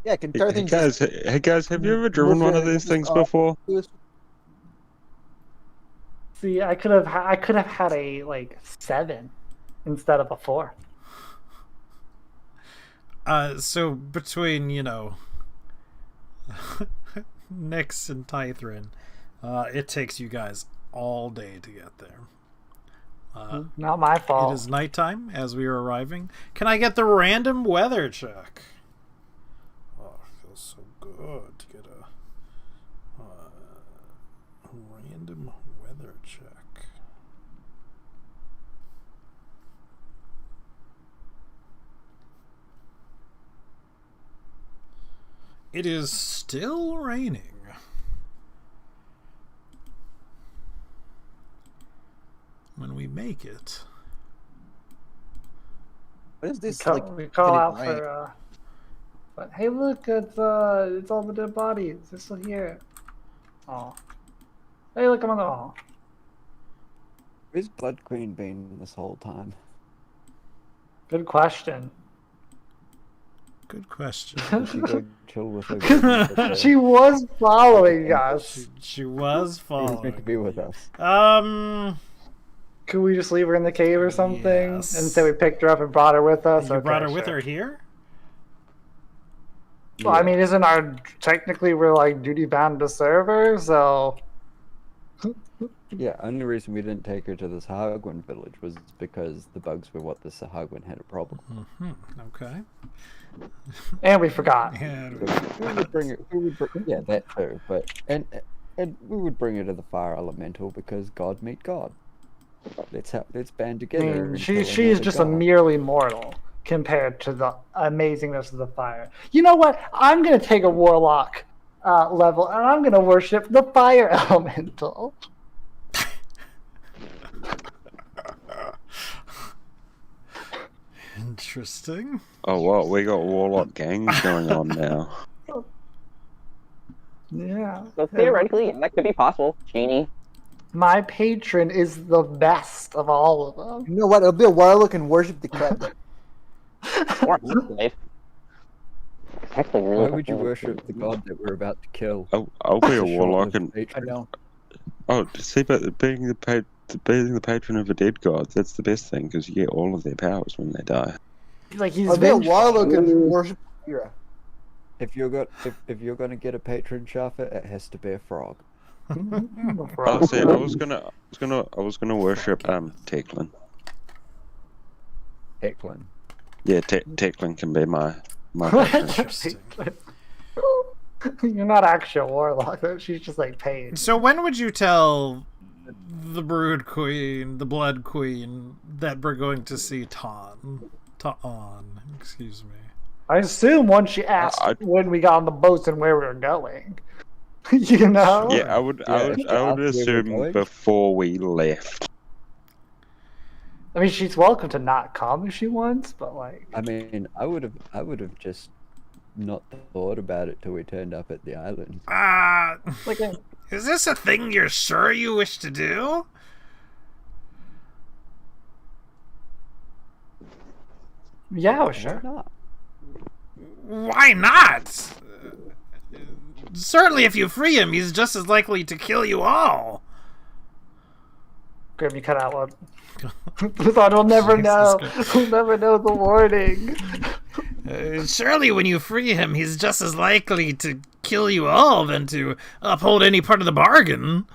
Yeah, can Hey everything guys, have you ever driven one of these things before? See, I could have had a like 7 instead of a 4. So between, Nyx and Tythrin, it takes you guys all day to get there. Not my fault. It is nighttime as we are arriving. Can I get the random weather check? Oh, it feels so good to get a random weather check. It is still raining. When we make it. What is this? We call out rain? for. But hey, look, it's all the dead bodies. They're still here. Oh. Hey, look, I'm on the. Oh. Where's Blood Queen been this whole time? Good question. Good question. Did she go chill with her girlfriend? She was following us. She was She was meant to following. be with us. Could we just leave her in the cave or something? Yes. And say we picked her up and brought her with us? You Okay, brought her with sure. her here? Well, I mean, isn't our technically we're like duty bound to serve her, so Yeah, only reason we didn't take her to the Sahagwin village was because the bugs were what the Sahagwin had a problem. Okay. and we forgot. And We would bring her, yeah, that too, but and we would bring her to the fire elemental because God meet God. Let's band I together. mean, and she's kill just another a god. merely mortal compared to the amazingness of the fire. You know what? I'm gonna take a warlock level and I'm gonna worship the fire elemental. interesting. Oh wow, we got warlock gangs going on now. Yeah. So theoretically, that could be possible. Genie. My patron is the best of all of them. You know what? It'll be a warlock and worship the cat. Or slave. Actually, really. Why would you worship the god that we're about to kill? I'll be a Short warlock of and hatred? I know. see, but being the patron of a dead god, that's the best thing because you get all of their powers when they die. Like he's I'll be a vengeful. warlock and worship Kira. If you're gonna get a patron Shafa, it has to be a frog. Oh, see, I was gonna worship Teklin. Eklund. Yeah, Teklin can be my patron. Interesting. You're not actually a warlock. She's just like paid. So when would you tell the Brood Queen, the Blood Queen, that we're going to see Taun, excuse me. I assume once she asked when we got on the boats and where we were going. You know? Yeah, I would assume going. before we left. I mean, she's welcome to not come if she wants, but like, I mean, I would have just not thought about it till we turned up at the island. like Is this a thing you're sure you wish to do? yeah, well, Why sure. not? Why not? Certainly if you free him, he's just as likely to kill you all. Grim, you cut out one. We thought we'll never Jesus know. Christ. We'll never know the warning. Surely when you free him, he's just as likely to kill you all than to uphold any part of the bargain.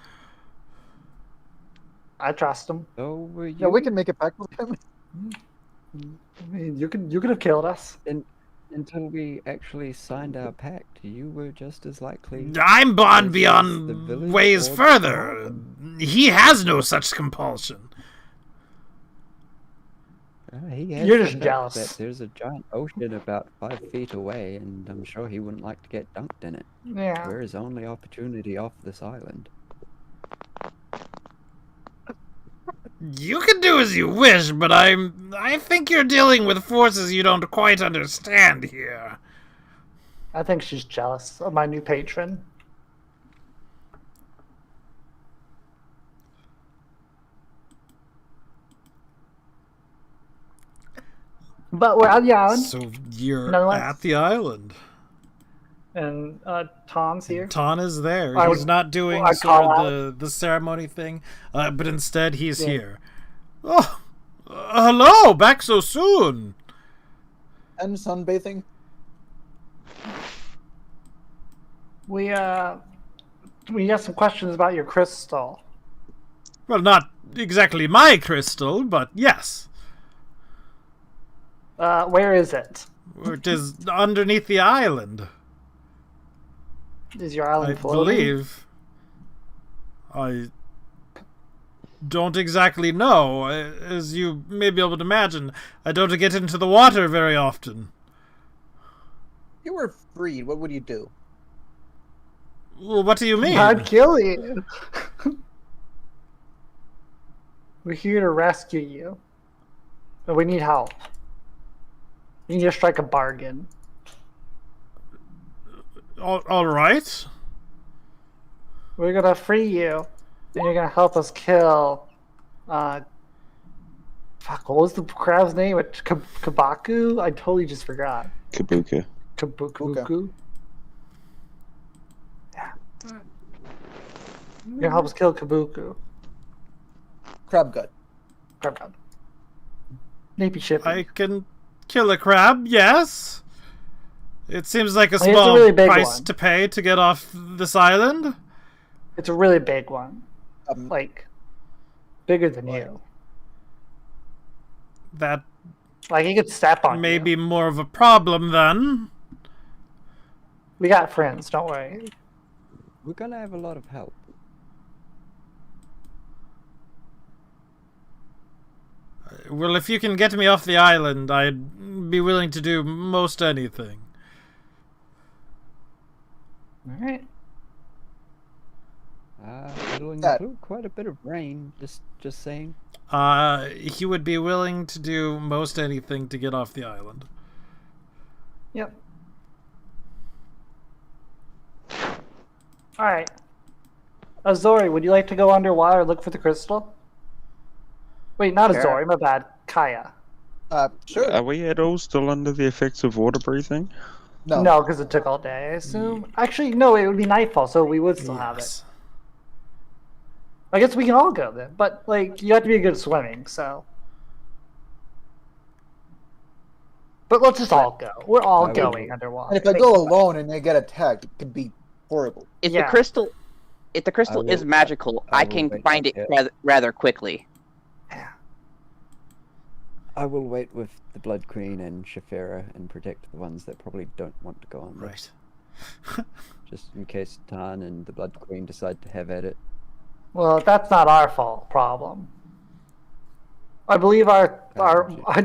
I trust him. So were you? Yeah, we can make it back with him. I mean, you could have killed us. Until we actually signed our pact, you were just as likely. I'm bond as the beyond village ways or the further. town. He has no such compulsion. He has You're the just fact jealous. That there's a giant ocean about 5 feet away, and I'm sure he wouldn't like to get dunked in it. Yeah. We're his only opportunity off this island. You can do as you wish, but I think you're dealing with forces you don't quite understand here. I think she's jealous of my new patron. But we're at the island, So you're Nonetheless. at the island. and Tom's here. Ton is there. I He's would- not doing I sort call of the ceremony thing, but instead he's Yeah. here. Oh, hello! Back so soon. And sunbathing. We got some questions about your crystal. Well, not exactly my crystal, but yes. Where is it? It is underneath the island, Is your island I floating? believe. I don't exactly know. As you may be able to imagine, I don't get into the water very often. If you were freed, what would you do? Well, what do you mean? I'd kill you. We're here to rescue you, but we need help. We need to strike a bargain. All right. We're gonna free you, and you're gonna help us kill. Fuck, what was the crab's name? Kabaku? I totally just forgot. Kabuka. Kabuku. Yeah. You're gonna help us kill Kabuku. Crab gut. Crab. Napey shippy. I can kill a crab, yes. It seems like a It's a small really big price one. to pay to get off this island. It's a really big one. Um, Like, bigger than Like- you. That Like, he could step on may you. be more of a problem then. We got friends, don't worry. We're gonna have a lot of help. Well, if you can get me off the island, I'd be willing to do most anything. Alright. It'll That- include quite a bit of rain. Just saying. He would be willing to do most anything to get off the island. Yep. Alright. Azori, would you like to go underwater and look for the crystal? Wait, not Sure. Azori, my bad. Kaya. Sure. Are we at all still under the effects of water breathing? No. No, because it took all day, I assume. Actually, no, it would be nightfall, so we would still have it. Yes. I guess we can all go then, but, like, you have to be good at swimming, so. But let's just all go. We're all I would- going underwater. And if I go alone and I get attacked, it could be horrible. If Yeah. the crystal, if the crystal will- is magical, I I will can wait find it here. rather quickly. I will wait with the Blood Queen and Shafira and protect the ones that probably don't want to go on this. Right. Just in case Tan and the Blood Queen decide to have at it. Well, that's not our fault problem. I believe our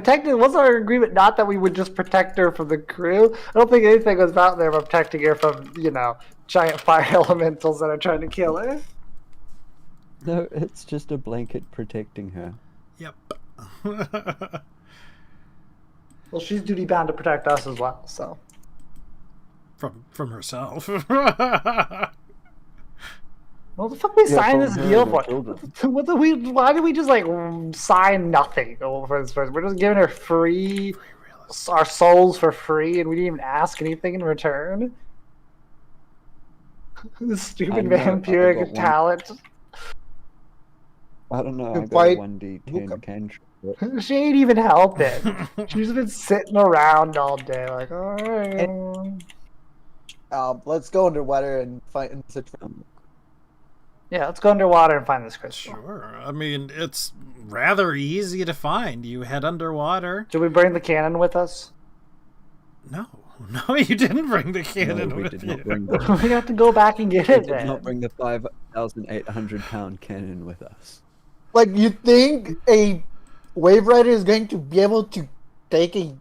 technically was our agreement not that we would just protect her from the crew. I don't think anything was out there about protecting her from, giant fire elementals that are trying to kill her. No, it's just a blanket protecting her. Yep. Well, she's duty bound to protect us as well, so. from herself. Well, the fuck we Yeah, signed from this her deal and for? her children. Why did we just sign nothing over this person? We're just giving her our souls for free, and we didn't even ask anything in return. This I know, I stupid got one. vampiric talent. I don't know. I got a Fight- 1d10 cantrip. She ain't even helping. She's been sitting around all day, like, alright. Let's go underwater and find search for. Yeah, let's go underwater and find this crystal. Sure. I mean, it's rather easy to find. You head underwater. Did we bring the cannon with us? No, you didn't bring the cannon No, we with did you. not bring the, We have to go back and get we it did then. not bring the 5,800-pound cannon with us. Like, you think a wave rider is going to be able to take a We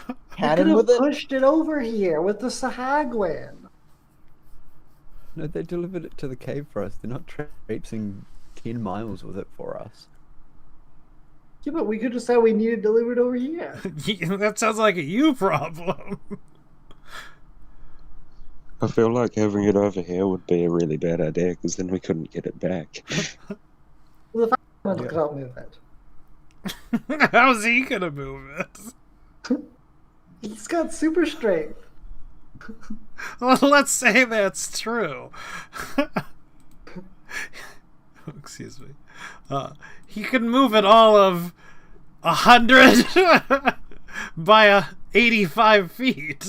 could cannon have with it? pushed it over here with the Sahagwin. No, they delivered it to the cave for us. They're not traipsing 10 miles with it for us. Yeah, but we could have said we needed delivered over here. That sounds like a you problem. I feel like having it over here would be a really bad idea because then we couldn't get it back. Well, if I could help move it. How's he gonna move it? He's got super strength. Well, let's say that's true. Excuse me. He can move it all of 100 by 85 feet.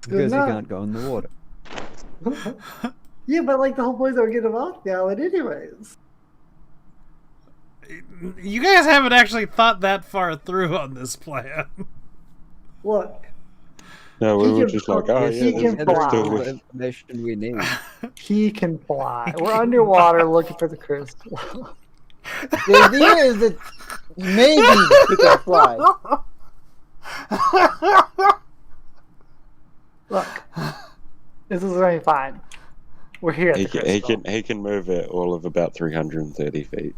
Because enough. you can't go in the water. Yeah, but like the whole point is we're getting off now, and anyways. You guys haven't actually thought that far through on this plan. Look, No, we He were can just like, fly. oh He yeah, can let's fly. do All the it. information we need. he can fly. We're underwater looking for the crystal. The idea is that maybe he can fly. Look, this is going to be fine. We're here at He the can, crystal. he can move it all of about 330 feet.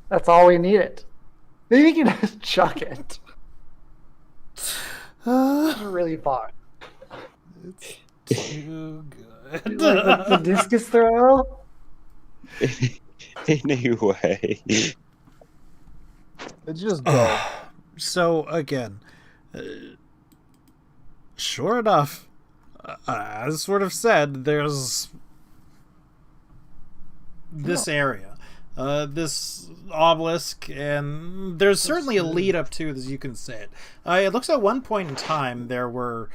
That's all we needed. Maybe we can just chuck it really far. Too good. Like the discus throw. Anyway, Let's just go. So again, sure enough, as sort of said, there's this area, this obelisk, and there's certainly a lead up to, as you can say it. It looks at one point in time there were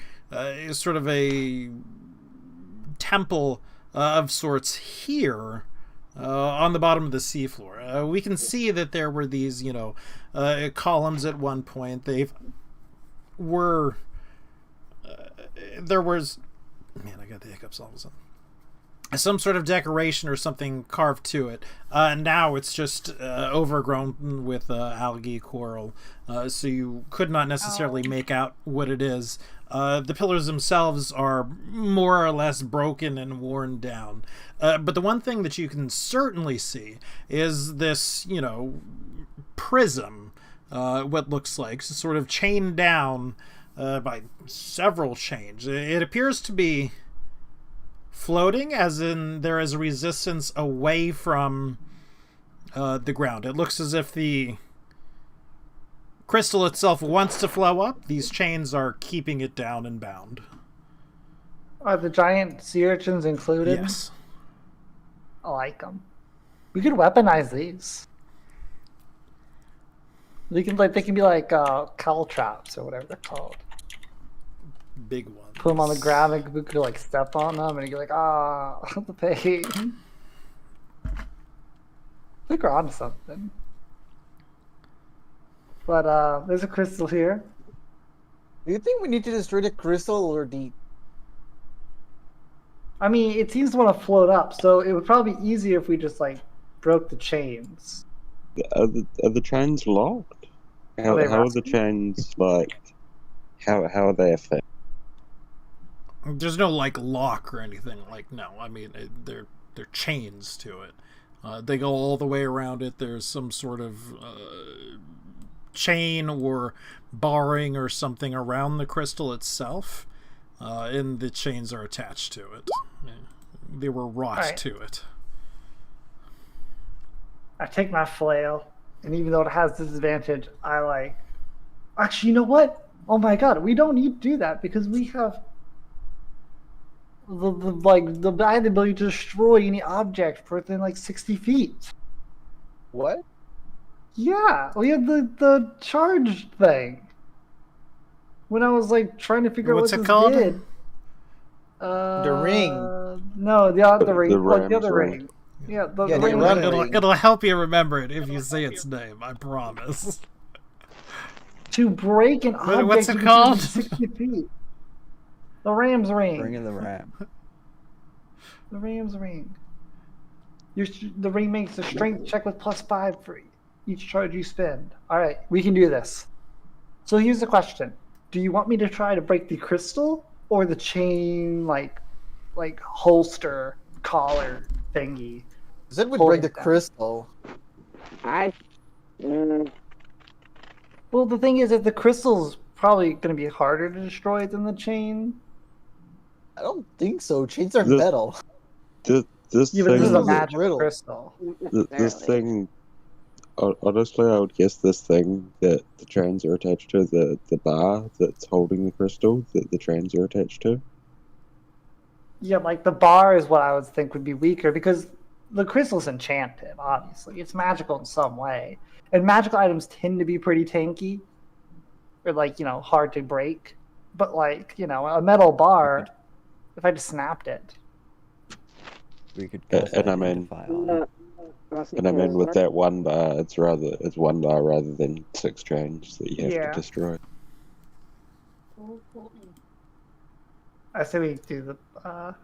sort of a temple of sorts here. On the bottom of the seafloor, we can see that there were these, columns at one point. There was, man, I got the hiccups all of a sudden. Some sort of decoration or something carved to it. Now it's just overgrown with algae, coral, so you could not necessarily make out what it is. The pillars themselves are more or less broken and worn down. But the one thing that you can certainly see is this, prism, what looks like, sort of chained down by several chains. It appears to be floating, as in there is a resistance away from the ground. It looks as if the crystal itself wants to flow up. These chains are keeping it down and bound. Are the giant sea urchins included? Yes. I like them. We could weaponize these. They can be like cowl traps or whatever they're called. Big one. Put them on the ground and we could like step on them and you're like, the pain. I think we're onto something. But there's a crystal here. Do you think we need to destroy the crystal or the? I mean, it seems to want to float up, so it would probably be easier if we just like broke the chains. are the chains locked? How they are the rusty? chains like? How are they affected? There's no like lock or anything. Like, no, I mean they're chains to it. They go all the way around it. There's some sort of chain or barring or something around the crystal itself, and the chains are attached to it. They were wrought Alright. to it. I take my flail, and even though it has disadvantage, I like. Actually, you know what? Oh my god, we don't need to do that because we have. I had the ability to destroy any object within like 60 feet. What? Yeah, we had the charge thing. When I was like trying to figure What's out it what called? this did. The ring. No, the other ring. The Like the Ram's other ring. ring. Yeah, the Yeah, the ring. ram It'll, ring. it'll help you remember it if you say its name. I promise. To break an object What's it you can see called? within 60 feet. The Ram's ring. Bring in the ram. The Ram's ring. The ring makes a strength check with +5 for each charge you spend. All right, we can do this. So here's the question: do you want me to try to break the crystal or the chain, like holster collar thingy? Zed would Holding break the down. crystal. I. Mm, Well, the thing is that the crystal's probably going to be harder to destroy than the chain. I don't think so. Chains are The- metal. This Yeah, but thing, this is a Crystals are magical brittle. crystal. this necessarily. thing. Honestly, I would guess this thing that the chains are attached to, the bar that's holding the crystal that the chains are attached to. Yeah, like the bar is what I would think would be weaker because the crystal's enchanted, obviously. It's magical in some way. And magical items tend to be pretty tanky or hard to break. But a metal bar, if I just snapped it. We could And cast I mean- identify on it. And I mean, with that one bar, it's one bar rather than 6 chains that you have Yeah. to destroy. I say we do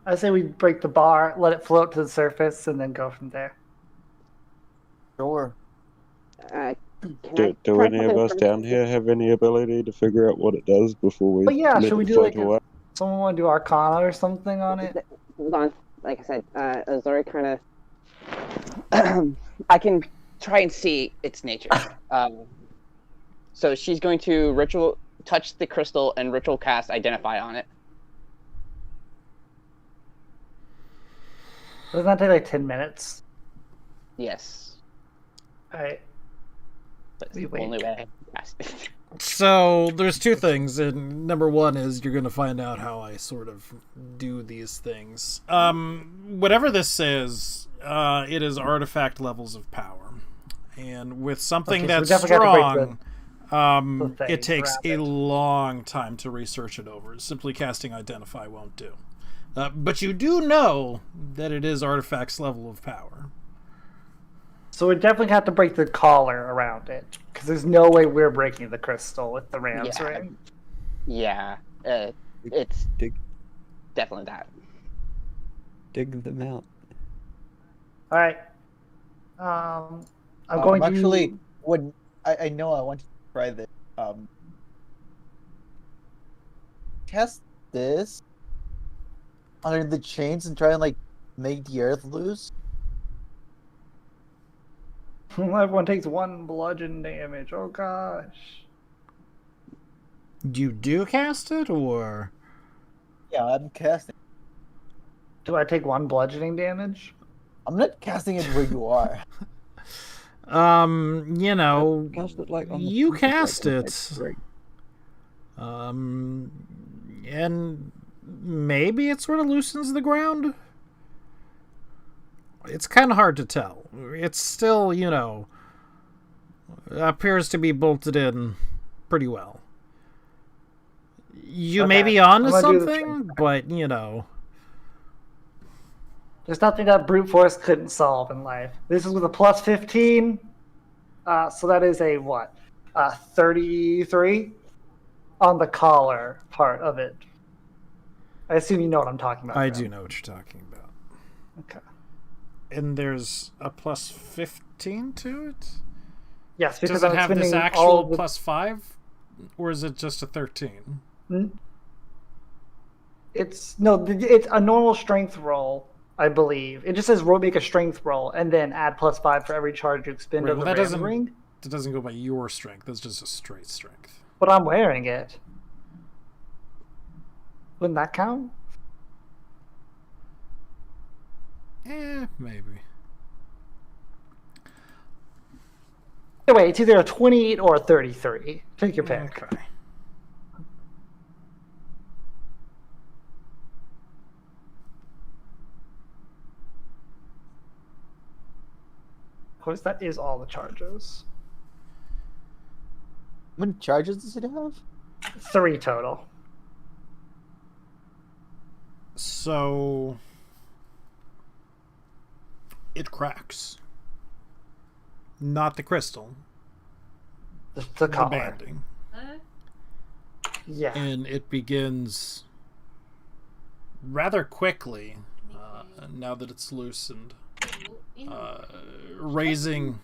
I say we break the bar, let it float to the surface, and then go from there. Sure. Can Do, I do try any of something us from- down here have any ability to figure out what it does before we But yeah, let should we it do float like away? someone want to do Arcana or something on it? Hold on. Like I said, Azori kind of. I can try and see its nature. So she's going to ritual touch the crystal and ritual cast identify on it. Doesn't that take like 10 minutes? Yes, Alright. but it's We the only wait. way I can cast it. So there's 2 things, and number 1 is you're going to find out how I sort of do these things. Whatever this is, it is artifact levels of power, and with something Okay, so we that's definitely have to break strong, the it takes thing a around it. long time to research it over. Simply casting Identify won't do. But you do know that it is artifacts level of power. So we definitely have to break the collar around it, because there's no way we're breaking the crystal with the Ram's Yeah. ring. Yeah, it's Dig, definitely that. dig them out. Alright. I'm going to Actually, when I know I want to try this. Cast this under the chains and try and make the earth loose. Everyone takes 1 bludgeon damage. Oh gosh. You do cast it, or Yeah, I'm casting. Do I take 1 bludgeoning damage? I'm not casting it where you are. you know, Cast it like on the you front of cast like, it. great. And maybe it sort of loosens the ground. It's kind of hard to tell. It's still, appears to be bolted in pretty well. You may Okay, be on to I'm gonna do the something, but, There's nothing that brute force couldn't solve in life. This is with a +15. So that is a what? 33 on the collar part of it. I assume you know what I'm talking about. I Graham. do know what you're talking about. Okay. And there's a +15 to it? Yes, because Does it I'm have this spending actual all the... +5? Or is it just a 13? It's a normal strength roll, I believe. It just says make a strength roll and then add +5 for every charge you expend Right, of well, the that ram doesn't- ring. It doesn't go by your strength. That's just a straight strength. But I'm wearing it. Wouldn't that count? Maybe. Either way, it's either a 28 or a 33. Take your pick. Okay. course, that is all the charges. How many charges does it have? 3 total. So it cracks. Not the crystal, The the collar. banding. Yeah. And it begins rather quickly, now that it's loosened, raising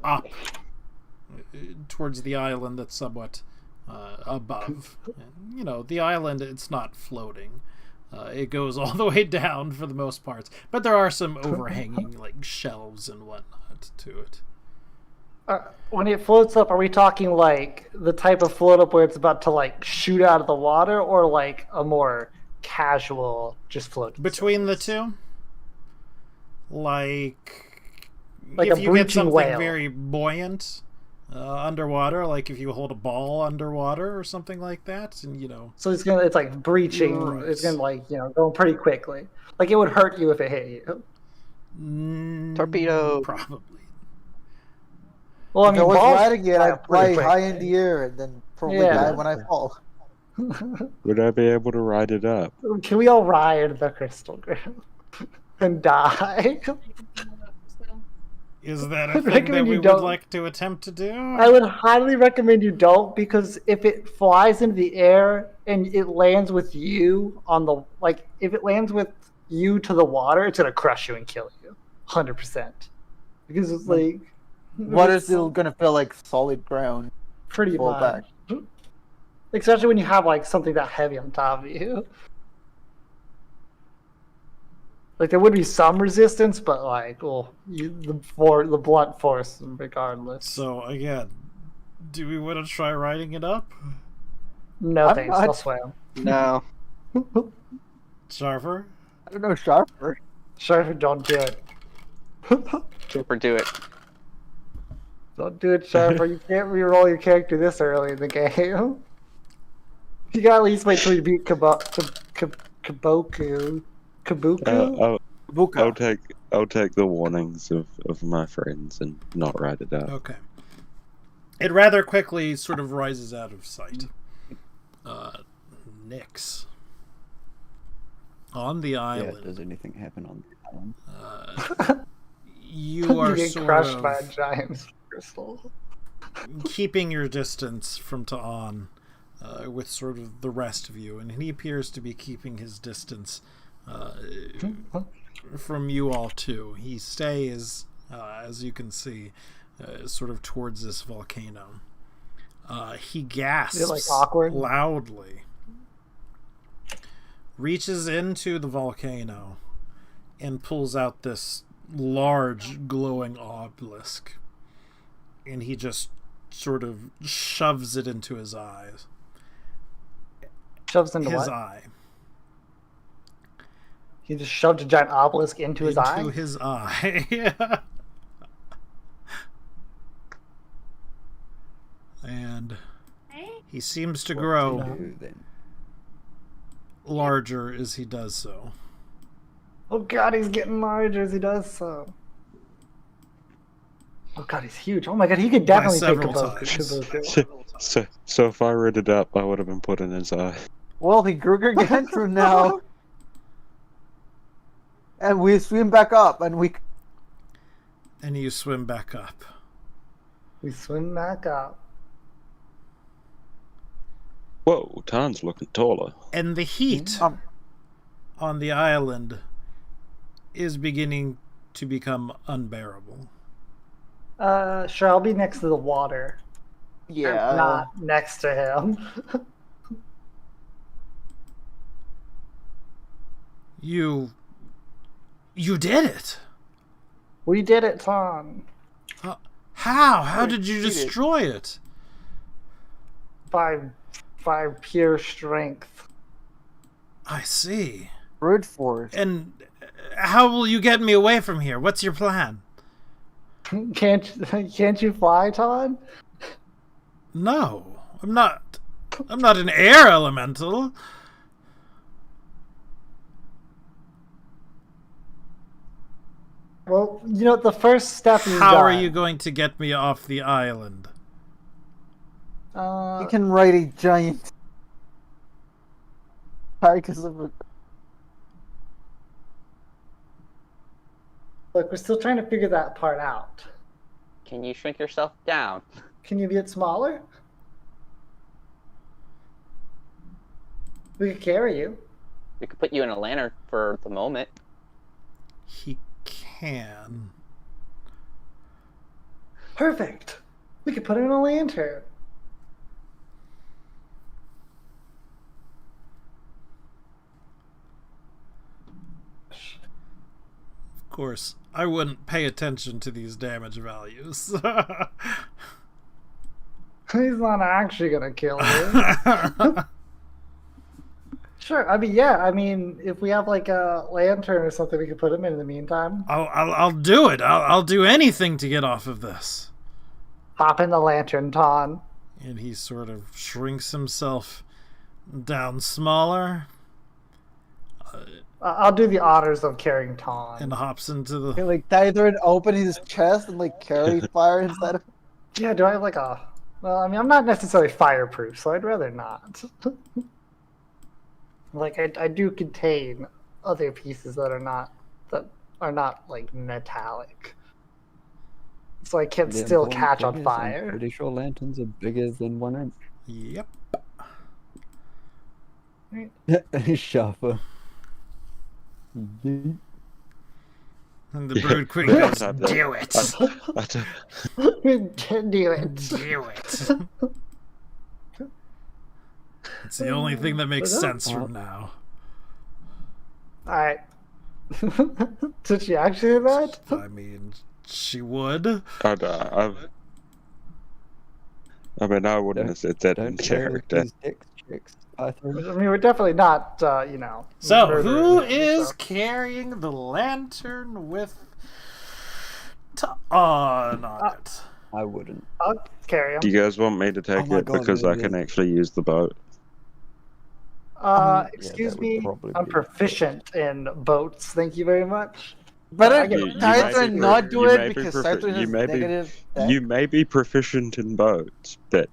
up towards the island that's somewhat above. And, you know, the island, it's not floating. It goes all the way down for the most parts, but there are some overhanging like shelves and whatnot to it. When it floats up, are we talking like the type of float up where it's about to like shoot out of the water, or like a more casual just float? Between the two, like Like if a you get breaching something whale. very buoyant underwater, like if you hold a ball underwater or something like that, and you know, So it's like breaching. Right. It's gonna like go pretty quickly. Like it would hurt you if it hit you. Torpedo. probably. Well, I If mean, I was balls riding it, I'd fly pretty high in quickly. the air and then probably Yeah. die when I fall. Would I be able to ride it up? Can we all ride the crystal grim and die? Is that I'd a thing that recommend we you would don't. like to attempt to do? I would highly recommend you don't, because if it flies into the air and it lands with you on the if it lands with you to the water, it's gonna crush you and kill you, 100%. Because it's like Water's still gonna feel like solid ground. pretty fall much, especially when you have like something that heavy on top of you. Like there would be some resistance, but like, the blunt force regardless. So again, do we want to try riding it up? No I'm thanks, not- I'll swim. No. Sharper? I don't know, sharper. Sure, don't do it. Super do it. Don't do it, Sharper. You can't reroll your character this early in the game. You gotta at least wait till you beat Kabuku. Kabuku? I'll take the warnings of my friends and not ride it up. Okay. It rather quickly sort of rises out of sight. Nyx. On the Yeah, island, does anything happen on the island? you are get sort crushed of by a giant crystal. keeping your distance from Ta'an with sort of the rest of you, and he appears to be keeping his distance from you all too. He stays, as you can see, sort of towards this volcano. He gasps Is it, like, awkward? loudly, reaches into the volcano, and pulls out this large glowing obelisk, and he just sort of shoves it into his eyes. Shoves into His what? eye. He just shoved a giant obelisk into his eye? Into his eye. Yeah. And he seems to What grow do you do then? larger as he does so. Oh god, he's getting larger as he does so. Oh god, he's huge. Oh my god, he could definitely take several Kabuku. So if I read it up, I would have been put in his eye. Well, he grew gargantuan now. And we swim back up, and we... And you swim back up. We swim back up. Whoa, Tan's looking taller. And the heat on the island is beginning to become unbearable. Sure, I'll be next to the water. Yeah. Not next to him. You did it. We did it, Tom. How? How Wait, did you he did. destroy it? By pure strength. I see. Brute force. And how will you get me away from here? What's your plan? Can't you fly, Todd? No, I'm not an air elemental. Well, you know, the first step is How are done. you going to get me off the island? You can ride a giant carcass of a... Look, we're still trying to figure that part out. Can you shrink yourself down? Can you get smaller? We could carry you. We could put you in a lantern for the moment. He can. Perfect. We could put him in a lantern. Of course, I wouldn't pay attention to these damage values. He's not actually gonna kill you. Sure. I mean, yeah. I mean, if we have like a lantern or something, we could put him in the meantime. I'll do it. I'll do anything to get off of this. Hop in the lantern, Ton. And he sort of shrinks himself down smaller I'll do the honors of carrying Ton. and hops into the. Can, like, Tythrin open his chest and, like, carry fire inside of... Yeah. Do I have like a? Well, I mean, I'm not necessarily fireproof, so I'd rather not. Like, I do contain other pieces that are not like metallic, so I can The still important catch thing on is fire. I'm pretty sure lanterns are bigger than 1 Yep. inch. Sharper. And the Yeah, brood queen yeah, goes, that- do it. Do it. Do it. It's the only thing that makes sense from now. All right. Did she actually do that? I mean, she would. I mean, I wouldn't have said that in Don't care if character. these dex checks, Python. I mean, we're definitely not, So, murdering who him, is so. carrying the lantern with on it? I wouldn't. I'll carry him. Do you guys want me to take Oh my it God, because I maybe. can actually use the boat? Yeah, Excuse that would me. probably I'm be- proficient in boats. Thank you very much. Better You- you Tythrin may be not do you it may be because profi- Tythrin you has may be- negative dex. You may be proficient in boats, but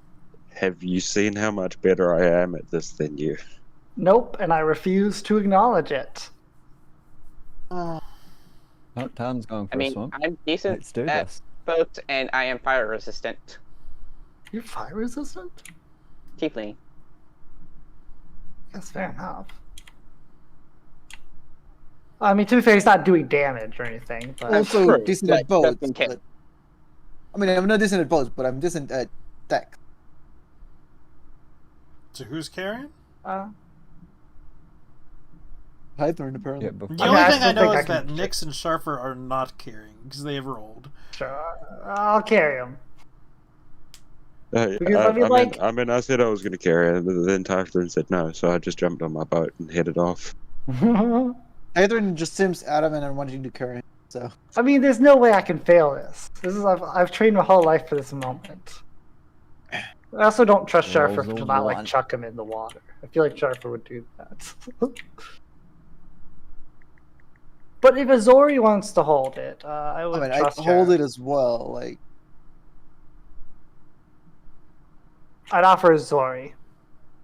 have you seen how much better I am at this than you? Nope, and I refuse to acknowledge it. Uh, Oh, Tom's going for I mean, a swim. I'm decent Let's do at this. boats, and I am fire resistant. You're fire resistant? Tiefling. That's fair enough. I mean, to be fair, he's not doing damage or anything. But also true, decent but at boats. just in case. But... I mean, I'm not decent at boats, but I'm decent at dex. So who's carrying? Tythrin, apparently. Yeah, before The I mean, only I thing I still know think is I that can- Nyx and Sharper are not carrying because they have rolled. sure, I'll carry him. Because, I mean, I said I was going to carry it, but then Typhon said no, so I just jumped on my boat and headed off. Tythrin just seems adamant on wanting to carry him, so... I mean, there's no way I can fail this. I've trained my whole life for this moment. I also don't trust Rolls Sharper to of not like one. chuck him in the water. I feel like Sharper would do that. But if Azori wants to hold it, I I would mean, I trust hold her. it as well, like... I'd offer Azori,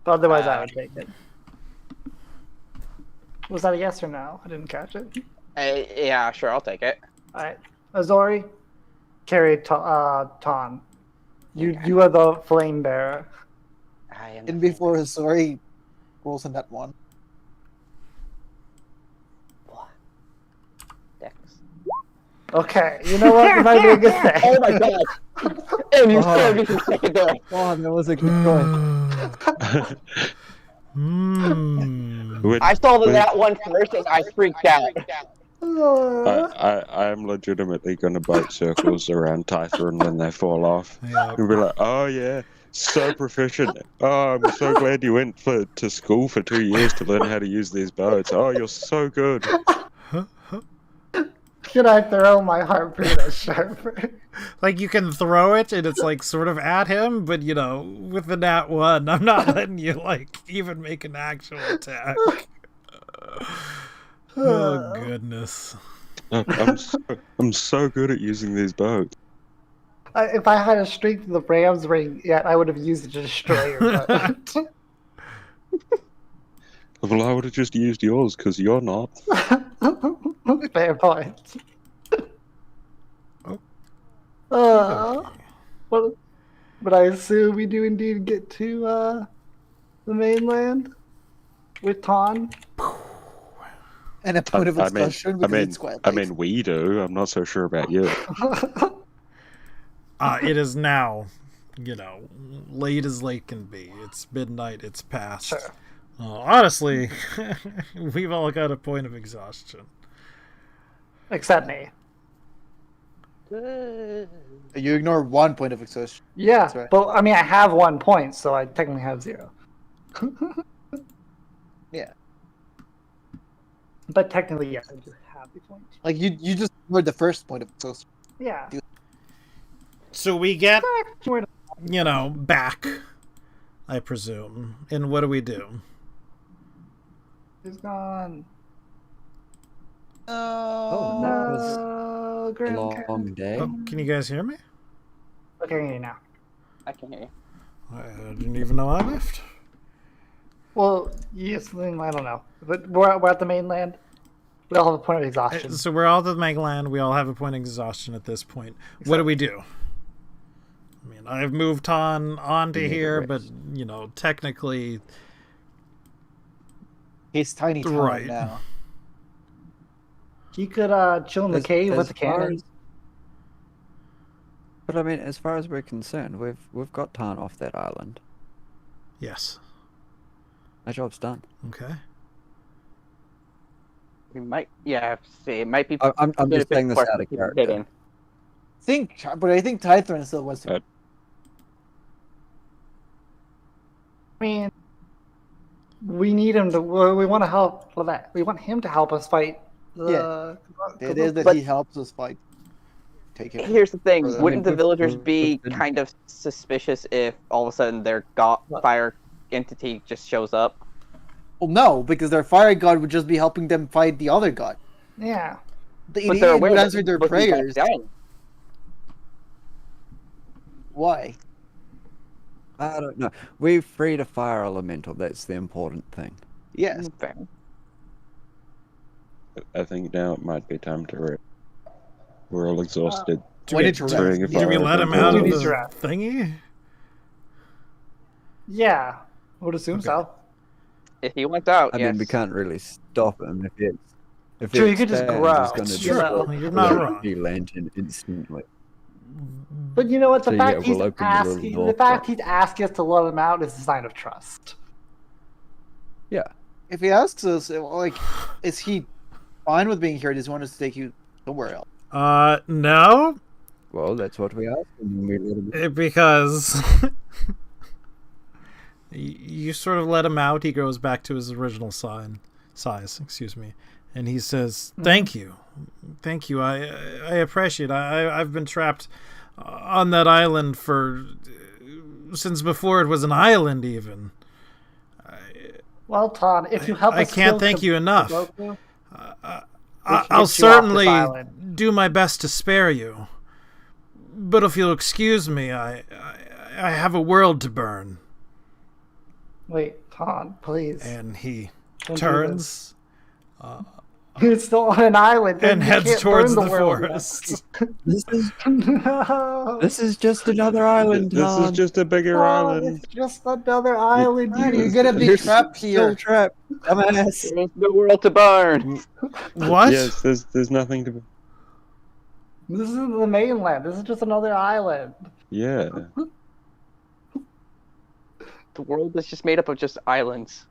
but otherwise I would take it. Was that a yes or no? I didn't catch it. Yeah, sure, I'll take it. All right, Azori, carry Ton. You are the flame bearer. I am. And before Azori rolls on that one. Dex. Okay, you know what? You might be a good thing. Oh my god! And you Oh. scared me for a second there. Oh, that was a good choice. When- I saw when- that one first, and I freaked out. I am legitimately going to boat circles around Typhon when they fall off. Yeah. You'll be like, oh yeah, so proficient. Oh, I'm so glad you went to school for 2 years to learn how to use these boats. Oh, you're so good. Can I throw my harpoon at Sharper? Like, you can throw it and it's like sort of at him, but you know, with the nat 1, I'm not letting you like even make an actual attack. Oh goodness. I'm so good at using these boats. If I had a strength of the Ram's ring, yeah, I would have used it to destroy your boat. Well, I would have just used yours because you're not. Fair point. Oh. Uh, but I assume we do indeed get to the mainland with Ton. And a point of exhaustion because it's quite I late. mean, we do. I'm not so sure about you. It is now, late as late can be. It's midnight. It's past. Sure. Honestly, we've all got a point of exhaustion. Except me. You ignore 1 point of exhaustion. Yeah, That's right. but I mean, I have 1 point, so I technically have 0. Yeah. But technically, yes, I do have the point. Like you just ignored the first point of exhaustion. Yeah. So we get, back, I presume. And what do we do? He's gone. Oh, that was a Grim long day. Oh, can you guys hear me? Okay, now. I can hear you. I didn't even know I left. Well, yes, I don't know. But we're at the mainland. We all have a point of exhaustion. So we're all at the mainland. We all have a point of exhaustion at this point. What do we do? I mean, I've moved onto here, but, technically... He's tiny Tom Right. now. You could chill in the cave with the cannon. But I mean, as far as we're concerned, we've got Tarn off that island. Yes. Our job's done. Okay. We might, see, it might be. I'm just saying this quick out of to character. get in. But I think Tythron still wants to. I mean, we need him to. We want to help Levette. We want him to help us fight. It is that he helps us fight. Take it. Here's the thing: Further. wouldn't the we've- villagers we've be been- kind of suspicious if all of a sudden their fire entity just shows up? Well, no, because their fire god would just be helping them fight the other god. Yeah. The But they're idiot aware would that answer their we're looking back prayers. down. Why? I don't know. We've freed a fire elemental. That's the important thing. Yes. Fair. I think now it might be time to rest. We're all exhausted. Do When we, did you do, rest? do we let him out Do of we the need to rest? thingy? Yeah. I would assume so. If he went out, I yes. mean, we can't really stop him if True, it he could just expands, grow. It's going to It's true. destroy You're not the wrong. lantern instantly. But you know what? The So, fact yeah, we'll open the little door the fact for he's asking us to let him out is a sign of trust. Yeah. If he asks us, like, is he fine with being here? Does he want us to take you somewhere else? No, Well, that's what we asked, and we let him. because you sort of let him out. He goes back to his original size, excuse me, and he says, "Thank you, I appreciate it. I've been trapped on that island since before it was an island, even. Well, Todd, if you help I us can't kill thank you enough. Goku, I'll this certainly island. do my best to spare you, but if you'll excuse me, I have a world to burn." Wait, Todd, please. And he Don't do turns It's still on an island. and You heads can't towards burn the world forest. This is No. this is just another island. This is Han. just a bigger Oh, island. it's just another island. You're gonna be You're trapped still here. trapped, dumbass. There's no world to burn. What? Yes, there's nothing to. This isn't the mainland. This is just another island. Yeah. The world is just made up of just islands.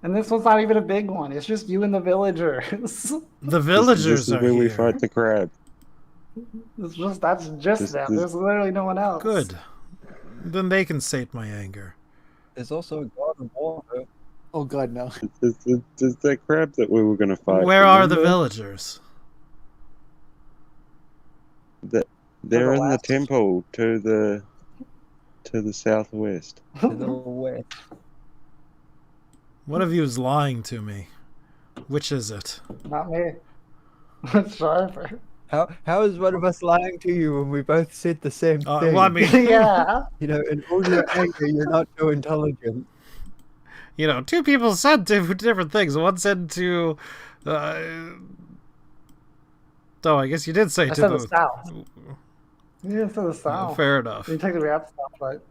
And this one's not even a big one. It's just you and the villagers. The This villagers is are where we here. fight the crab. That's just This- them. this- There's literally no one else. Good. Then they can sate my anger. There's also a god of water. Oh god, no. There's that crab that we were going to fight. Where are the remember? villagers? They're in the west. temple to the southwest. To the west. One of you is lying to me. Which is it? Not me. It's Driver. How is one of us lying to you when we both said the same thing? Well, I mean, Yeah. You know, in all your anger, you're not so intelligent. you know, two people said different things. One said to. Oh, I guess you did say I to said the the South. Yeah, to the South. Fair enough. You technically have the South, but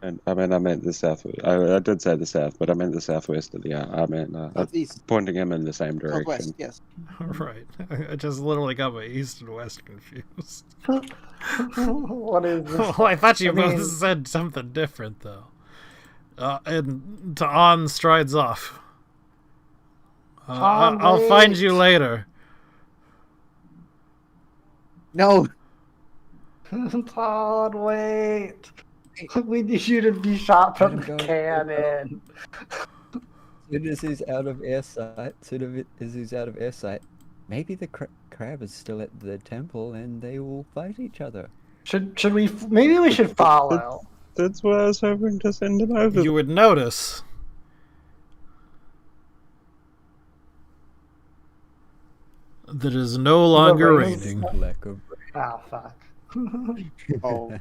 And I meant the south. I did say the south, but I meant the southwest of the. I meant Southeast. pointing him in the same direction. Southwest, yes. Right. I just literally got my east and west confused. what is this? Well, I thought you I both mean- said something different, though. And Ta'an strides off. Ta'an, I'll find wait. you later. No. Todd, wait. We need you to be shot from Let him the go. cannon. Soon as he's out of airsight, maybe the crab is still at the temple and they will fight each other. Should we? Maybe we should follow. That's why I was hoping to send him over. You would notice that it is no longer rain is- raining. Lack of Oh fuck. Oh.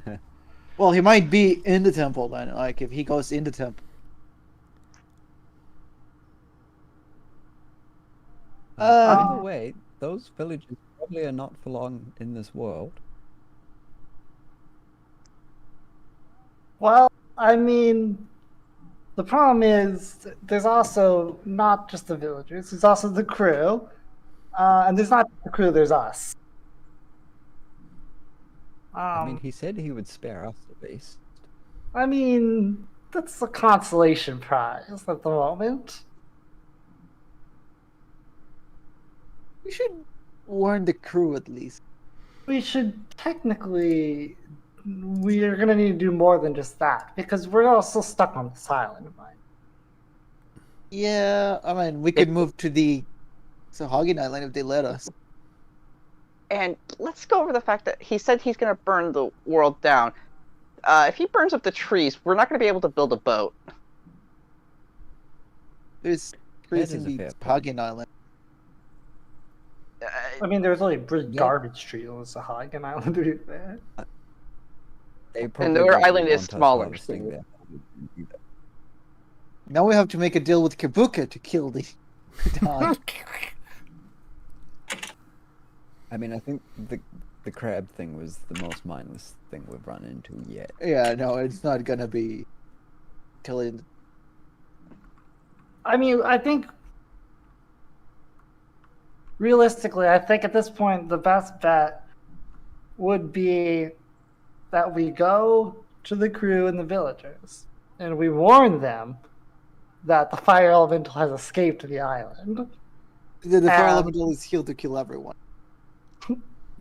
Well, he might be in the temple then. Like, if he goes in the temple. By the way, those villages probably are not for long in this world. Well, I mean, the problem is there's also not just the villagers. There's also the crew, and there's not the crew. There's us. I mean, he said he would spare us at least. I mean, that's a consolation prize at the moment. We should warn the crew at least. We should technically. We are going to need to do more than just that because we're all still stuck on this island, right? Yeah, I mean, we could move to the Sahagin Island if they let us. And let's go over the fact that he said he's going to burn the world down. If he burns up the trees, we're not going to be able to build a boat. There's trees in is a the fair Sahagin Island. I mean, there's only a big garbage tree on the Sahagin Island to do that. They And probably their don't island is want us smaller, harvesting so- their either. Now we have to make a deal with Kabuka to kill the dog. I mean, I think the crab thing was the most mindless thing we've run into yet. Yeah, no, it's not gonna be killing. I mean, I think realistically, I think at this point the best bet would be that we go to the crew and the villagers and we warn them that the fire elemental has escaped the island. The fire Um, elemental is here to kill everyone.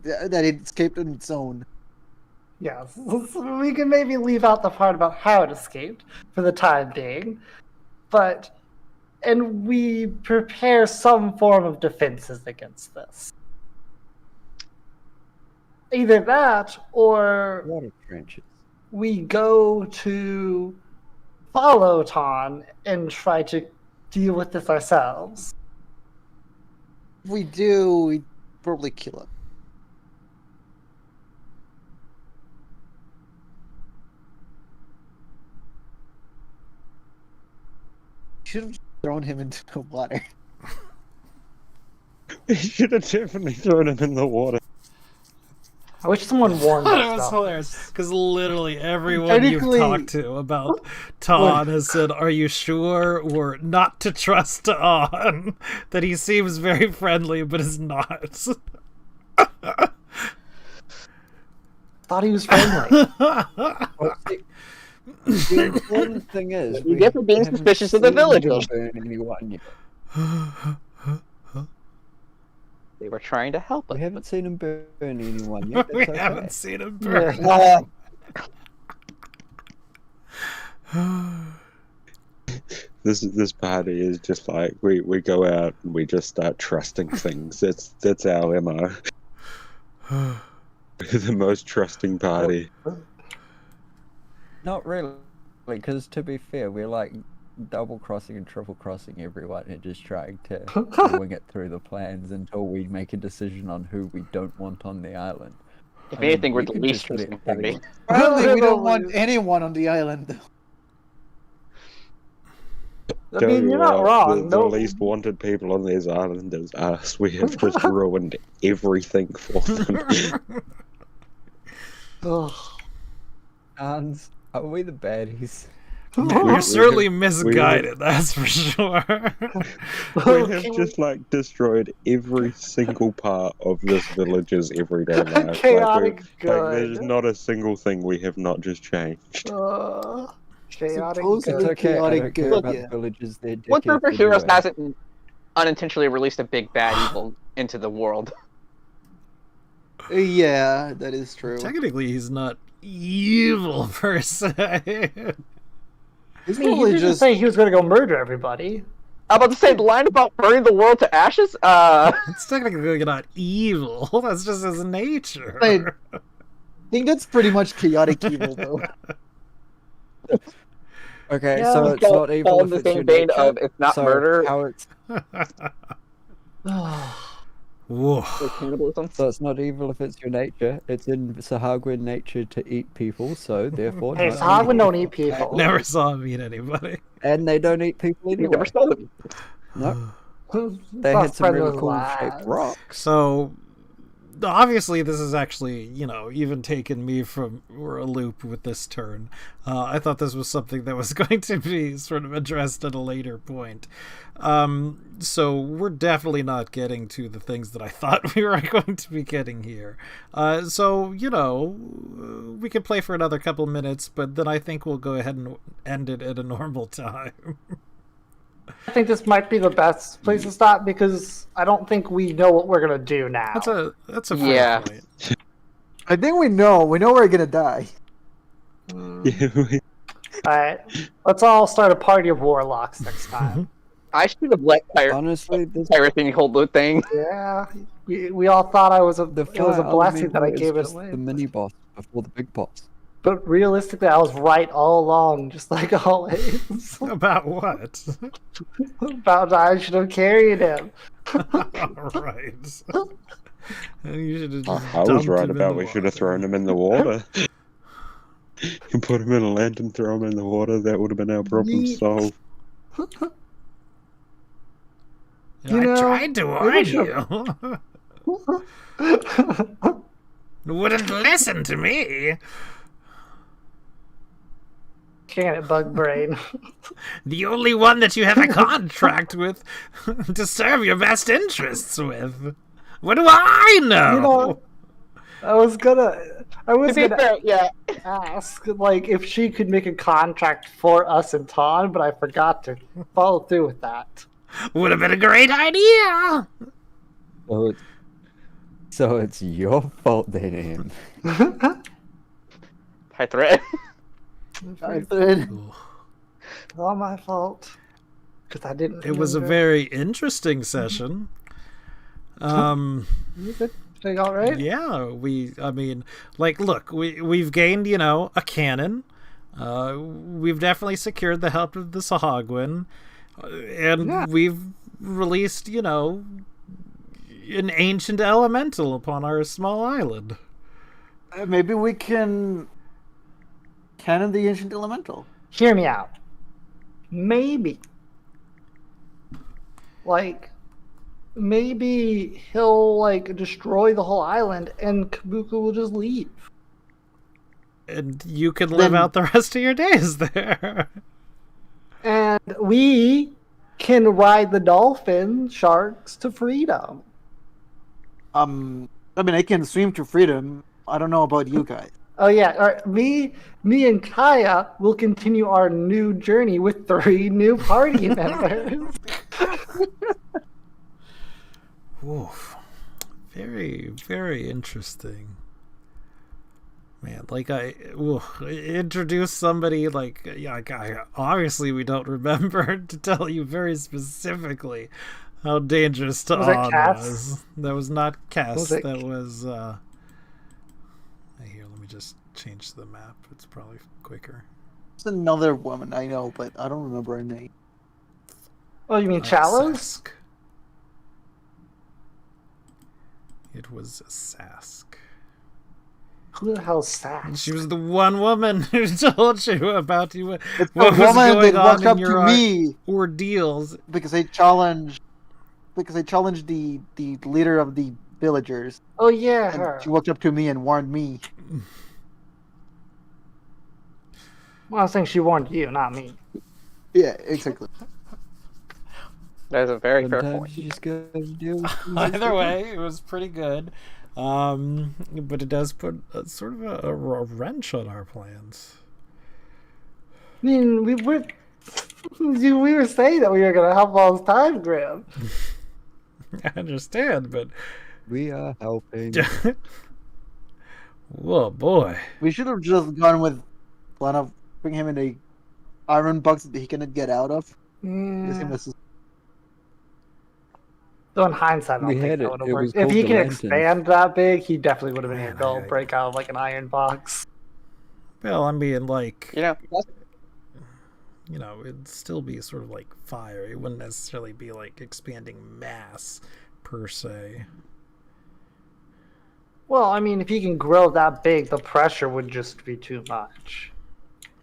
That it escaped on its own. Yes, so we can maybe leave out the part about how it escaped for the time being, and we prepare some form of defenses against this. Either that, or Water trenches. we go to follow Ton and try to deal with this ourselves. If we do, we'd probably kill him. Should have thrown him into the water. He should have definitely thrown him in the water. I wish someone warned It us. was though. hilarious because literally everyone you've Technically- talked to about Ton has said, "Are you sure or not to trust Ton?" That he seems very friendly, but is not. Thought he was friendly. Well, see, the important thing is, You get for being haven't suspicious of the seen him villagers. burn anyone yet. They were trying to help us. We haven't seen him burn anyone yet. We That's okay. haven't seen him burn. This party is just like we go out and we just start trusting things. That's our MO. We're the most trusting party. Not really, because to be fair, we're like double crossing and triple crossing everyone and just trying to wing it through the plans until we make a decision on who we don't want on the island. If I mean, anything, we're we the could least just let interesting party. things- Apparently, we don't want Literally. anyone on the island. I Tell mean, you you're not what, wrong. The No, least wanted people on this island is us. We have just ruined everything for them. Ugh. Hans, are we the baddies? You're certainly have- misguided, that's for sure. We have just like destroyed every single part of this village's everyday life. Chaotic there's good. not a single thing we have not just changed. Chaotic Supposedly good. It's okay. I chaotic don't care good, about yeah. the villages. They're What group of dickheads heroes anyway. hasn't unintentionally released a big bad evil into the world? Yeah, that is true. Technically, he's not evil per se. He's I mean, he probably didn't just say he was going to go murder everybody. I'm about to say the line about burning the world to ashes. It's technically not evil. That's just his nature. I think that's pretty much chaotic evil, though. Okay, Yeah, so we it's fall- not evil fall in if the it's your same vein nature. of it's not so murder. How it's Whoa. Like cannibalism. so it's not evil if it's your nature. It's in Sahagwin nature to eat people, so therefore. Hey, not Sahagwin evil. don't eat people. Never saw him eat anybody. And they don't eat people You anyway. never saw them. No, they Stop had some really spreading cool lies. shaped rocks. So, obviously, this is actually, even taken me from a loop with this turn. I thought this was something that was going to be sort of addressed at a later point. So we're definitely not getting to the things that I thought we were going to be getting here. So, we could play for another couple minutes, but then I think we'll go ahead and end it at a normal time. I think this might be the best place to stop because I don't think we know what we're going to do now. That's a fair Yeah. point. I think we know. We know we're gonna die. Yeah, Alright, let's all start a party of warlocks next time. I should have let Honestly, this Pirating hold the thing. Yeah, we all thought it was a fire blessing that I elemental gave is it just away. the mini boss before the big boss. But realistically, I was right all along, just like always. About what? About I should have carried him. Alright. And you should have just I was dumped right him in about the we should have water. thrown him in the water. You put him in a lantern, throw him in the water, that would have been our problem Yeet. solved. You I know, tried to warn maybe you. Wouldn't listen to me. Can it, bug brain? The only one that you have a contract with to serve your best interests with. What do I know? You know, I was gonna To be fair, yeah. ask like if she could make a contract for us and Ton, but I forgot to follow through with that. Would have been a great idea. So it's your fault then, Ian. High threat. Arthur. All my fault. Because I didn't. It was a remember. very interesting session. Everything all right? Yeah, look, we've gained, a cannon. We've definitely secured the help of the Sahagwin. And Yeah. we've released, an ancient elemental upon our small island. Maybe we can canon the ancient elemental. Hear me out. Maybe. Maybe he'll, destroy the whole island and Kabuka will just leave. And you can live Then- out the rest of your days there. And we can ride the dolphin sharks to freedom. I can swim to freedom. I don't know about you guys. Oh yeah, all right. Me and Kaya will continue our new journey with 3 new party members. Oof. Very, very interesting. Man, introduce somebody obviously we don't remember to tell you very specifically how dangerous Was it Ta'an Cass? was. That was not Cass. Was it- That was here, let me just change the map. It's probably quicker. It's another woman I know, but I don't remember her name. Oh, you mean Chalos? Sask. It was Sask. Who the hell's Sask? She was the one woman who told you about you. It's What the was woman going that on walked in up your to me ordeals? because I challenged the leader of the villagers, Oh yeah, and her. she walked up to me and warned me. Well, I was saying she warned you, not me. Yeah, exactly. That is a very fair Sometimes point. you just gotta deal with things as Either they way, it was pretty good. But it does put sort of a wrench on our plans. I mean, we were saying that we were gonna help all this time, Grim. I understand, but We are helping. whoa, boy. We should have just gone with plan of putting him in a iron box that he cannot get out of. Use him Yeah. as So in hindsight, I don't We think had that it. would have It worked. was If called he the can lantern. expand that big, he definitely would have been Man, able to break out of like an iron box. Well, I mean, like, You know, it'd still be sort of like fire. It wouldn't necessarily be like expanding mass per se. Well, I mean, if he can grow that big, the pressure would just be too much.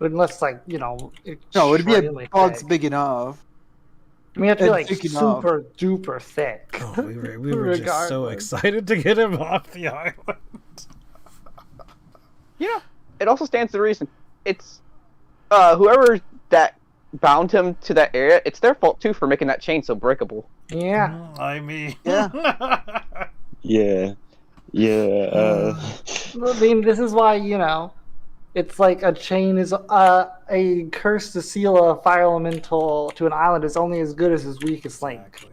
Unless, like, no, it'd be a extremely box thick. big enough. I mean, it'd be and like thick enough. super duper thick. Oh, we were just so Regardless. excited to get him off the island. you know, it also stands to reason. It's whoever that bound him to that area. It's their fault too for making that chain so breakable. Yeah. I mean, Yeah. Yeah. Yeah. I mean, this is why, it's like a chain is a curse to seal a fire elemental to an island is only as good as its weakest link. exactly.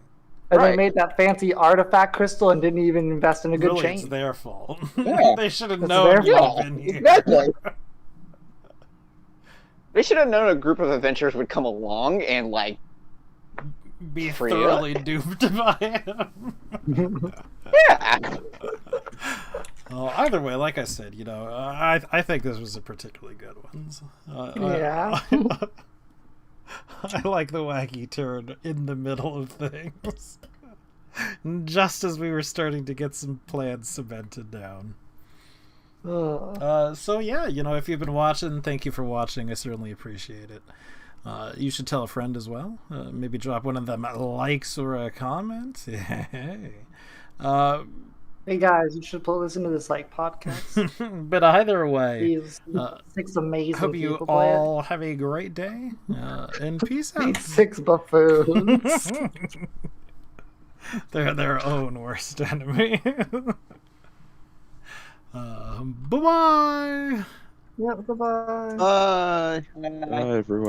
And they Right. made that fancy artifact crystal and didn't even invest in a good Really, chain. it's their fault. Yeah. They should have It's known their you'd fault. been here. Exactly. They should have known a group of adventurers would come along and like, Be Free thoroughly duped by him. yeah. Well, either way, like I said, I think this was a particularly good one. Yeah. I like the wacky turn in the middle of things. Just as we were starting to get some plans cemented down. Ugh. So yeah, if you've been watching, thank you for watching. I certainly appreciate it. You should tell a friend as well. Maybe drop one of them likes or a comment. Hey. Hey guys, you should listen to this podcast. But either way, These 6 amazing hope you people play it. all have a great day. And peace out. These 6 buffoons. They're their own worst enemy. Bye-bye. Yep, goodbye. Bye. Bye, everyone.